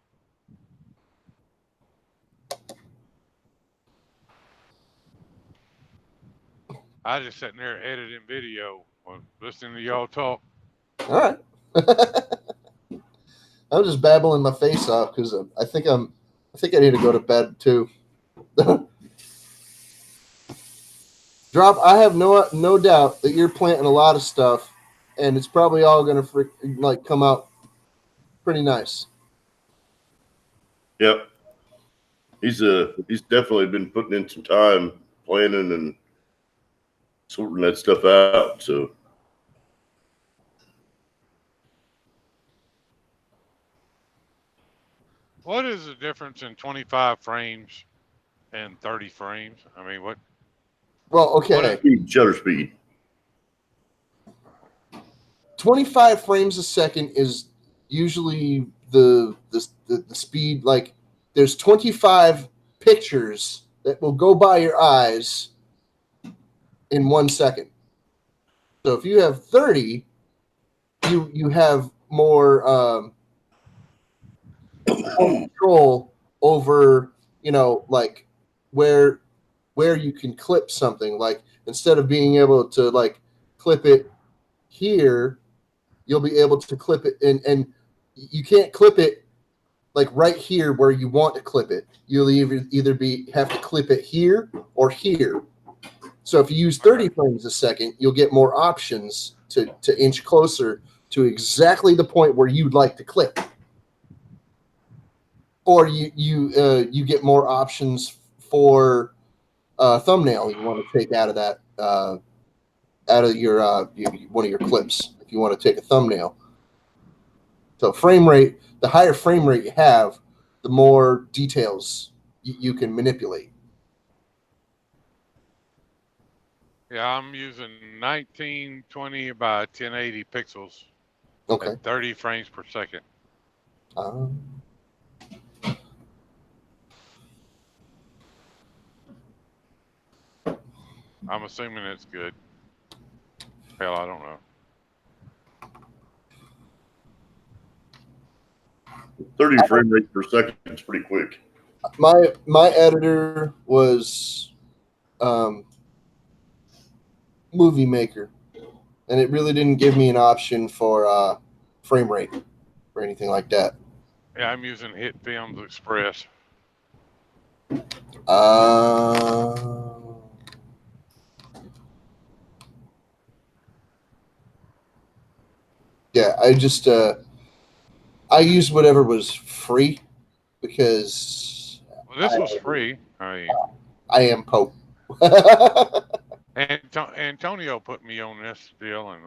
I just sitting there editing video or listening to y'all talk. All right. I'm just babbling my face off because I think I need to go to bed too. Drop. I have no doubt that you're planting a lot of stuff, and it's probably all gonna come out pretty nice. Yep. He's definitely been putting in some time planning and sorting that stuff out. So What is the difference in 25 frames and 30 frames? I mean, what? Well, okay. shutter speed. 25 frames a second is usually the speed. Like there's 25 pictures that will go by your eyes in 1 second. So if you have 30, you have more control over, like where you can clip something. Like instead of being able to like clip it here, you'll be able to clip it and you can't clip it like right here where you want to clip it. You'll either have to clip it here or here. So if you use 30 frames a second, you'll get more options to inch closer to exactly the point where you'd like to clip. Or you get more options for thumbnail you want to take out of that out of your one of your clips if you want to take a thumbnail. So frame rate, the higher frame rate you have, the more details you can manipulate. Yeah, I'm using 1920 by 1080 pixels. Okay. At 30 frames per second. I'm assuming it's good. Hell, I don't know. 30 frame rate per second is pretty quick. My editor was Movie Maker, and it really didn't give me an option for frame rate or anything like that. Yeah, I'm using Hit Films Express. Yeah, I just I used whatever was free because Well, this was free. I mean, I am Pope. Antonio put me on this deal, and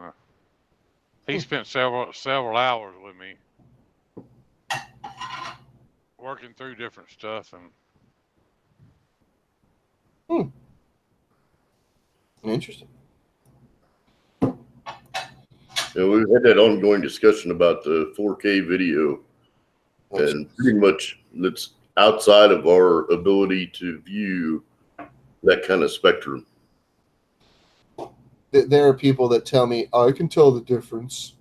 he spent several hours with me working through different stuff. And Interesting. Yeah, we've had that ongoing discussion about the 4K video, and pretty much that's outside of our ability to view that kind of spectrum. There are people that tell me, oh, I can tell the difference.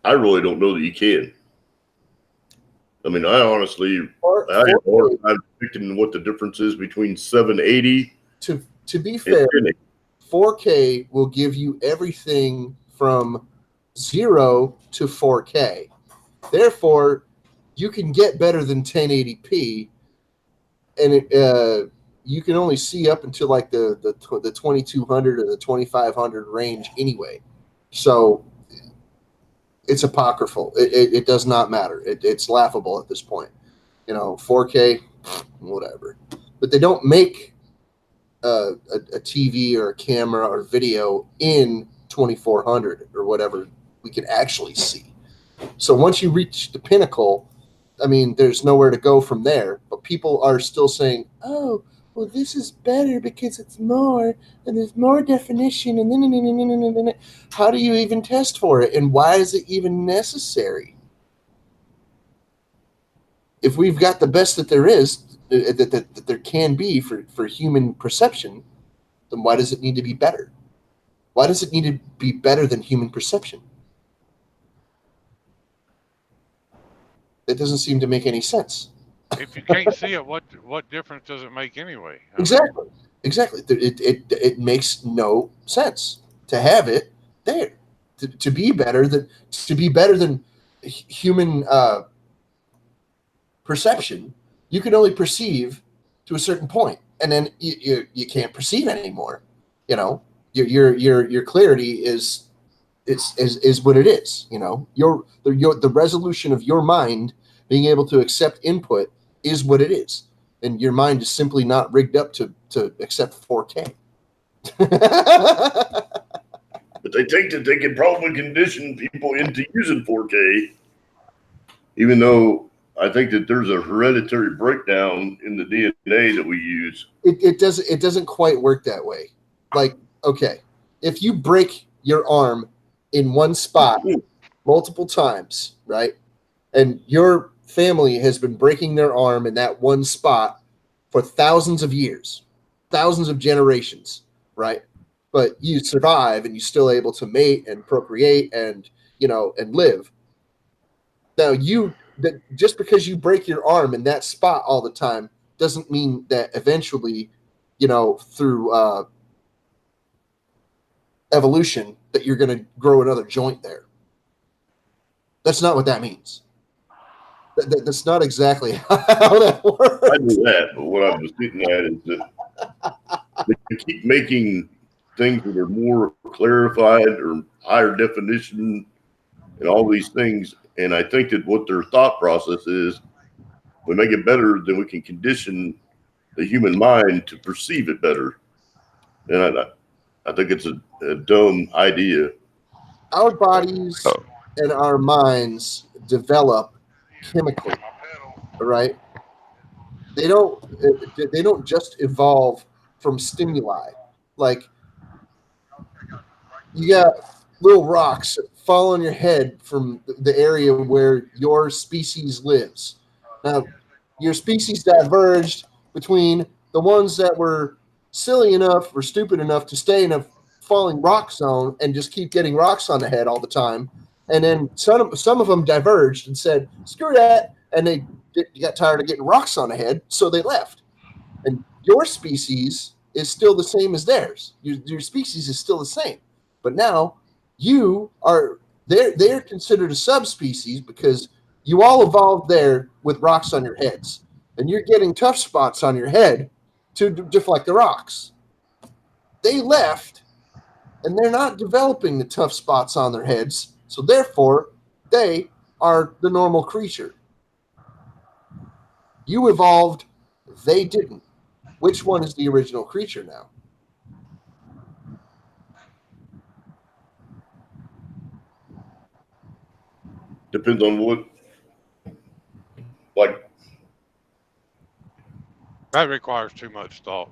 I really don't know that you can. I mean, I honestly, I have a hard time predicting what the difference is between 780. To be fair, 4K will give you everything from 0 to 4K. Therefore, you can get better than 1080p, and you can only see up until like the 2200 or the 2500 range anyway. So it's apocryphal. It does not matter. It's laughable at this point. 4K whatever. But they don't make a TV or a camera or video in 2400 or whatever we can actually see. So once you reach the pinnacle, I mean, there's nowhere to go from there. But people are still saying, "Oh, well, this is better because it's more and there's more definition." And how do you even test for it? And why is it even necessary? If we've got the best that there is, that there can be for human perception, then why does it need to be better? Why does it need to be better than human perception? That doesn't seem to make any sense. If you can't see it, what difference does it make anyway? I mean, Exactly. It makes no sense to have it there. To be better than human perception, you can only perceive to a certain point, and then you can't perceive anymore. You know, your clarity is what it is. You know, the resolution of your mind being able to accept input is what it is, and your mind is simply not rigged up to accept 4K. But they think that they can probably condition people into using 4K, even though I think that there's a hereditary breakdown in the DNA that we use. It doesn't quite work that way. Like, okay, if you break your arm in one spot multiple times, right, and your family has been breaking their arm in that one spot for thousands of years, thousands of generations, right? But you survive and you're still able to mate and procreate and, you know, and live. Now just because you break your arm in that spot all the time doesn't mean that eventually, you know, through evolution, that you're going to grow another joint there. That's not what that means. That's not exactly how that works. I knew that, but what I was getting at is that they keep making things that are more clarified or higher definition and all these things. And I think that what their thought process is, we make it better, then we can condition the human mind to perceive it better. And I think it's a dumb idea. Our bodies and our minds develop chemically, right? They don't just evolve from stimuli. Like, you got little rocks that fall on your head from the area where your species lives. Now, your species diverged between the ones that were silly enough or stupid enough to stay in a falling rock zone and just keep getting rocks on the head all the time. And then some of them diverged and said, screw that. And they got tired of getting rocks on the head, so they left. And your species is still the same as theirs. Your species is still the same. But now they're considered a subspecies because you all evolved there with rocks on your heads. And you're getting tough spots on your head to deflect the rocks. They left, and they're not developing the tough spots on their heads. So therefore, they are the normal creature. You evolved, they didn't. Which one is the original creature now? Depends on what, like, that requires too much thought.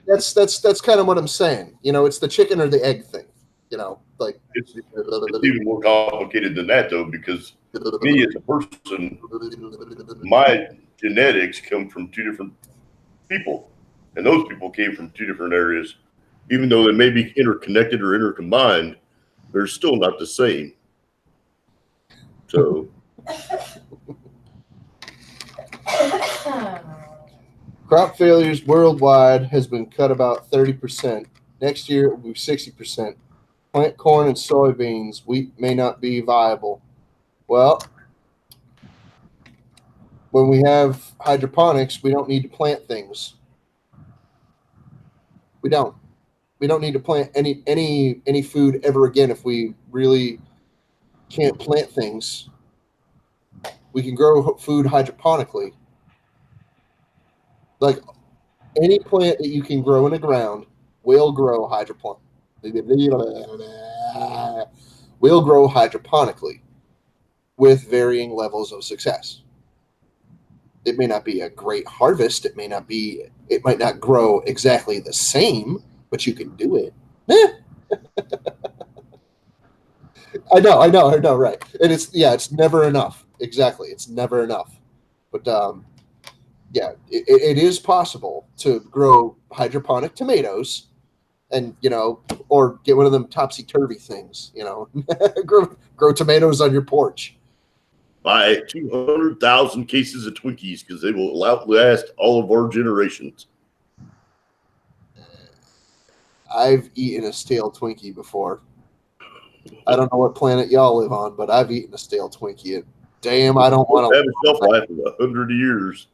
That's kind of what I'm saying. You know, it's the chicken or the egg thing. You know, like it's even more complicated than that, though, because me as a person, my genetics come from two different people, and those people came from two different areas. Even though they may be interconnected or intercombined, they're still not the same. So crop failures worldwide has been cut about 30%. Next year it will be 60%. Plant corn and soybeans. Wheat may not be viable. Well, when we have hydroponics, we don't need to plant things. We don't need to plant any food ever again if we really can't plant things. We can grow food hydroponically. Like any plant that you can grow in the ground will grow will grow hydroponically with varying levels of success. It may not be a great harvest. It might not grow exactly the same, but you can do it. I know, right. And it's never enough. Exactly. It's never enough. But it is possible to grow hydroponic tomatoes and, or get one of them topsy-turvy things, grow tomatoes on your porch. Buy 200,000 cases of Twinkies because they will outlast all of our generations. I've eaten a stale Twinkie before. I don't know what planet y'all live on, but I've eaten a stale Twinkie. And damn, I don't want to have a shelf life of 100 years.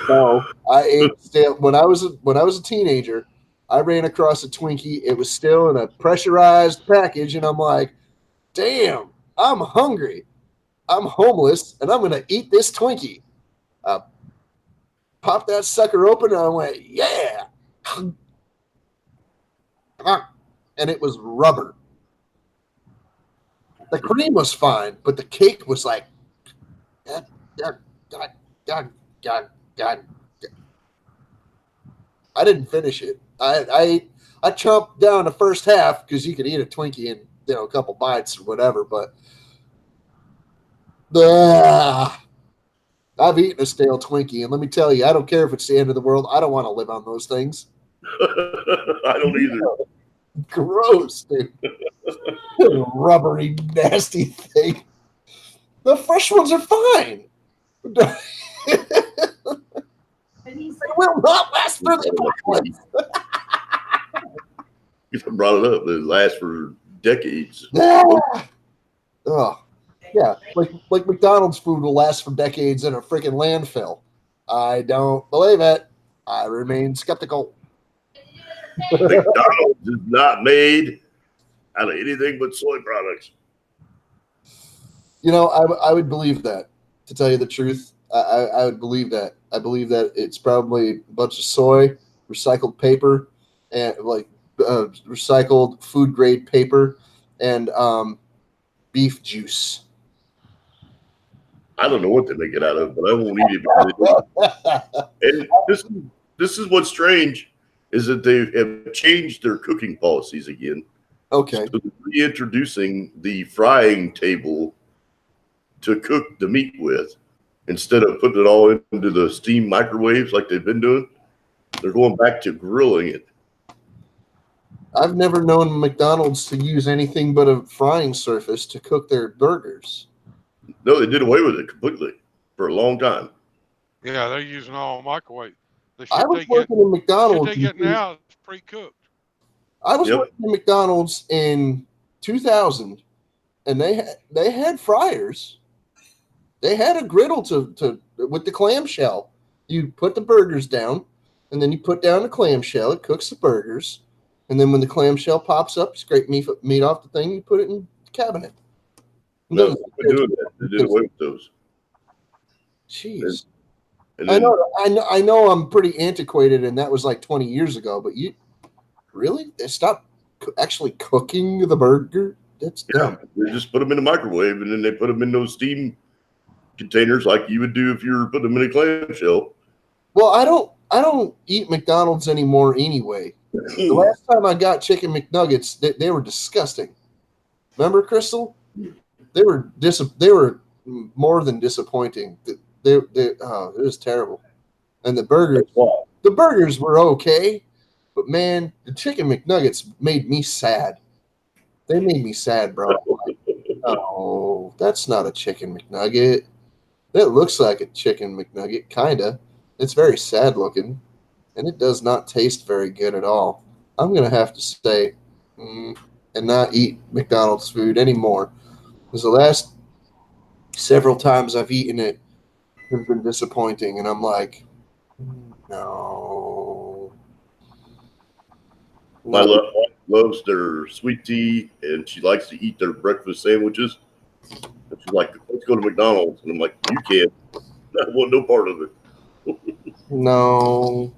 No, I ate stale when I was a teenager. I ran across a Twinkie. It was still in a pressurized package, and I'm like, damn, I'm hungry. I'm homeless, and I'm going to eat this Twinkie. Popped that sucker open, and I went, yeah. And it was rubber. The cream was fine, but the cake was like, God. I didn't finish it. I chomped down the first half because you could eat a Twinkie in a couple bites or whatever, but I've eaten a stale Twinkie, and let me tell you, I don't care if it's the end of the world. I don't want to live on those things. I don't either. Gross, dude. Rubbery, nasty thing. The fresh ones are fine. They will not last for the ones. You brought it up. It lasts for decades. Oh, yeah. Like McDonald's food will last for decades in a freaking landfill. I don't believe it. I remain skeptical. McDonald's is not made out of anything but soy products. I would believe that. To tell you the truth, I would believe that. I believe that it's probably a bunch of soy, recycled paper, and recycled food grade paper, and beef juice. I don't know what they make it out of, but I won't eat it. And this is what's strange is that they have changed their cooking policies again. Okay. So they're reintroducing the frying table to cook the meat with. Instead of putting it all into the steam microwaves like they've been doing, they're going back to grilling it. I've never known McDonald's to use anything but a frying surface to cook their burgers. No, they did away with it completely for a long time. Yeah, they're using all microwave. The I shit was they get, working in McDonald's. shit they get now is pre-cooked. I was Yep. working in McDonald's in 2000, and they had fryers. They had a griddle to with the clamshell. You put the burgers down, and then you put down the clamshell. It cooks the burgers, and then when the clamshell pops up, you scrape meat off the thing. You put it in the cabinet. No, they're doing that. They did away with those. Jeez, And I then, know. I'm pretty antiquated, and that was like 20 years ago. But you really they stopped actually cooking the burger? That's dumb. they just put them in the microwave, and then they put them in those steam containers like you would do if you were putting them in a clamshell. Well, I don't eat McDonald's anymore anyway. The last time I got chicken McNuggets, they were disgusting. Remember, Crystal? They were more than disappointing. It was terrible. And the burgers were okay, but man, the chicken McNuggets made me sad. They made me sad, bro. Like, oh, that's not a chicken McNugget. It looks like a chicken McNugget, kinda. It's very sad looking, and it does not taste very good at all. I'm gonna have to stay and not eat McDonald's food anymore, because the last several times I've eaten it have been disappointing, and I'm like, no. My wife loves their sweet tea, and she likes to eat their breakfast sandwiches. And she's like, let's go to McDonald's. And I'm like, you can't. I want no part of it. No.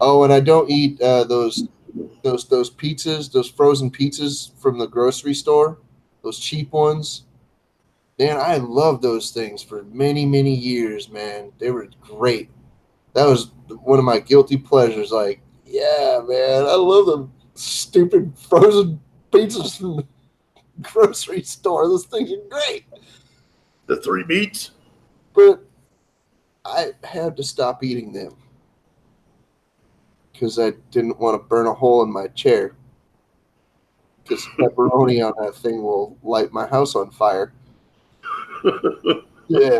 Oh, and I don't eat those pizzas, those frozen pizzas from the grocery store, those cheap ones. Man, I loved those things for many years, man. They were great. That was one of my guilty pleasures. Like, yeah, man, I love them stupid frozen pizzas from the grocery store. Those things are great. The three beats. But I had to stop eating them because I didn't want to burn a hole in my chair. Because pepperoni on that thing will light my house on fire. Yeah,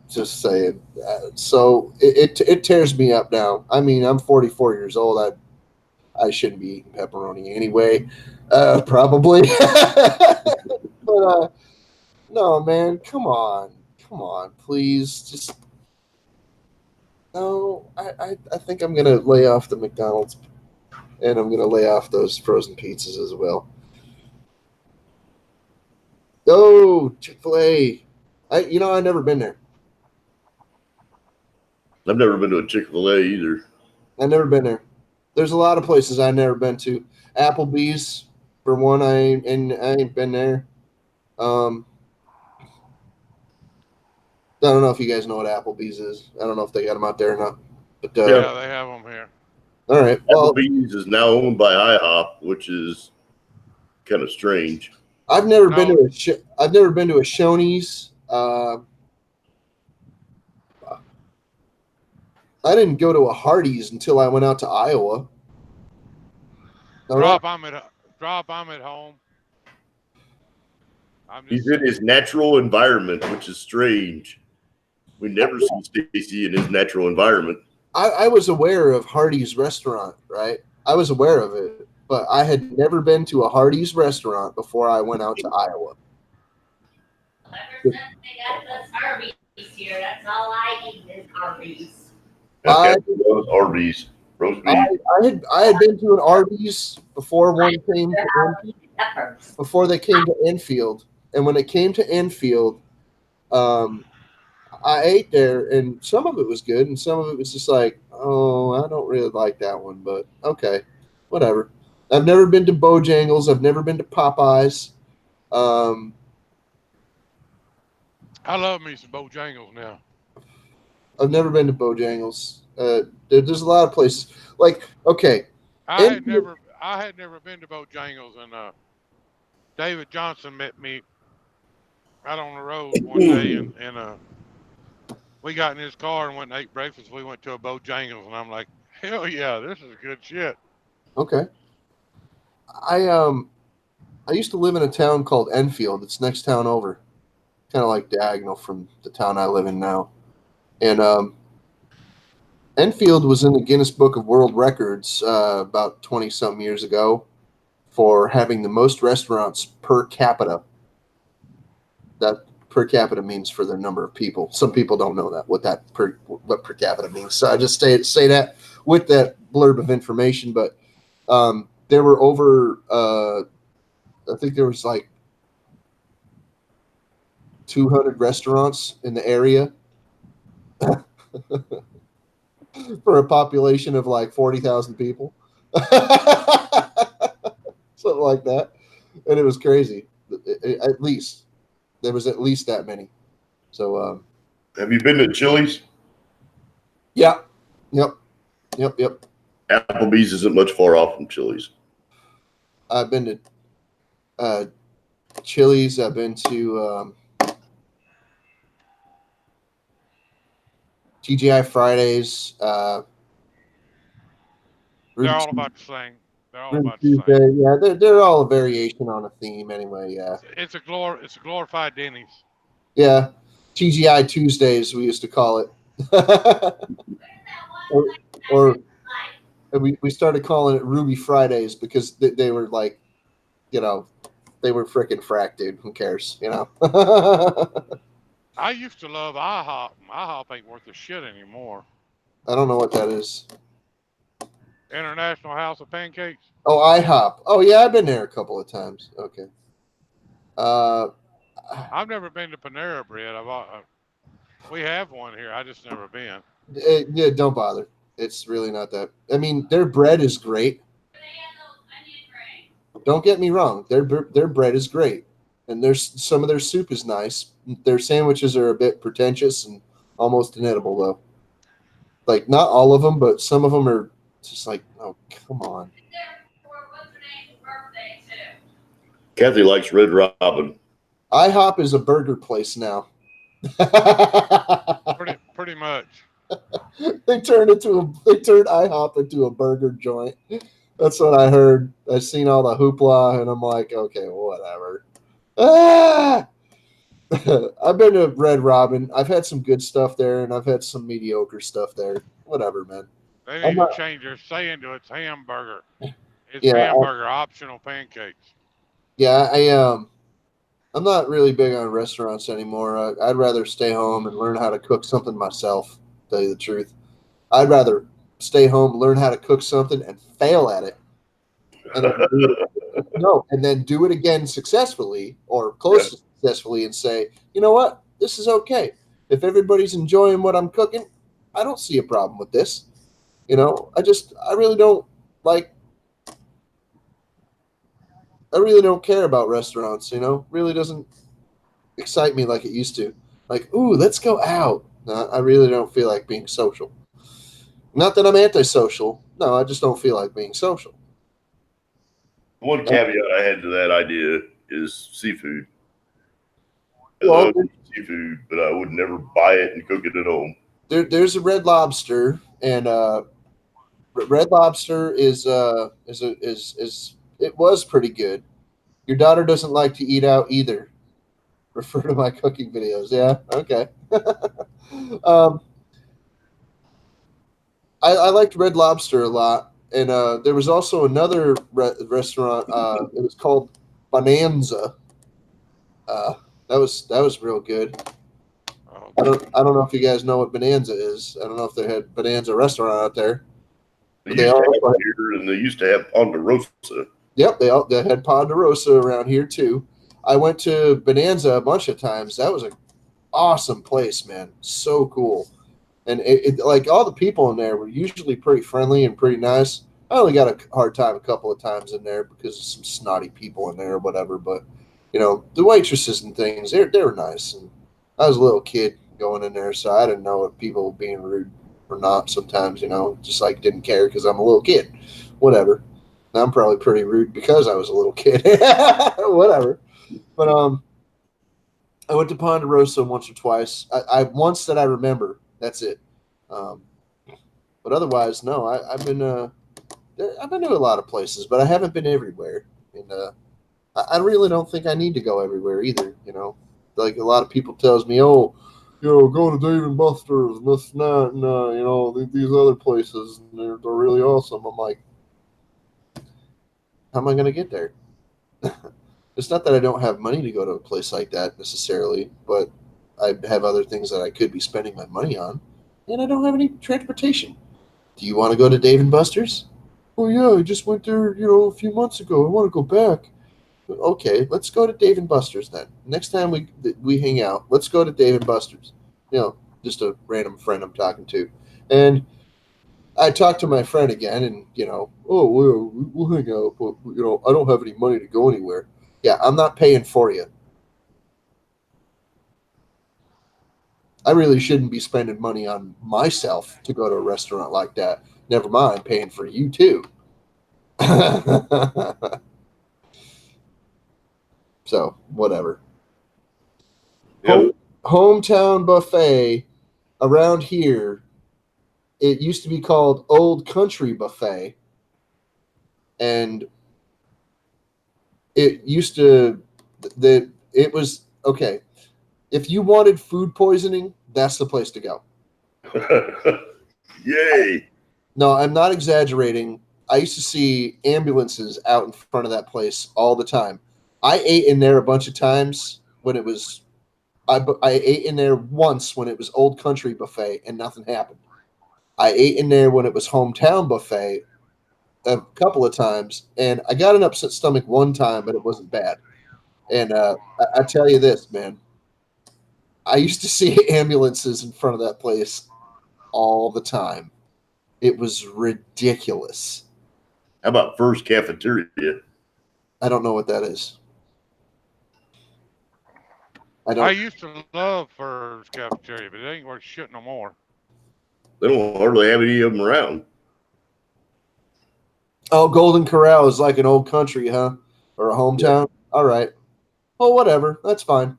just saying. So it tears me up now. I mean, I'm 44 years old. I shouldn't be eating pepperoni anyway, probably. But no, man, come on, please, just no. I think I'm gonna lay off the McDonald's, and I'm gonna lay off those frozen pizzas as well. Oh, Chick-fil-A. I've never been there. I've never been to a Chick-fil-A either. I've never been there. There's a lot of places I've never been to. Applebee's, for one, I ain't been there. I don't know if you guys know what Applebee's is. I don't know if they got them out there or not. But Yeah, they have them here. all right. Well, Applebee's is now owned by IHOP, which is kind of strange. I've never been No. to I've never been to a Shoney's. I didn't go to a Hardee's until I went out to Iowa. All right. Drop. I'm at home. He's in his natural environment, which is strange. We never see Stacy in his natural environment. I was aware of Hardee's restaurant, right? I was aware of it, but I had never been to a Hardee's restaurant before I went out to Iowa. They got those Arby's here. That's all I eat is Arby's. I- Arby's roast beef. I had been to an Arby's before one came Peppers. before they came to Enfield, and when it came to Enfield, I ate there, and some of it was good, and some of it was just like, oh, I don't really like that one, but okay, whatever. I've never been to Bojangles. I've never been to Popeyes. I love me some Bojangles now. I've never been to Bojangles. There's a lot of places. Like, okay, I had Enfield- never been to Bojangles, and David Johnson met me out on the road one day, and we got in his car and went and ate breakfast. We went to a Bojangles, and I'm like, hell yeah, this is good shit. okay. I used to live in a town called Enfield. It's next town over, kind of like diagonal from the town I live in now. And Enfield was in the Guinness Book of World Records about 20-something years ago for having the most restaurants per capita. That per capita means for the number of people. Some people don't know that what per capita means. So I just say that with that blurb of information. But there were over, I think there was like 200 restaurants in the area for a population of like 40,000 people. Something like that. And it was crazy. At least. There was at least that many. So, Have you been to Chili's? yeah. Yep. Applebee's isn't much far off from Chili's. I've been to Chili's. I've been to TGI Fridays. They're all about the same. They're all about the Tuesday. same. Yeah, they're all a variation on a theme anyway. Yeah. It's a glorified Denny's. Yeah. TGI Tuesdays, we used to call it. or we started calling it Ruby Fridays because they were like, they were freaking frack, dude. Who cares, I used to love IHOP. IHOP ain't worth a shit anymore. I don't know what that is. International House of Pancakes. Oh, IHOP. Oh, yeah, I've been there a couple of times. Okay. I've never been to Panera Bread. We have one here. I just never been. Yeah, don't bother. It's really not that. I mean, their bread is great. Don't get me wrong. Their bread is great, and there's some of their soup is nice. Their sandwiches are a bit pretentious and almost inedible, though. Like not all of them, but some of them are just like, oh come on. Kathy likes Red Robin. IHOP is a burger place now. Pretty much. They turned IHOP into a burger joint. That's what I heard. I've seen all the hoopla, and I'm like, okay, whatever. Ah! I've been to Red Robin. I've had some good stuff there, and I've had some mediocre stuff there. Whatever, man. They I'm need to not- change their saying to it's hamburger. It's Yeah, hamburger optional pancakes. Yeah, I'm not really big on restaurants anymore. I'd rather stay home and learn how to cook something myself. To tell you the truth, I'd rather stay home, learn how to cook something, and fail at it, and then and then do it again successfully or close to successfully, and say, you know what, this is okay. If everybody's enjoying what I'm cooking, I don't see a problem with this. You know, I really don't like. I really don't care about restaurants, you know? Really doesn't excite me like it used to. Like, ooh, let's go out. No, I really don't feel like being social. Not that I'm antisocial. No, I just don't feel like being social. One caveat I had to that idea is seafood. I Well, love seafood, but I would never buy it and cook it at home. There's a Red Lobster, and Red Lobster is it was pretty good. Your daughter doesn't like to eat out either. Refer to my cooking videos. Yeah, okay. I liked Red Lobster a lot, and there was also another restaurant. It was called Bonanza. That was real good. Oh, I don't know if you guys know what Bonanza is. I don't know if they had Bonanza restaurant out there. They They used to all- have here, and they used to have Ponderosa. Yep, they had Ponderosa around here too. I went to Bonanza a bunch of times. That was an awesome place, man. So cool. And it like all the people in there were usually pretty friendly and pretty nice. I only got a hard time a couple of times in there because of some snotty people in there or whatever. But you know, the waitresses and things, they were nice. And I was a little kid going in there, so I didn't know if people were being rude or not. Sometimes, you know, just like didn't care because I'm a little kid. Whatever. I'm probably pretty rude because I was a little kid. Whatever. But I went to Ponderosa once or twice. I once that I remember. That's it. But otherwise, no. I've been to a lot of places, but I haven't been everywhere. And I really don't think I need to go everywhere either. You know, like a lot of people tells me, oh, you know, go to Dave and Buster's and this and that, and you know, these other places, and they're really awesome. I'm like, how am I going to get there? It's not that I don't have money to go to a place like that necessarily, but I have other things that I could be spending my money on, and I don't have any transportation. Do you want to go to Dave and Buster's? Oh yeah, I just went there, you know, a few months ago. I want to go back. Okay, let's go to Dave and Buster's then. Next time we hang out, let's go to Dave and Buster's. You know, just a random friend I'm talking to, and I talked to my friend again, and you know, oh, we'll hang out, but you know, I don't have any money to go anywhere. Yeah, I'm not paying for you. I really shouldn't be spending money on myself to go to a restaurant like that. Never mind paying for you too. So whatever. Yep. Hometown buffet around here. It used to be called Old Country Buffet, and it used to it was okay. If you wanted food poisoning, that's the place to go. Yay! No, I'm not exaggerating. I used to see ambulances out in front of that place all the time. I ate in there a bunch of times when it was. I ate in there once when it was Old Country Buffet and nothing happened. I ate in there when it was Hometown Buffet a couple of times, and I got an upset stomach one time, but it wasn't bad. And I tell you this, man, I used to see ambulances in front of that place all the time. It was ridiculous. How about First Cafeteria? I don't know what that is. I used to love Fur's Cafeteria, but it ain't worth shit no more. They don't hardly have any of them around. Oh, Golden Corral is like an old country, huh? Or a hometown? Yeah. All right. Well, whatever. That's fine.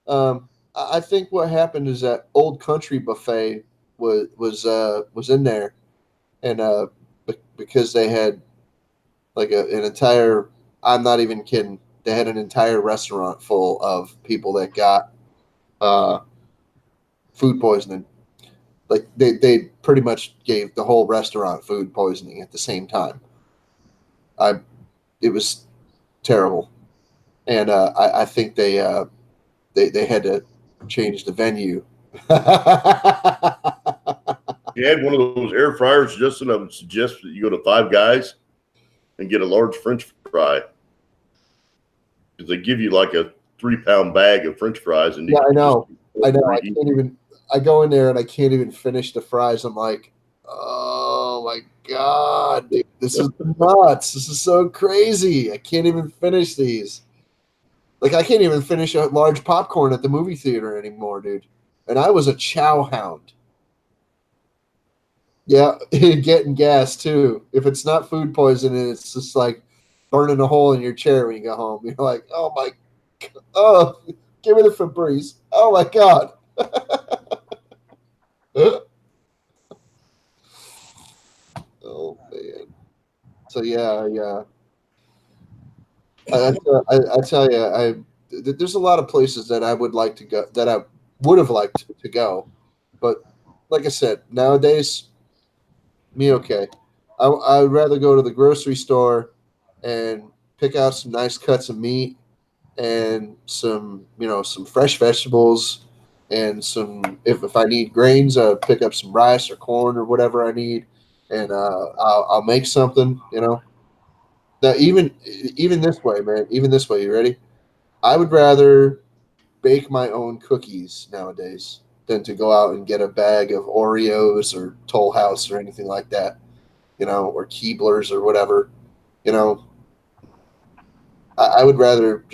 I think what happened is that Old Country Buffet was in there, and because they had like an entire, I'm not even kidding, they had an entire restaurant full of people that got food poisoning. Like they pretty much gave the whole restaurant food poisoning at the same time. It was terrible, and I think they had to change the venue. You had one of those air fryers, Justin. I would suggest that you go to Five Guys and get a large French fry, because they give you like a 3-pound bag of French fries. And yeah, I know. I can't even. I go in there and I can't even finish the fries. I'm like, oh my God, dude, this is nuts. This is so crazy. I can't even finish these. Like, I can't even finish a large popcorn at the movie theater anymore, dude. And I was a chow hound. Yeah, getting gas too. If it's not food poisoning, it's just like burning a hole in your chair when you go home. You're like, oh my, oh, give me the Febreze. Oh my God. Oh man. So yeah. I tell you, there's a lot of places that I would like to go, that I would have liked to go, but like I said, nowadays, me okay. I'd rather go to the grocery store and pick out some nice cuts of meat and some fresh vegetables and some, if I need grains, pick up some rice or corn or whatever I need, and I'll make something. That even this way, man. Even this way, you ready? I would rather bake my own cookies nowadays than to go out and get a bag of Oreos or Toll House or anything like that, or Keeblers or whatever. I would rather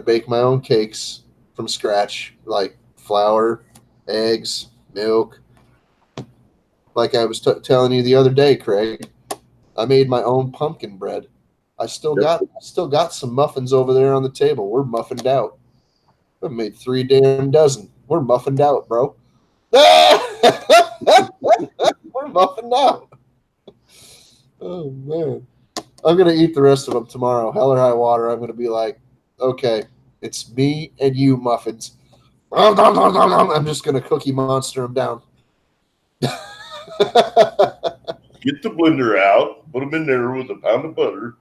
bake my own cakes from scratch, like flour, eggs, milk. Like I was telling you the other day, Craig, I made my own pumpkin bread. I still got some muffins over there on the table. We're muffined out. I made 3 damn dozen. We're muffined out, bro. We're muffined out. Oh man. I'm gonna eat the rest of them tomorrow. Hell or high water. I'm gonna be like, okay, it's me and you, muffins. I'm just gonna Cookie Monster them down. Get the blender out, put them in there with a pound of butter,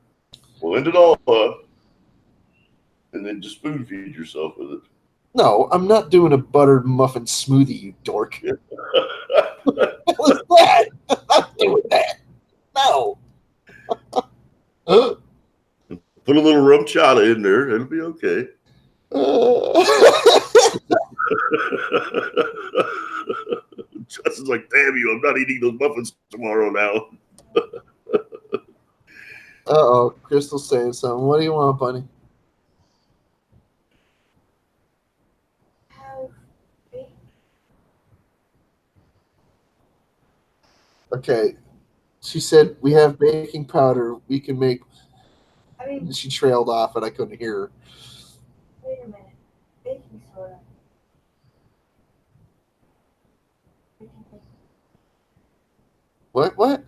blend it all up, and then just spoon feed yourself with it. No, I'm not doing a buttered muffin smoothie, you dork. What was that? I'm not doing that. No. Put a little rum chata in there. It'll be okay. Justin's like, damn you, I'm not eating those muffins tomorrow now. Uh-oh, Crystal's saying something. What do you want, Bunny? Okay. She said, we have baking powder. We can make... She trailed off and I couldn't hear her. Wait a minute. Baking soda. What?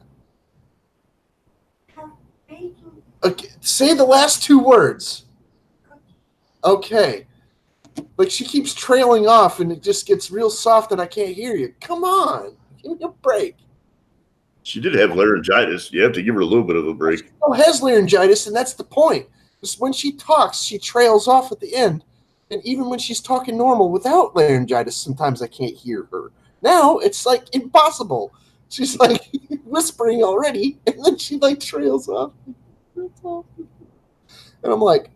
Baking. Okay, say the last 2 words. Okay. Like, she keeps trailing off and it just gets real soft and I can't hear you. Come on. Give me a break. She did have laryngitis. You have to give her a little bit of a break. She has laryngitis, and that's the point. Because when she talks, she trails off at the end. And even when she's talking normal without laryngitis, sometimes I can't hear her. Now it's like impossible. She's like whispering already, and then she like trails off. And I'm like,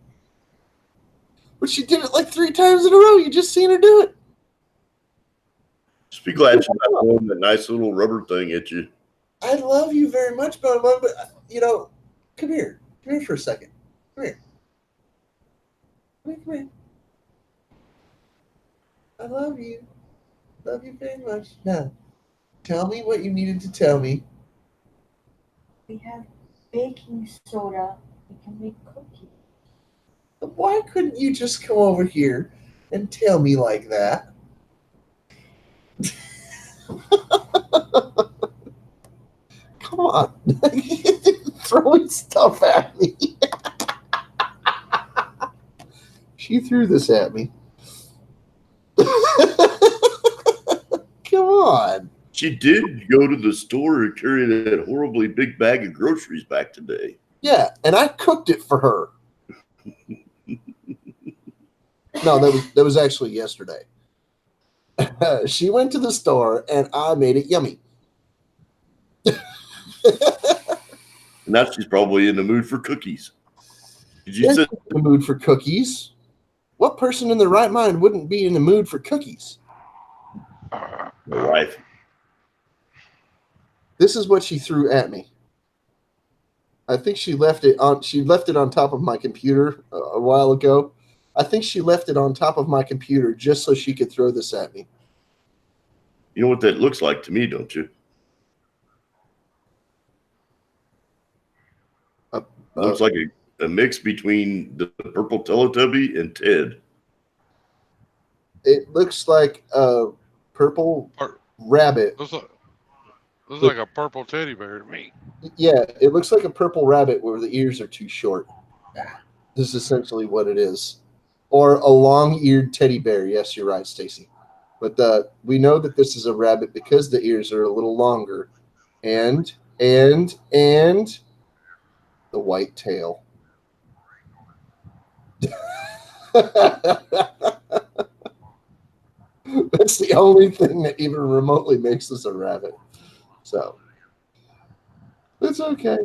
but she did it like 3 times in a row. You just seen her do it. Just be glad you're not throwing that nice little rubber thing at you. I love you very much, but come here. Come here for a second. Come here. Come here. I love you. Love you very much. Now, tell me what you needed to tell me. We have baking soda. We can make cookies. Why couldn't you just come over here and tell me like that? Come on. Throwing stuff at me. She threw this at me. Come on. She did go to the store and carry that horribly big bag of groceries back today. Yeah, and I cooked it for her. No, that was actually yesterday. She went to the store and I made it yummy. Now she's probably in the mood for cookies. Did you Yes, say in the mood for cookies? What person in their right mind wouldn't be in the mood for cookies? my wife? This is what she threw at me. I think she left it on. She left it on top of my computer a while ago. I think she left it on top of my computer just so she could throw this at me. You know what that looks like to me, don't you? Looks like a mix between the purple Teletubby and Ted. It looks like a purple rabbit. Looks like a purple teddy bear to me. Yeah, it looks like a purple rabbit where the ears are too short. This is essentially what it is. Or a long-eared teddy bear. Yes, you're right, Stacy. But we know that this is a rabbit because the ears are a little longer. And the white tail. That's the only thing that even remotely makes this a rabbit. So, it's okay.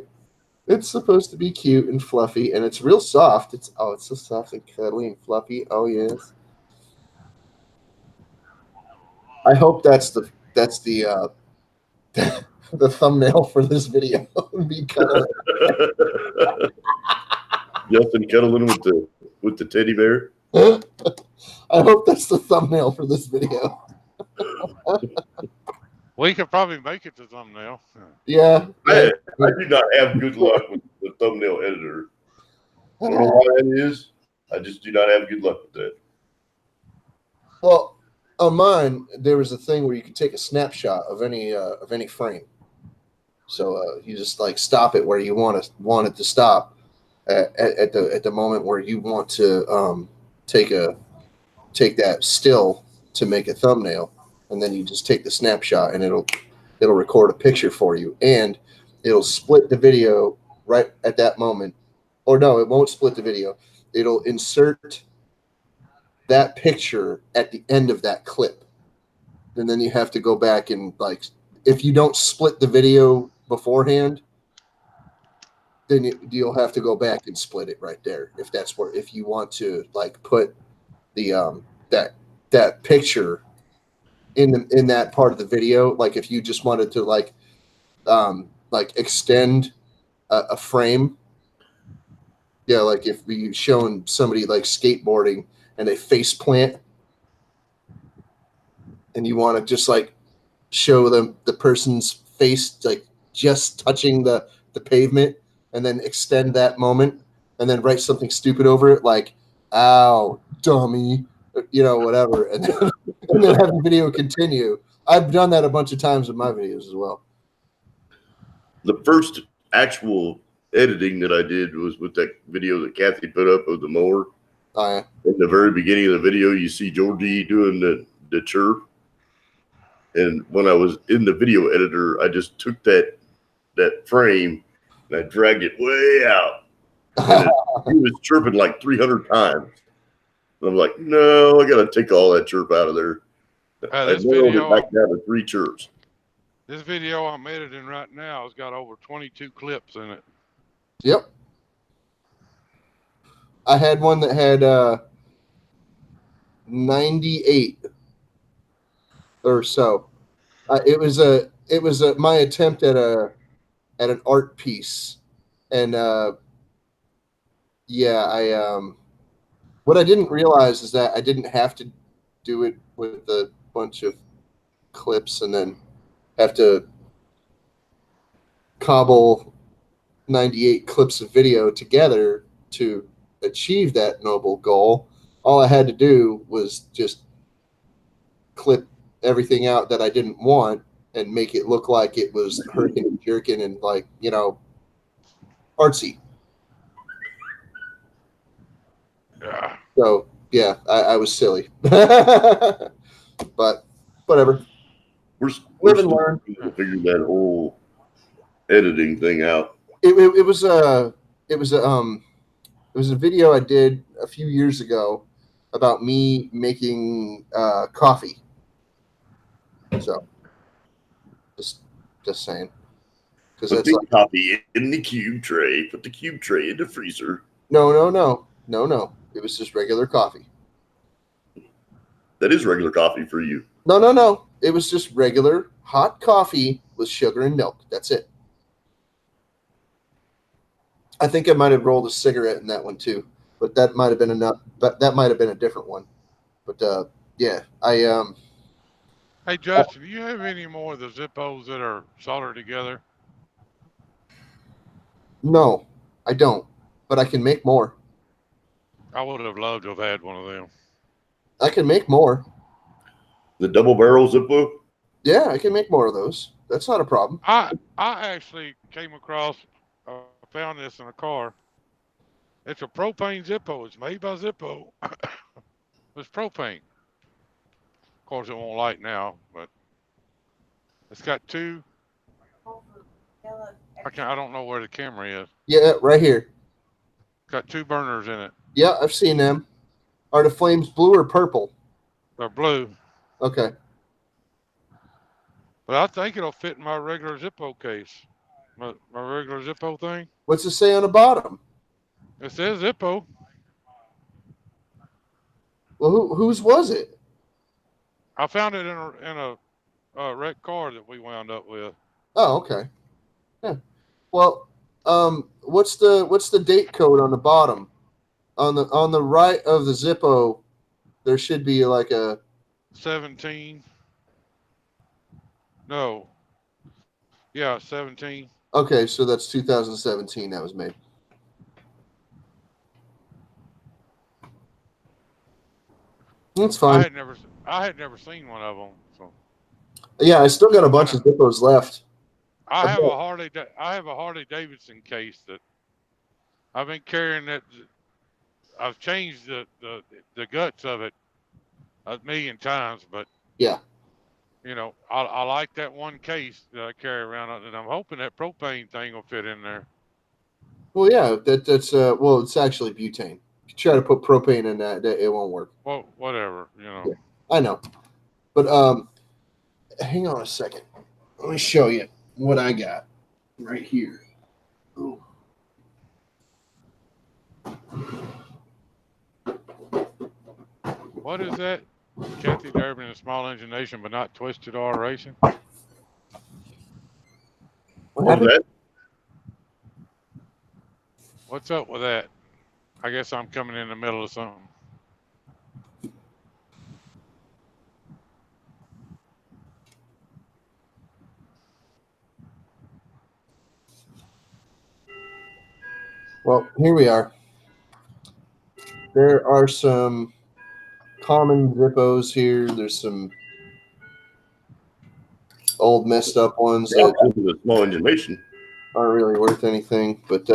It's supposed to be cute and fluffy, and it's real soft. It's so soft and cuddly and fluffy. Oh yes. I hope that's the the thumbnail for this video. Justin cuddling with the teddy bear. I hope that's the thumbnail for this video. We could probably make it the thumbnail. Yeah. I do not have good luck with the thumbnail editor. I don't know why that is. I just do not have good luck with that. Well, on mine, there was a thing where you could take a snapshot of any frame. So you just like stop it where you want it to stop at the moment where you want to take that still to make a thumbnail, and then you just take the snapshot and it'll record a picture for you, and it'll split the video right at that moment. Or no, it won't split the video. It'll insert that picture at the end of that clip. And then you have to go back and like, if you don't split the video beforehand, then you'll have to go back and split it right there. If you want to like put the that picture in that part of the video, like if you just wanted to like extend a frame. Yeah, like if we showing somebody like skateboarding and they face plant, and you want to just like show them the person's face like just touching the pavement, and then extend that moment, and then write something stupid over it like "ow, dummy," whatever, and then have the video continue. I've done that a bunch of times with my videos as well. The first actual editing that I did was with that video that Kathy put up of the mower. Oh, yeah. In the very beginning of the video, you see Georgie doing the chirp. And when I was in the video editor, I just took that frame and I dragged it way out. And he was chirping like 300 times. And I'm like, no, I got to take all that chirp out of there. I This narrowed video, it back down to 3 chirps. this video I'm editing right now has got over 22 clips in it. Yep. I had one that had 98 or so. It was my attempt at an art piece, and what I didn't realize is that I didn't have to do it with a bunch of clips and then have to cobble 98 clips of video together to achieve that noble goal. All I had to do was just clip everything out that I didn't want and make it look like it was herking and jerking and like, artsy. Yeah. So yeah, I was silly. But whatever. We're Live and still learn. trying to figure that whole editing thing out. It was a video I did a few years ago about me making coffee. So just saying, because Put that's the like, copy in the cube tray. Put the cube tray in the freezer. no. It was just regular coffee. That is regular coffee for you. No. It was just regular hot coffee with sugar and milk. That's it. I think I might have rolled a cigarette in that one too, but that might have been enough. But that might have been a different one. But yeah, Hey, Justin, do you have any more of the Zippos that are soldered together? no, I don't. But I can make more. I would have loved to have had one of them. I can make more. The double barrel Zippo. Yeah, I can make more of those. That's not a problem. I actually came across, found this in a car. It's a propane Zippo. It's made by Zippo. It's propane. Of course, it won't light now, but it's got two. I don't know where the camera is. Yeah, right here. Got two burners in it. Yeah, I've seen them. Are the flames blue or purple? They're blue, Okay. but I think it'll fit in my regular Zippo case. My regular Zippo thing. What's it say on the bottom? It says Zippo. Well, whose was it? I found it in a wrecked car that we wound up with. Oh, okay. Yeah. Well, what's the date code on the bottom? On the right of the Zippo, there should be like a 17. No. Yeah, 17. okay, so that's 2017 that was made. That's I fine. had never seen one of them. So Yeah, I still got a bunch of Zippos left. I have a Harley Davidson case that I've been carrying. That I've changed the guts of it a million times, but Yeah. I like that one case that I carry around, and I'm hoping that propane thing will fit in there. Well, yeah, that's well, it's actually butane. If you try to put propane in that it won't work. Well, whatever, Yeah. I know. But hang on a second. Let me show you what I got right here. Ooh. What is that? Kathy Durbin and Small Engine Nation, but not Twisted R Racing. What What's happened? that? What's up with that? I guess I'm coming in the middle of something. Well, here we are. There are some common Zippos here. There's some old messed up ones Yeah, that this is a small engine nation. aren't really worth anything. But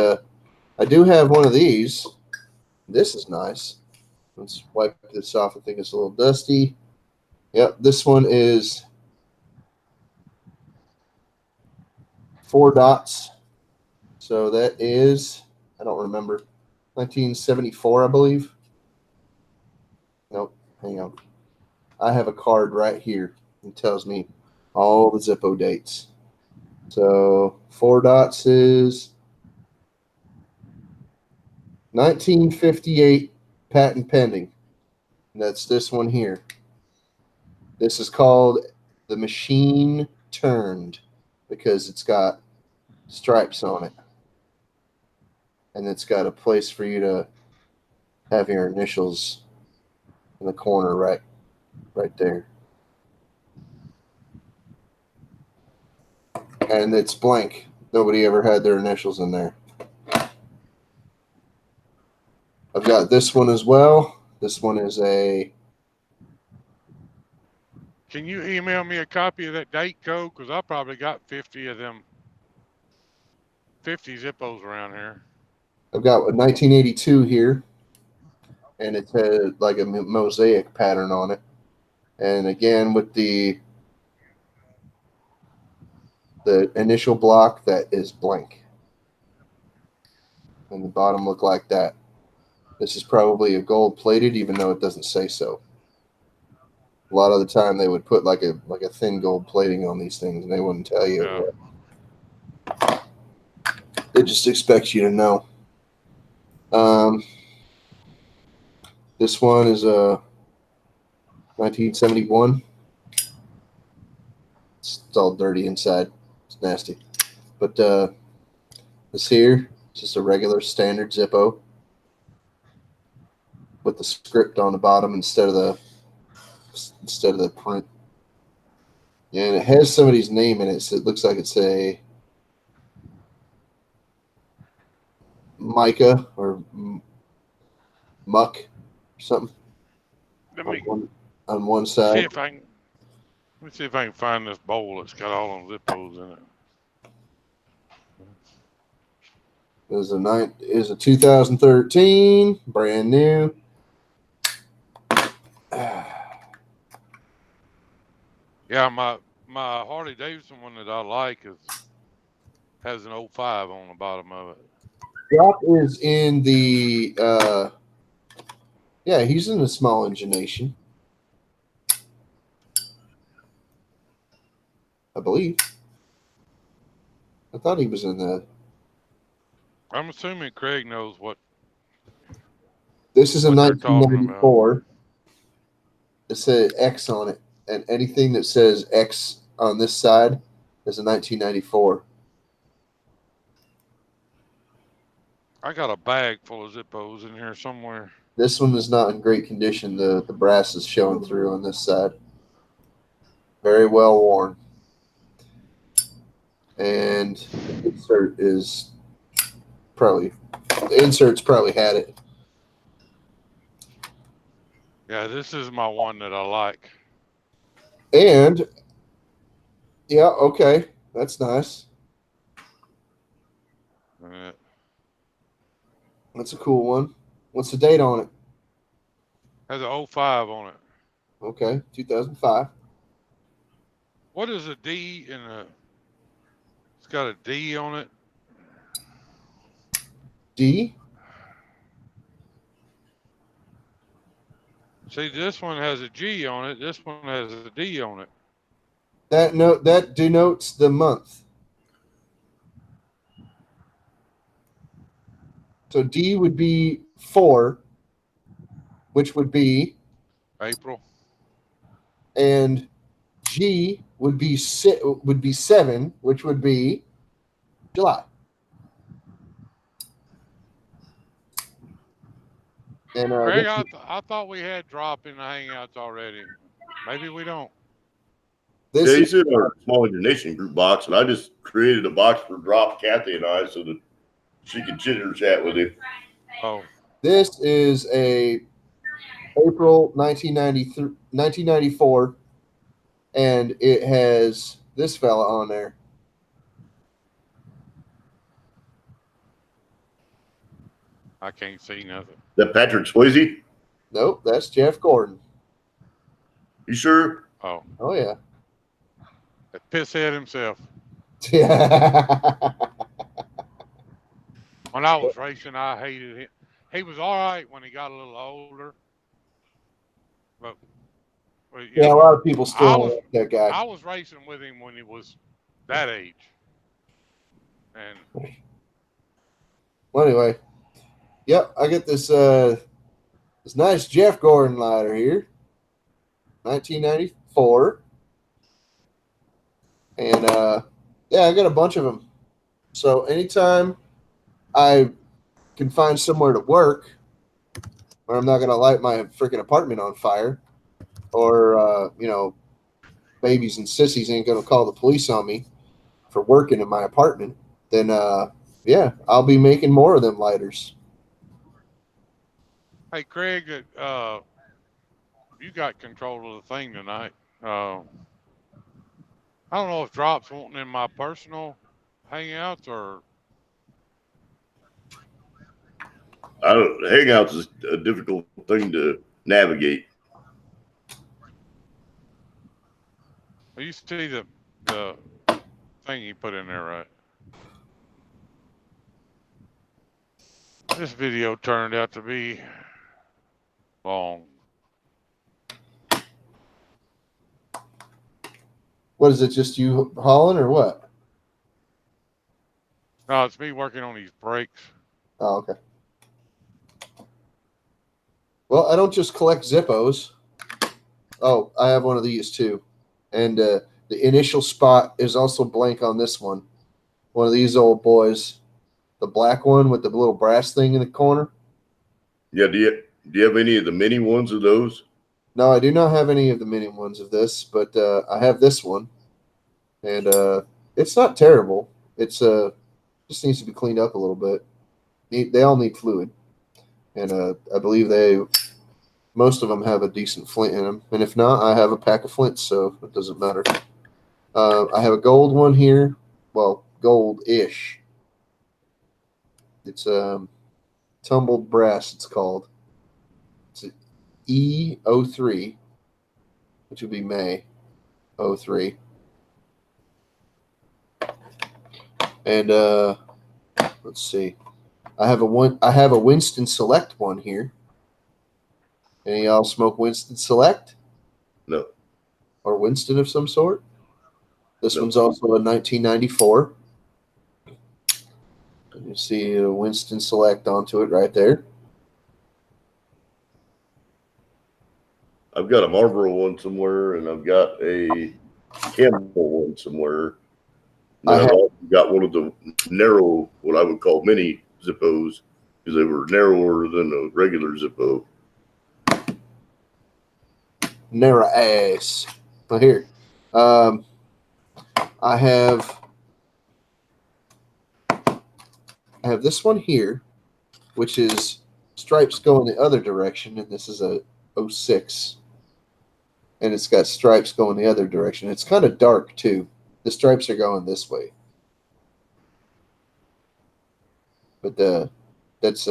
I do have one of these. This is nice. Let's wipe this off. I think it's a little dusty. Yep, this one is 4 dots. So that is, I don't remember, 1974, I believe. Nope, hang on. I have a card right here. It tells me all the Zippo dates. So 4 dots is 1958, patent pending. And that's this one here. This is called the machine turned because it's got stripes on it. And it's got a place for you to have your initials in the corner right there. And it's blank. Nobody ever had their initials in there. I've got this one as well. This one is a... Can you email me a copy of that date code? Because I probably got 50 of them, 50 Zippos around here. I've got a 1982 here. And it's like a mosaic pattern on it. And again, with the initial block that is blank. And the bottom look like that. This is probably a gold plated, even though it doesn't say so. A lot of the time they would put like a thin gold plating on these things, and they wouldn't tell you. Yeah. They just expect you to know. This one is a 1971. It's all dirty inside. It's nasty. But this here is just a regular standard Zippo with the script on the bottom instead of the print. Yeah, and it has somebody's name in it. So it looks like it's a Micah or Muck or something Let me on one see side. if I can. Let me see if I can find this bowl that's got all them Zippos in it. Is a 2013, brand new. Yeah, my Harley Davidson one that I like has an 05 on the bottom of it. Drop is in the yeah, he's in the small engination, I believe. I thought he was in the... I'm assuming Craig knows what. This is a what they're talking 1994. It says X on it, and anything that says X on this side is a 1994. I got a bag full of Zippos in here somewhere. This one is not in great condition. The brass is showing through on this side. Very well worn. And the insert is probably... The insert's probably had it. Yeah, this is my one that I like. And... Yeah, okay. That's nice. That's a cool one. What's the date on it? Has a 05 on it. Okay, 2005. What is a D in a... It's got a D on it. D? See, this one has a G on it. This one has a D on it. That denotes the month. So D would be 4, which would be April. And G would be 7, which would be July. And Craig, I thought we had drop in the Hangouts already. Maybe we don't. this Yeah, is, he's in our small nation group box, and I just created a box for Drop Kathy and I so that she could chitter chat with him. Oh, this is a April 1994, and it has this fella on there. I can't see nothing. That Patrick Swayze? Nope, that's Jeff Gordon. You sure? Oh, Oh yeah. that pisshead himself. Yeah. When I was racing, I hated him. He was all right when he got a little older. But you Yeah, a know, lot of people still I don't was- like that guy. I was racing with him when he was that age. And Well, anyway, yep, I get this this nice Jeff Gordon lighter here, 1994. And yeah, I got a bunch of them. So anytime I can find somewhere to work where I'm not gonna light my freaking apartment on fire, or babies and sissies ain't gonna call the police on me for working in my apartment, then yeah, I'll be making more of them lighters. Hey, Craig, you got control of the thing tonight. I don't know if Drop's wanting in my personal hangouts or I don't, Hangouts is a difficult thing to navigate. you see the thing he put in there, right? This video turned out to be long. What is it? Just you hauling or what? No, it's me working on these brakes. Oh, okay. Well, I don't just collect Zippos. Oh, I have one of these too. And the initial spot is also blank on this one. One of these old boys. The black one with the little brass thing in the corner. Yeah, do you have any of the mini ones of those? No, I do not have any of the mini ones of this, but I have this one. And it's not terrible. It's just needs to be cleaned up a little bit. They all need fluid. And I believe most of them have a decent flint in them. And if not, I have a pack of flints, so it doesn't matter. I have a gold one here. Well, gold-ish. It's tumbled brass, it's called. It's an E03, which would be May 03. And let's see. I have a Winston Select one here. Any of y'all smoke Winston Select? No. Or Winston of some sort? This No. one's also a 1994. You see a Winston Select onto it right there. I've got a Marlboro one somewhere, and I've got a Camel one somewhere. And then I've also got one of the narrow, what I would call mini Zippos, because they were narrower than a regular Zippo. Narrow ass. Well, here. I have this one here, which is stripes going the other direction, and this is a 06. And it's got stripes going the other direction. It's kind of dark too. The stripes are going this way. But that's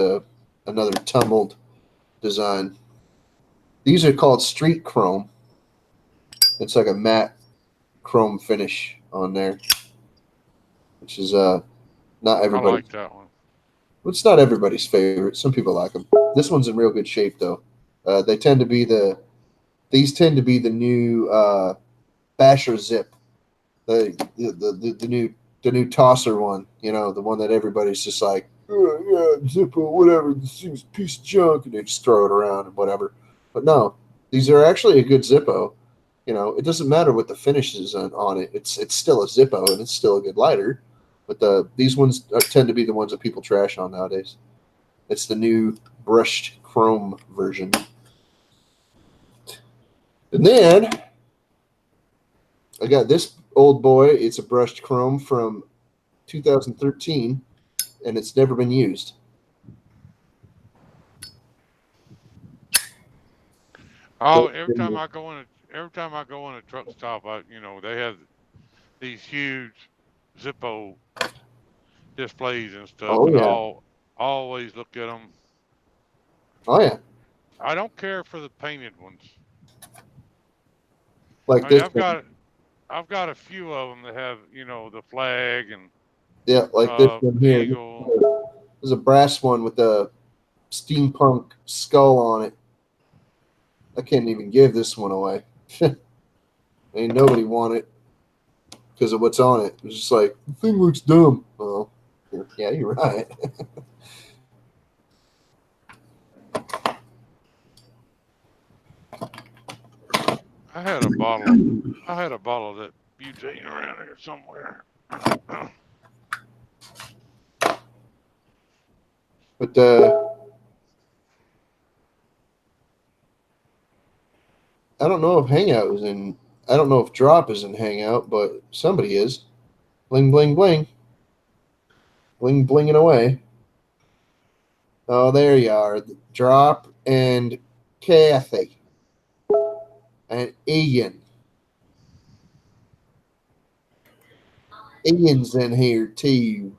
another tumbled design. These are called street chrome. It's like a matte chrome finish on there, which is not I everybody. like that one. It's not everybody's favorite. Some people like them. This one's in real good shape though. These tend to be the new Basher Zip, the new tosser one. You know, the one that everybody's just like, oh, yeah, Zippo, whatever. This thing's a piece of junk, and they just throw it around and whatever. But no, these are actually a good Zippo. You know, it doesn't matter what the finish is on it. It's still a Zippo, and it's still a good lighter. But these ones tend to be the ones that people trash on nowadays. It's the new brushed chrome version. And then I got this old boy. It's a brushed chrome from 2013, and it's never been used. Oh, every time I go in a truck stop, they have these huge Zippo displays and stuff, Oh, and yeah. I'll always look at them. Oh yeah, I don't care for the painted ones. like I mean, this. I've got a few of them that have the flag and Yeah, like this one here. eagle. There's a brass one with a steampunk skull on it. I can't even give this one away. Ain't nobody want it because of what's on it. It's just like, the thing looks dumb. Well, yeah, you're right. I had a bottle of that butane around here somewhere. But I don't know if Hangout is in. I don't know if Drop is in Hangout, but somebody is. Bling bling bling. Bling blinging away. Oh, there you are. Drop and Kathy and Ian. Ian's in here too.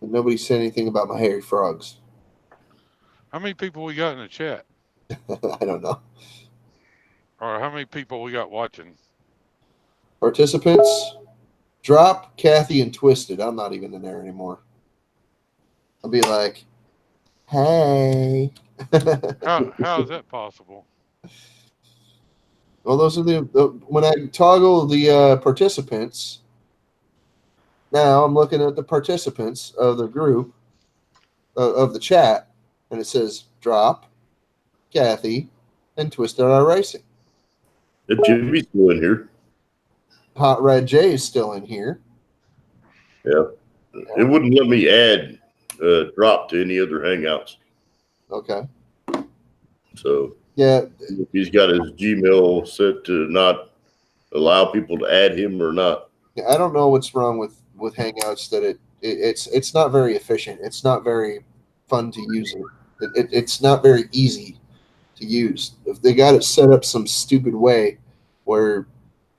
And nobody said anything about my hairy frogs. How many people we got in the chat? I don't know. Or how many people we got watching? Participants, Drop, Kathy, and Twisted. I'm not even in there anymore. I'll be like, hey. How is that possible? Well, those are the when I toggle the participants. Now I'm looking at the participants of the group of the chat, and it says Drop, Kathy, and Twisted R Racing. If Jimmy's still in here, Hot Red J is still in here. yeah, it wouldn't let me add Drop to any other Hangouts. Okay. So Yeah. he's got his Gmail set to not allow people to add him or not. I don't know what's wrong with Hangouts that it's not very efficient. It's not very fun to use. It's not very easy to use. If they got it set up some stupid way where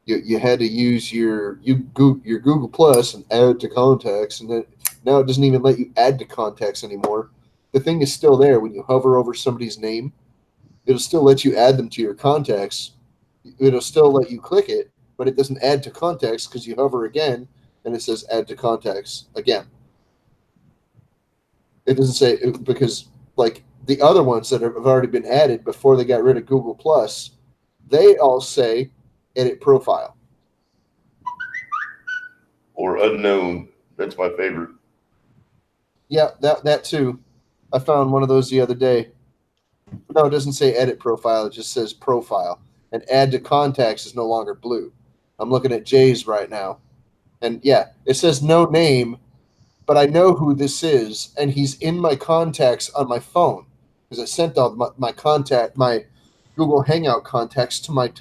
you had to use your Google Plus and add it to contacts, and then now it doesn't even let you add to contacts anymore. The thing is still there when you hover over somebody's name. It'll still let you add them to your contacts. It'll still let you click it, but it doesn't add to contacts because you hover again and it says add to contacts again. It doesn't say because like the other ones that have already been added before they got rid of Google Plus, they all say edit profile. Or unknown. That's my favorite. Yeah, that too. I found one of those the other day. No, it doesn't say edit profile. It just says profile. And add to contacts is no longer blue. I'm looking at Jay's right now. And yeah, it says no name, but I know who this is, and he's in my contacts on my phone because I sent all my Google Hangout contacts to my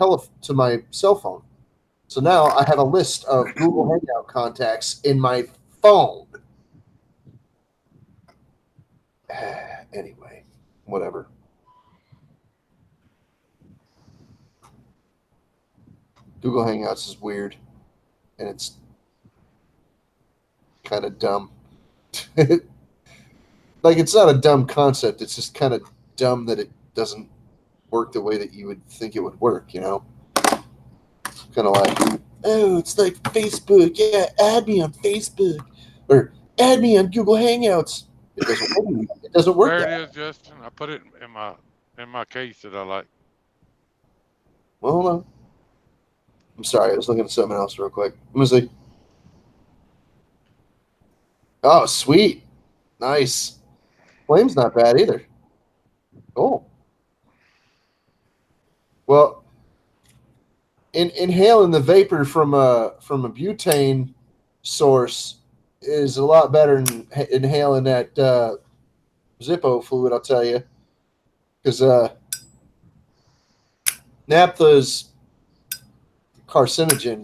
cell phone. So now I have a list of Google Hangout contacts in my phone. Anyway, whatever. Google Hangouts is weird, and it's kind of dumb. Like, it's not a dumb concept. It's just kind of dumb that it doesn't work the way that you would think it would work, you know? Kind of like, oh, it's like Facebook. Yeah, add me on Facebook. Or add me on Google Hangouts. It doesn't work. It doesn't work. There it is, Justin. I put it in my case that I like. Well, hold on. I'm sorry. I was looking at something else real quick. Let me see. Oh, sweet. Nice. Flame's not bad either. Oh. Well, inhaling the vapor from a butane source is a lot better than inhaling that Zippo fluid, I'll tell you. Because naphtha's carcinogen.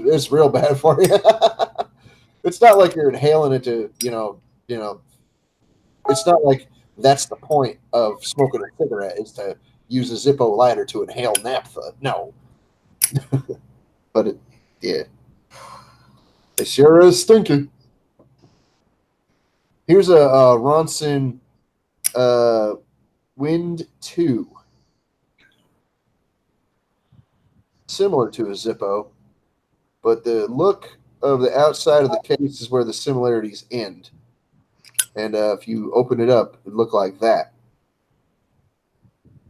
It's real bad for you. It's not like you're inhaling it to, you know, it's not like that's the point of smoking a cigarette is to use a Zippo lighter to inhale naphtha. No. But yeah. It sure is stinky. Here's a Ronson Wind 2. Similar to a Zippo, but the look of the outside of the case is where the similarities end. And if you open it up, it look like that.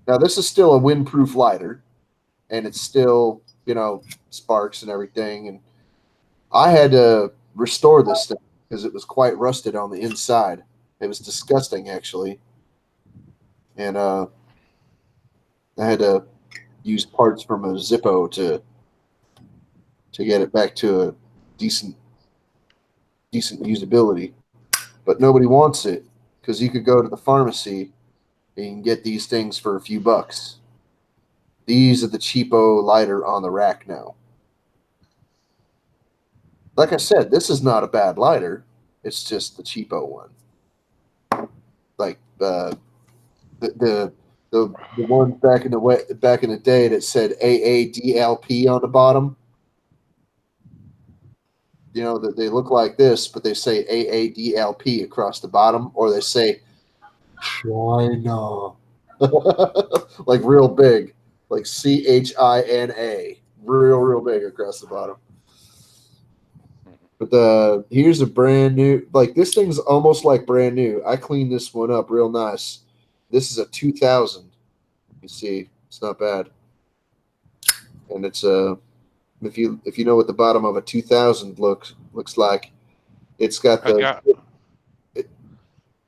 Now, this is still a windproof lighter, and it's still, you know, sparks and everything. And I had to restore this thing because it was quite rusted on the inside. It was disgusting, actually. And I had to use parts from a Zippo to to get it back to a decent usability. But nobody wants it because you could go to the pharmacy and you can get these things for a few bucks. These are the cheapo lighter on the rack now. Like I said, this is not a bad lighter. It's just the cheapo one. Like the one back in the day that said AADLP on the bottom. You know, that they look like this, but they say AADLP across the bottom, or they say China. Like real big, like CHINA, real big across the bottom. But here's a brand new, like this thing's almost like brand new. I cleaned this one up real nice. This is a 2000. You see, it's not bad. And it's if you know what the bottom of a 2000 looks like, it's got the.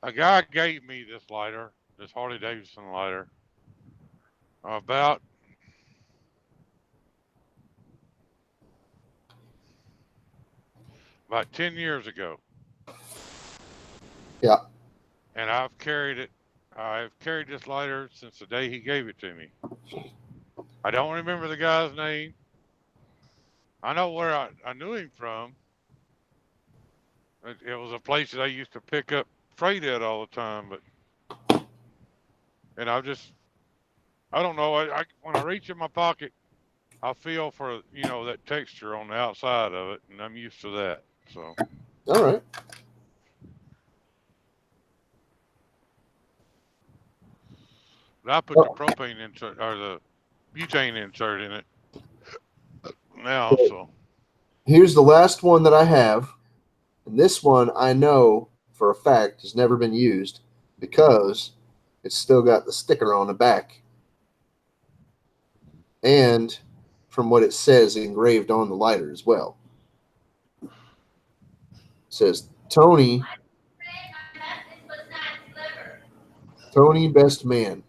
A guy gave me this lighter, this Harley Davidson lighter, about 10 years ago. Yeah. And I've carried this lighter since the day he gave it to me. I don't remember the guy's name. I know where I knew him from. It was a place that I used to pick up freight at all the time, and I don't know. When I reach in my pocket, I feel for, that texture on the outside of it, and I'm used to that. So. All right. But I put the propane insert or the butane insert in it now. So. Here's the last one that I have, and this one I know for a fact has never been used because it's still got the sticker on the back. And from what it says engraved on the lighter as well. It says Tony Best Man.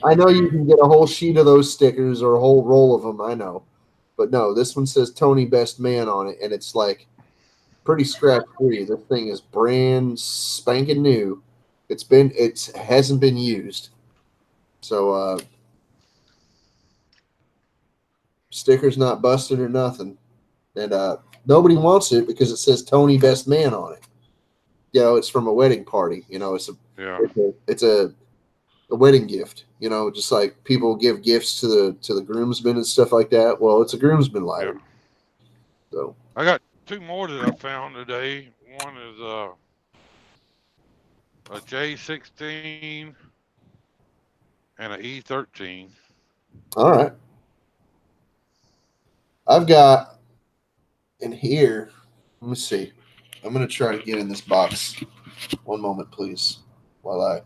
I know you can get a whole sheet of those stickers or a whole roll of them, I know. But no, this one says Tony Best Man on it, and it's like pretty scratch free. This thing is brand spanking new. It hasn't been used. So sticker's not busted or nothing. And nobody wants it because it says Tony Best Man on it. You know, it's from a wedding party. You know, it's a wedding gift. You know, just like people give gifts to the groomsmen and stuff like that. Well, it's a groomsman lighter. Yeah. So I got two more that I found today. One is a J16 and an E13. All right. I've got in here, let me see. I'm going to try to get in this box. One moment, please, while I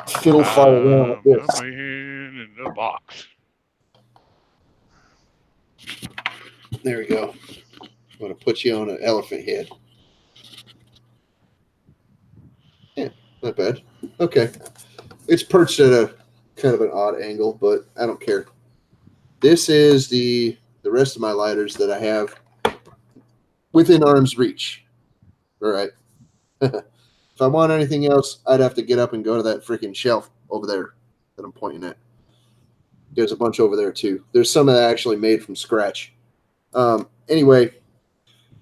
fiddle fire around with this. Come in the box. There we go. I'm going to put you on an elephant head. Yeah, not bad. Okay. It's perched at a kind of an odd angle, but I don't care. This is the rest of my lighters that I have within arm's reach. All right. If I want anything else, I'd have to get up and go to that freaking shelf over there that I'm pointing at. There's a bunch over there too. There's some that I actually made from scratch. Anyway,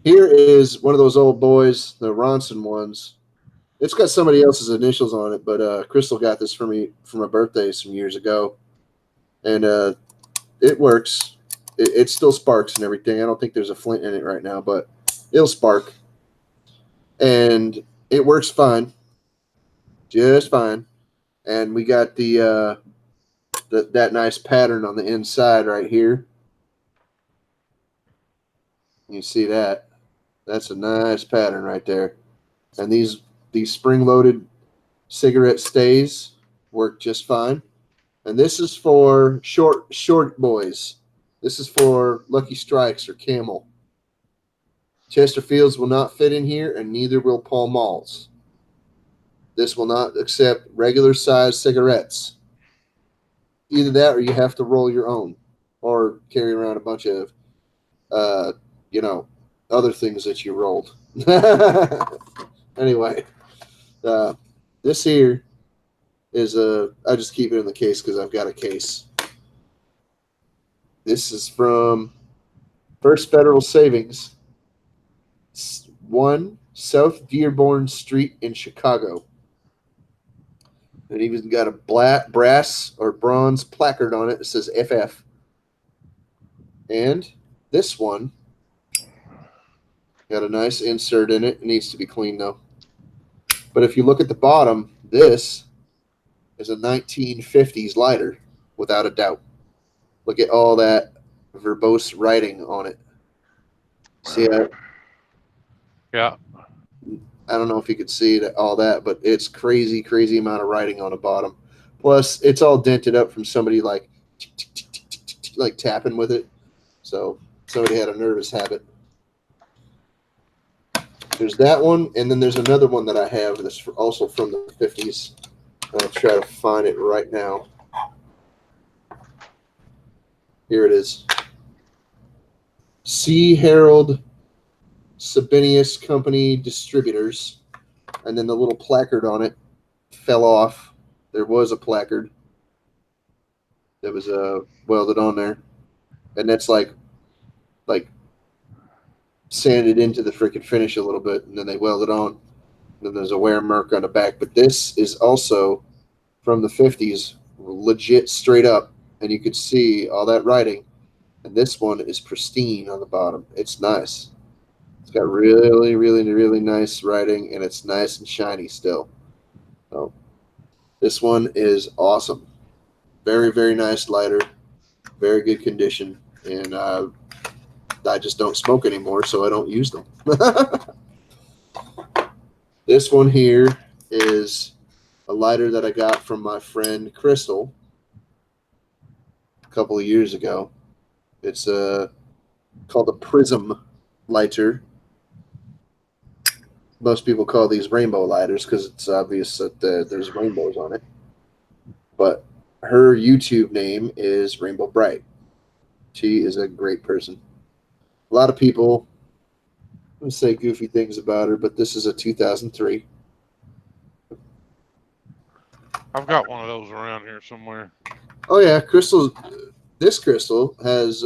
here is one of those old boys, the Ronson ones. It's got somebody else's initials on it, but Crystal got this for me for my birthday some years ago. And it works. It still sparks and everything. I don't think there's a flint in it right now, but it'll spark. And it works fine. Just fine. And we got that nice pattern on the inside right here. You see that? That's a nice pattern right there. And these spring-loaded cigarette stays work just fine. And this is for short boys. This is for Lucky Strikes or Camel. Chesterfields will not fit in here, and neither will Pall Malls. This will not accept regular size cigarettes. either that or you have to roll your own, or carry around a bunch of, other things that you rolled. Anyway, this here is I just keep it in the case because I've got a case. This is from First Federal Savings, 1 South Dearborn Street in Chicago. It even got a black brass or bronze placard on it that says FF. And this one got a nice insert in it. It needs to be cleaned though. But if you look at the bottom, this is a 1950s lighter, without a doubt. Look at all that verbose writing on it. See that? Yeah. I don't know if you could see all that, but it's crazy, crazy amount of writing on the bottom. Plus, it's all dented up from somebody like tapping with it. So somebody had a nervous habit. There's that one, and then there's another one that I have that's also from the 50s. I'll try to find it right now. Here it is. C. Harold Sabinius Company Distributors. And then the little placard on it fell off. There was a placard that was welded on there. And that's like sanded into the freaking finish a little bit, and then they welded on. And then there's a wear mark on the back. But this is also from the 50s, legit straight up. And you could see all that writing. And this one is pristine on the bottom. It's nice. It's got really, really, really nice writing, and it's nice and shiny still. So this one is awesome. Very, very nice lighter. Very good condition. And I just don't smoke anymore, so I don't use them. This one here is a lighter that I got from my friend Crystal a couple of years ago. It's called a Prism lighter. Most people call these rainbow lighters because it's obvious that there's rainbows on it. But her YouTube name is Rainbow Bright. She is a great person. A lot of people say goofy things about her, but this is a 2003. I've got one of those around here somewhere. Oh yeah, this crystal has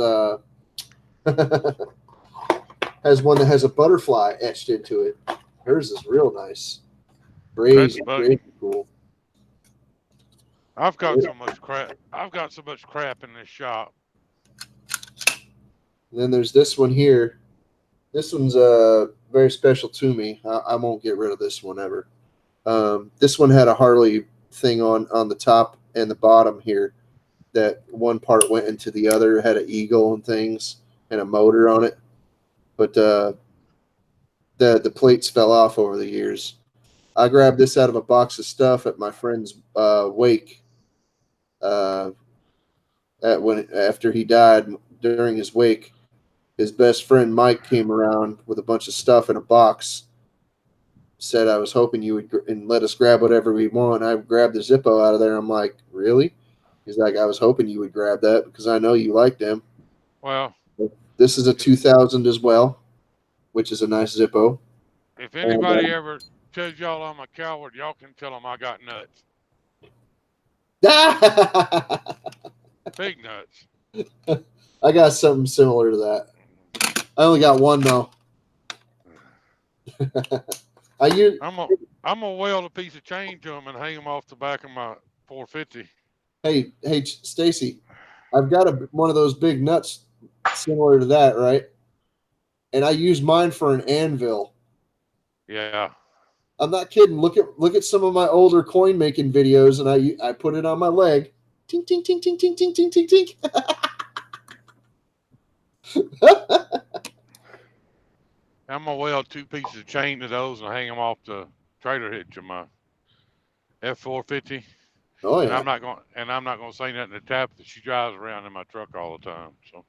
has one that has a butterfly etched into it. Hers is real nice. Crazy cool. I've got so much crap. I've got so much crap in this shop. And then there's this one here. This one's very special to me. I won't get rid of this one ever. This one had a Harley thing on the top and the bottom here. That one part went into the other. It had an eagle and things and a motor on it. But the plates fell off over the years. I grabbed this out of a box of stuff at my friend's wake. After he died, during his wake, his best friend Mike came around with a bunch of stuff in a box. Said, I was hoping you would and let us grab whatever we want. I grabbed the Zippo out of there. I'm like, really? He's like, I was hoping you would grab that because I know you like them. Well, this is a 2000 as well, which is a nice Zippo. if anybody ever tells y'all I'm a coward, y'all can tell them I got nuts. Big nuts. I got something similar to that. I only got one though. I'm gonna weld a piece of chain to them and hang them off the back of my 450. Hey, Stacy, I've got one of those big nuts similar to that, right? And I use mine for an anvil. Yeah. I'm not kidding. Look at some of my older coin making videos, and I put it on my leg. Tink, tink, tink, tink, tink, tink, tink, tink, tink. I'm gonna weld 2 pieces of chain to those and hang them off the trailer hitch of my F450. Oh yeah. And I'm not gonna say nothing to Tabitha. She drives around in my truck all the time. So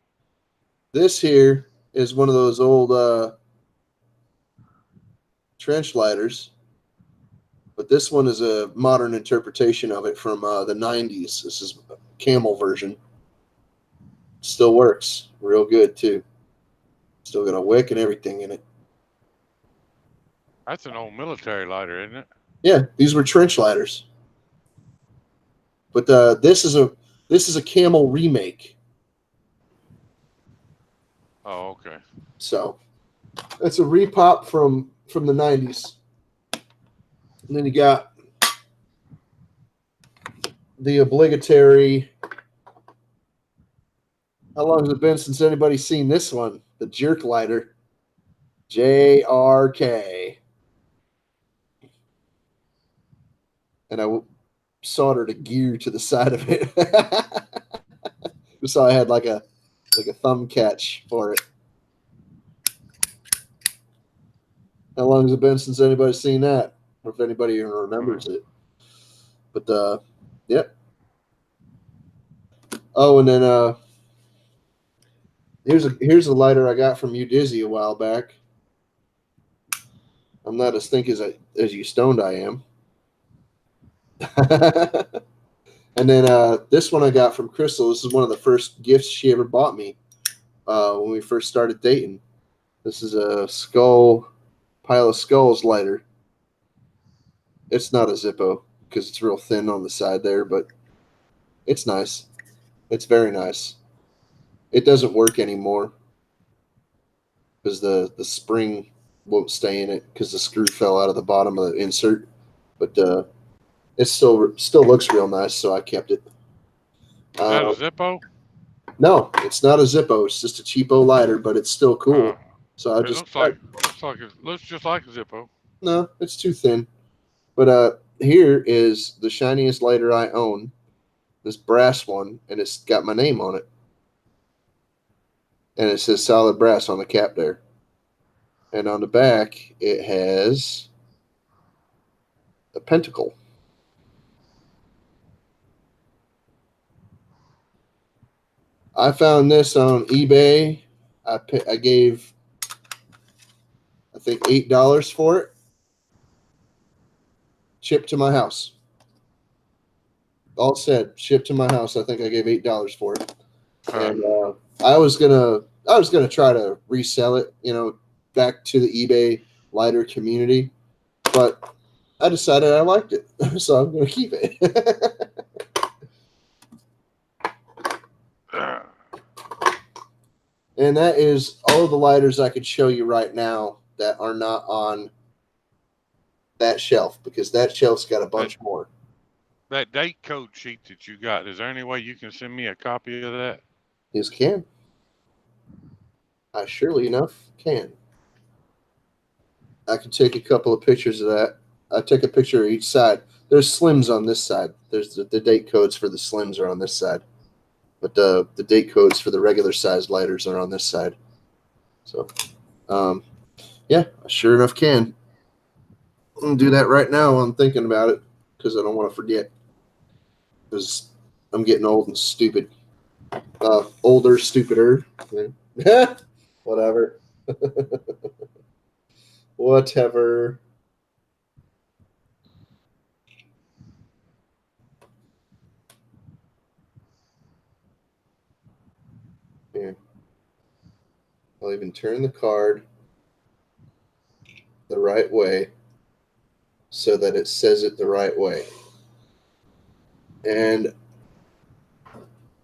this here is one of those old trench lighters, but this one is a modern interpretation of it from the 90s. This is camel version. Still works real good too. Still got a wick and everything in it. That's an old military lighter, isn't it? Yeah, these were trench lighters. But this is a camel remake. Oh, okay. So it's a repop from the 90s. And then you got the obligatory. How long has it been since anybody's seen this one? The jerk lighter. JRK. And I soldered a gear to the side of it. So I had like a thumb catch for it. How long has it been since anybody's seen that? Or if anybody even remembers it. But yep. Oh, and then here's a lighter I got from Udizzy a while back. I'm not as think as you stoned I am. And then this one I got from Crystal. This is one of the first gifts she ever bought me when we first started dating. This is a pile of skulls lighter. It's not a Zippo because it's real thin on the side there, but it's nice. It's very nice. It doesn't work anymore because the spring won't stay in it because the screw fell out of the bottom of the insert. But it still looks real nice, so I kept it. Is that a Zippo? No, it's not a Zippo. It's just a cheapo lighter, but it's still cool. So I It just looks just like a Zippo. no, it's too thin. But here is the shiniest lighter I own. This brass one, and it's got my name on it. And it says solid brass on the cap there. And on the back, it has a pentacle. I found this on eBay. I gave, I think, $8 for it. Shipped to my house. All said, shipped to my house. I think I gave $8 for it. And I was gonna try to resell it, back to the eBay lighter community, but I decided I liked it, so I'm gonna keep it. And that is all of the lighters I could show you right now that are not on that shelf, because that shelf's got a bunch more. That date code sheet that you got, is there any way you can send me a copy of that? Yes, can. I surely enough can. I can take a couple of pictures of that. I take a picture of each side. There's slims on this side. There's the date codes for the slims are on this side. But the date codes for the regular size lighters are on this side. So, yeah, I sure enough can. I'm going to do that right now while I'm thinking about it because I don't want to forget. Because I'm getting old and stupid. Older, stupider. Whatever. Whatever. Here. I'll even turn the card the right way so that it says it the right way. And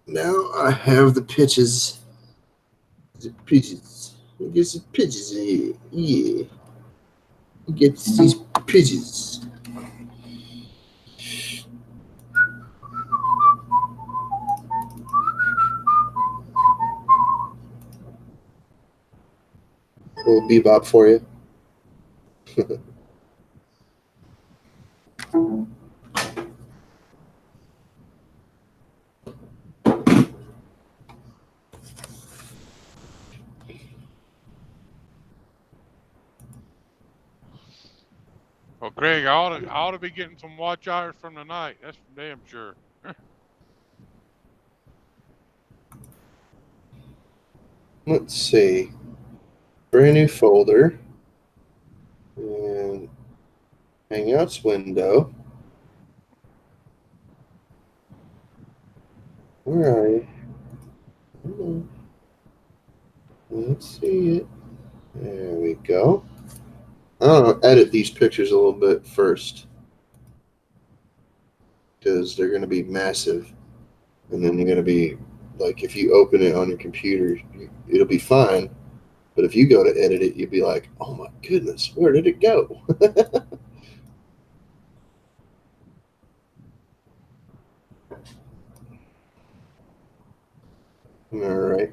now I have the pitches. The pitches. Who gets the pitches here? Yeah. Who gets these pitches? A little bebop for you. Well, Greg, I ought to be getting some watch hours from tonight. That's for damn sure. Let's see. Brand new folder. And Hangouts window. All right. Let's see it. There we go. I'll edit these pictures a little bit first because they're going to be massive. And then you're going to be like, if you open it on your computer, it'll be fine. But if you go to edit it, you'll be like, oh my goodness, where did it go? All right.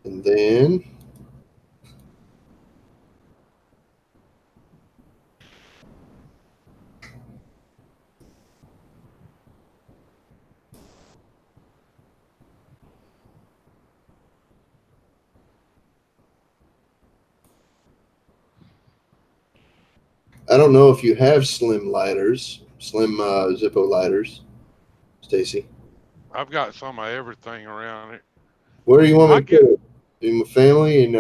And then I don't know if you have slim lighters, slim Zippo lighters, Stacy. I've got some of everything around it. Where do you want me I to put it? In my family, in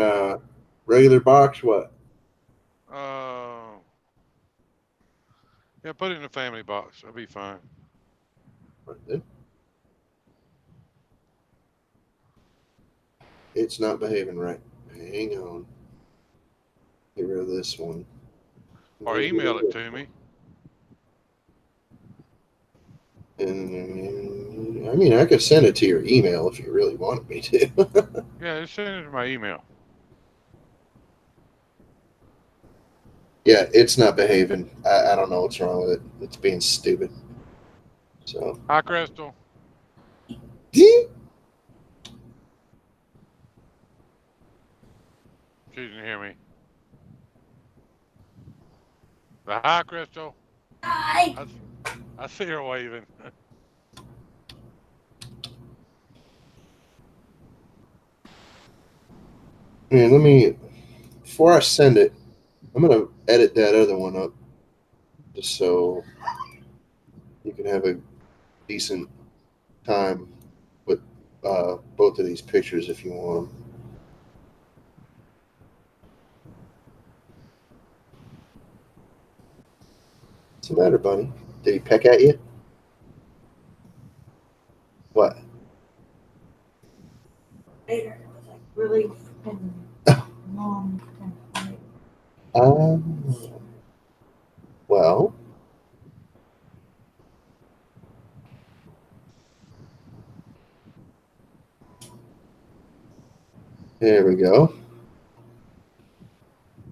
regular box, what? Yeah, put it in the family box. I'll be fine. Right then. It's not behaving right. Hang on. Get rid of this one. Or email it to me. And I mean, I could send it to your email if you really wanted me to. Yeah, just send it to my email. Yeah, it's not behaving. I don't know what's wrong with it. It's being stupid. So. Hi, Crystal. Ding. She didn't hear me. But hi, Crystal. Hi. I see her waving. Man, let me, before I send it, I'm going to edit that other one up just so you can have a decent time with both of these pictures if you want them. What's the matter, buddy? Did he peck at you? What? Later, it was like really freaking long. Well, there we go.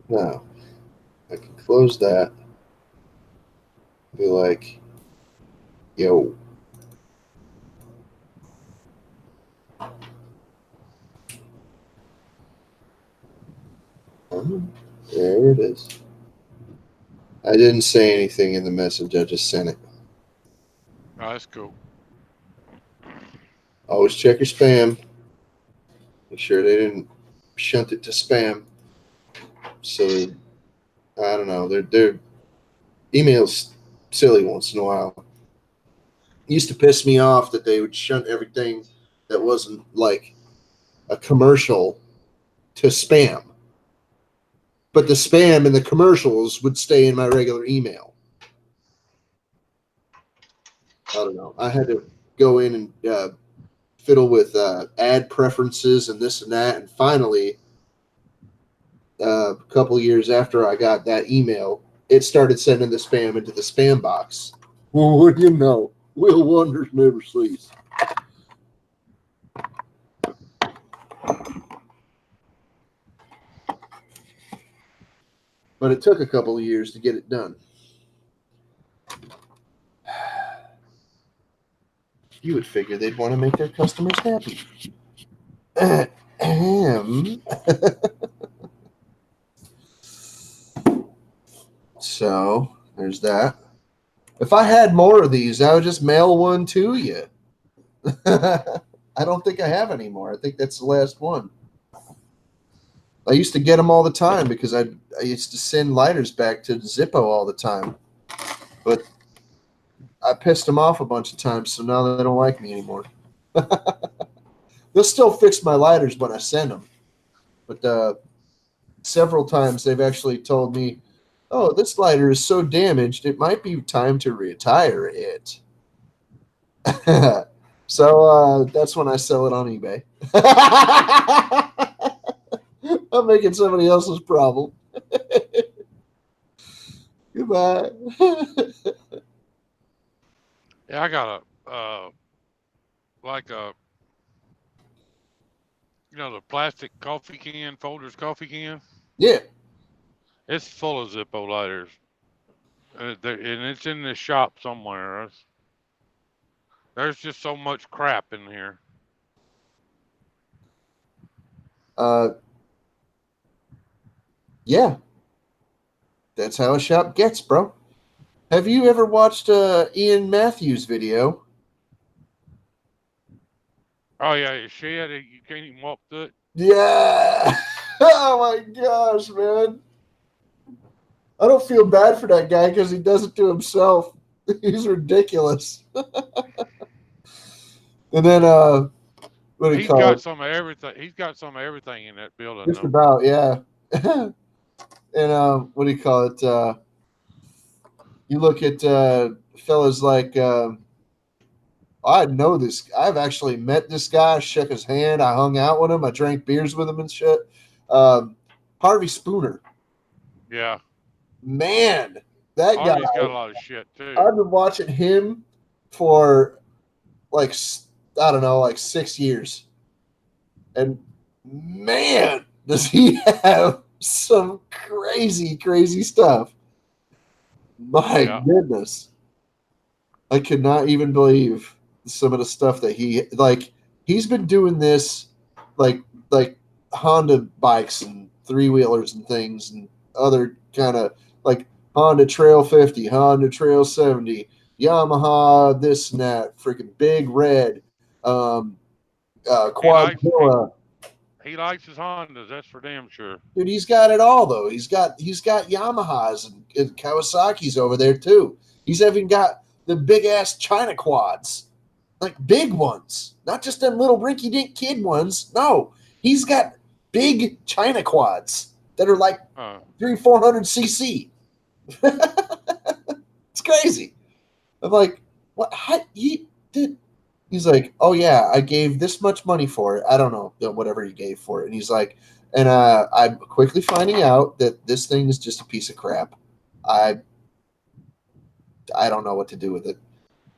Now, I can close that. Be like, yo. There it is. I didn't say anything in the message. I just sent it. Oh, that's cool. Always check your spam. Make sure they didn't shunt it to spam. So, I don't know. Their emails silly once in a while. It used to piss me off that they would shunt everything that wasn't like a commercial to spam. But the spam and the commercials would stay in my regular email. I don't know. I had to go in and fiddle with ad preferences and this and that. And finally, a couple years after I got that email, it started sending the spam into the spam box. Well, what do you know? Will wonders never cease. But it took a couple of years to get it done. You would figure they'd want to make their customers happy. So, there's that. If I had more of these, I would just mail one to you. I don't think I have any more. I think that's the last one. I used to get them all the time because I used to send lighters back to Zippo all the time. But I pissed them off a bunch of times, so now they don't like me anymore. They'll still fix my lighters when I send them. But several times they've actually told me, oh, this lighter is so damaged, it might be time to retire it. So that's when I sell it on eBay. I'm making somebody else's problem. Goodbye. Yeah, I got like a, the plastic coffee can, Folgers coffee can. Yeah. It's full of Zippo lighters. And it's in the shop somewhere. There's just so much crap in here. Yeah. That's how a shop gets, bro. Have you ever watched Ian Matthews' video? Oh yeah, you shed it. You can't even walk through it. Yeah. Oh my gosh, man. I don't feel bad for that guy because he does it to himself. He's ridiculous. And then what do you He's call got it? some of everything. He's got some of everything in that building. Just Though. about, yeah. And what do you call it? You look at fellas like I know this. I've actually met this guy, shook his hand, I hung out with him, I drank beers with him and shit. Harvey Spooner. Yeah. Man, that Harvey's guy. got a lot of shit too. I've been watching him for like, I don't know, like 6 years. And man, does he have some crazy, crazy stuff. My goodness. I could not even believe some of the stuff that he's been doing this like Honda bikes and three-wheelers and things and other kind of like Honda Trail 50, Honda Trail 70, Yamaha this and that, freaking Big Red, Quadzilla. He likes his Hondas, that's for damn sure. Dude, he's got it all though. He's got Yamahas and Kawasaki's over there too. He's even got the big ass China quads, like big ones, not just them little rinky-dink kid ones. No, he's got big China quads that are like 300-400 cc. It's crazy. I'm like, what? How you did? He's like, oh yeah, I gave this much money for it. I don't know, whatever he gave for it. And he's like, and I'm quickly finding out that this thing is just a piece of crap. I don't know what to do with it.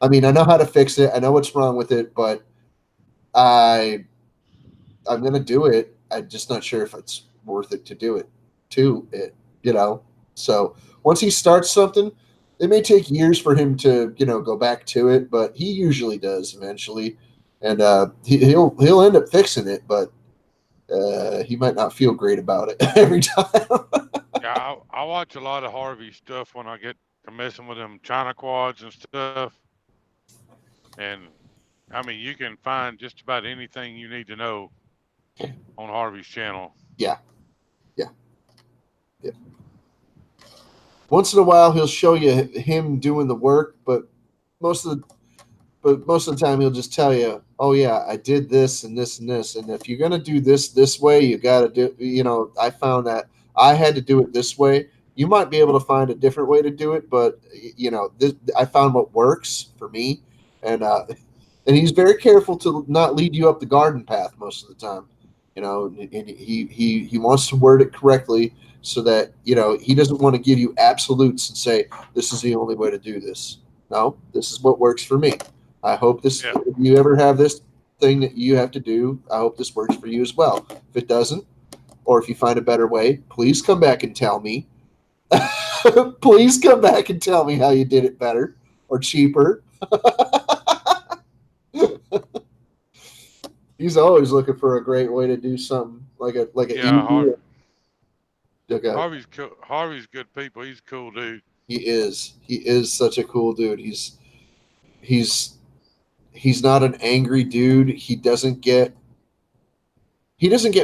I mean, I know how to fix it. I know what's wrong with it, but I'm gonna do it. I'm just not sure if it's worth it to do it. So once he starts something, it may take years for him to, go back to it, but he usually does eventually, and he'll end up fixing it, but he might not feel great about it every time. Yeah, I watch a lot of Harvey stuff when I get to messing with them China quads and stuff, and I mean you can find just about anything you need to know on Harvey's channel. Yeah. Once in a while, he'll show you him doing the work, but most of the time, he'll just tell you, "Oh yeah, I did this and this and this, and if you're gonna do this way, you got to do." I found that I had to do it this way. You might be able to find a different way to do it, but I found what works for me, and he's very careful to not lead you up the garden path most of the time. And he wants to word it correctly, so that he doesn't want to give you absolutes and say this is the only way to do this. No, this is what works for me. I hope this. Yeah. If you ever have this thing that you have to do, I hope this works for you as well. If it doesn't, or if you find a better way, please come back and tell me. Please come back and tell me how you did it better or cheaper. He's always looking for a great way to do something like a Okay. Harvey's good people. He's a cool dude. He is such a cool dude. He's not an angry dude. He doesn't get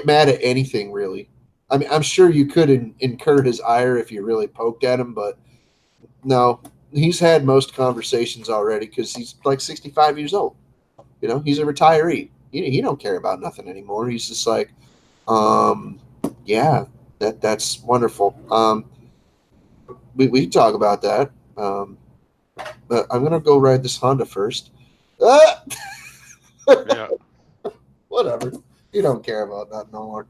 mad at anything really. I mean, I'm sure you could incur his ire if you really poked at him, but no, he's had most conversations already because he's like 65 years old. He's a retiree. He don't care about nothing anymore. He's just like, yeah. That's wonderful. We can talk about that. But I'm gonna go ride this Honda first. Yeah. Whatever. You don't care about that no more.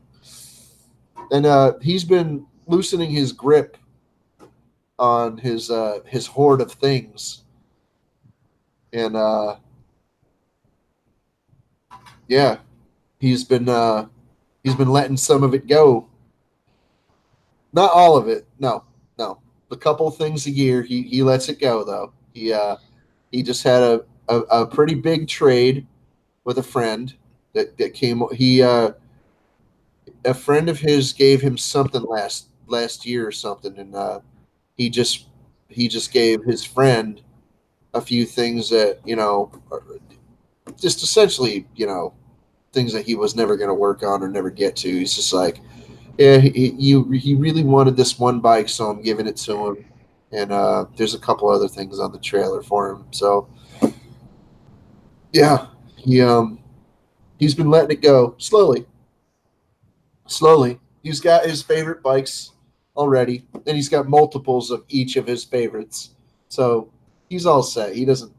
And he's been loosening his grip on his hoard of things. And yeah, he's been letting some of it go. Not all of it. No. A couple things a year he lets it go though. He just had a pretty big trade with a friend that came. A friend of his gave him something last year or something, and he just gave his friend a few things that are just essentially things that he was never going to work on or never get to. He's just like, yeah, he really wanted this one bike, so I'm giving it to him. And there's a couple other things on the trailer for him. So yeah, he's been letting it go slowly. He's got his favorite bikes already, and he's got multiples of each of his favorites. So he's all set. He doesn't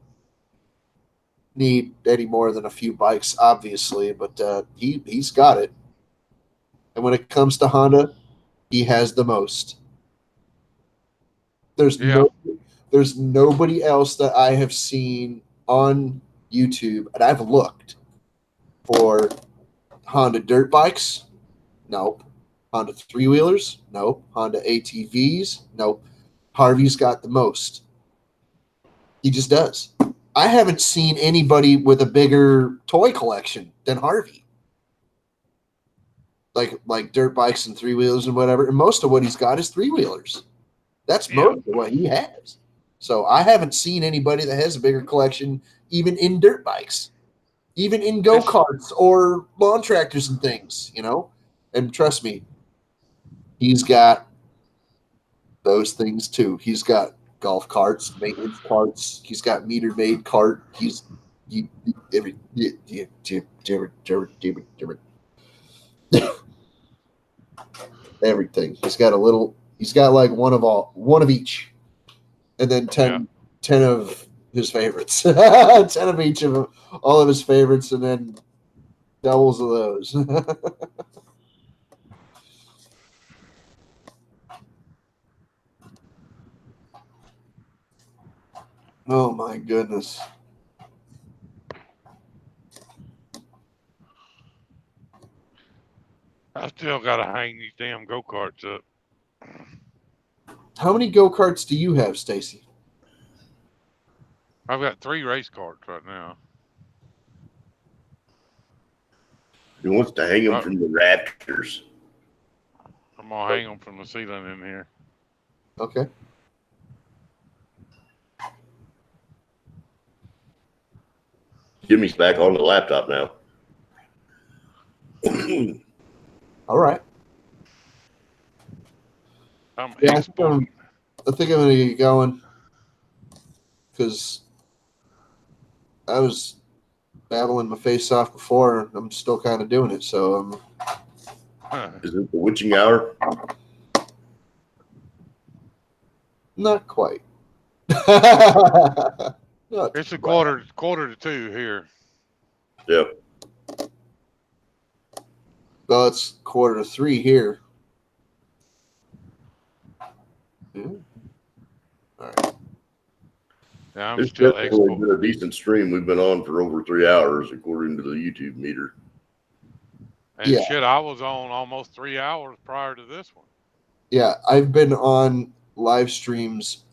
need any more than a few bikes, obviously, but he's got it. And when it comes to Honda, he has the most. There's nobody else that I have seen on YouTube, and I've looked for Honda dirt bikes. Nope. Honda three-wheelers? Nope. Honda ATVs? Nope. Harvey's got the most. He just does. I haven't seen anybody with a bigger toy collection than Harvey. Like dirt bikes and three-wheelers and whatever. And most of what he's got is three-wheelers. That's most of what he has. So I haven't seen anybody that has a bigger collection even in dirt bikes. Even in go-karts or lawn tractors and things, And trust me, he's got those things too. He's got golf carts, maintenance carts. He's got meter-made cart. Everything. He's got like one of each, and then 10 of his favorites. 10 of each of all of his favorites, and then doubles of those. Oh my goodness. I still gotta hang these damn go-karts up. How many go-karts do you have, Stacy? I've got 3 race carts right now. He wants to hang them from the rafters. I'm gonna hang them from the ceiling in here. Okay. Jimmy's back on the laptop now. All right. I'm Yeah, I exporting. think I'm going to get going because I was babbling my face off before, and I'm still kind of doing it. So Is it the witching hour? not quite. It's a quarter to 2 here. Yep. Well, it's 2:45 here. Yeah. All right. Yeah, I'm It's still definitely exporting. been a decent stream. We've been on for over 3 hours, according to the YouTube meter. And Yeah. shit, I was on almost 3 hours prior to this one. Yeah, I've been on live streams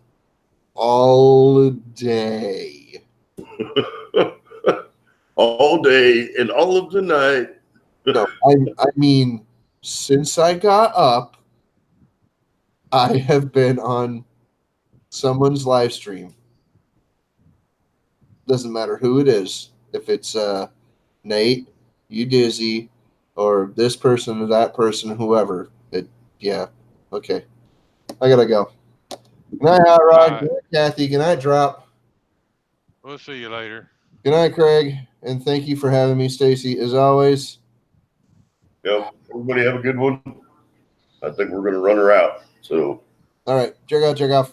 all day. All day and all of the night. No, I mean, since I got up, I have been on someone's live stream. Doesn't matter who it is. If it's Nate, you Dizzy, or this person or that person, whoever. Yeah. Okay. I gotta go. Good night, Hot Rod. All right. Good night, Kathy. Good night, Drop. We'll see you later. Good night, Craig. And thank you for having me, Stacy, as always. Yep. Everybody have a good one. I think we're going to run her out. So. All right. Check off.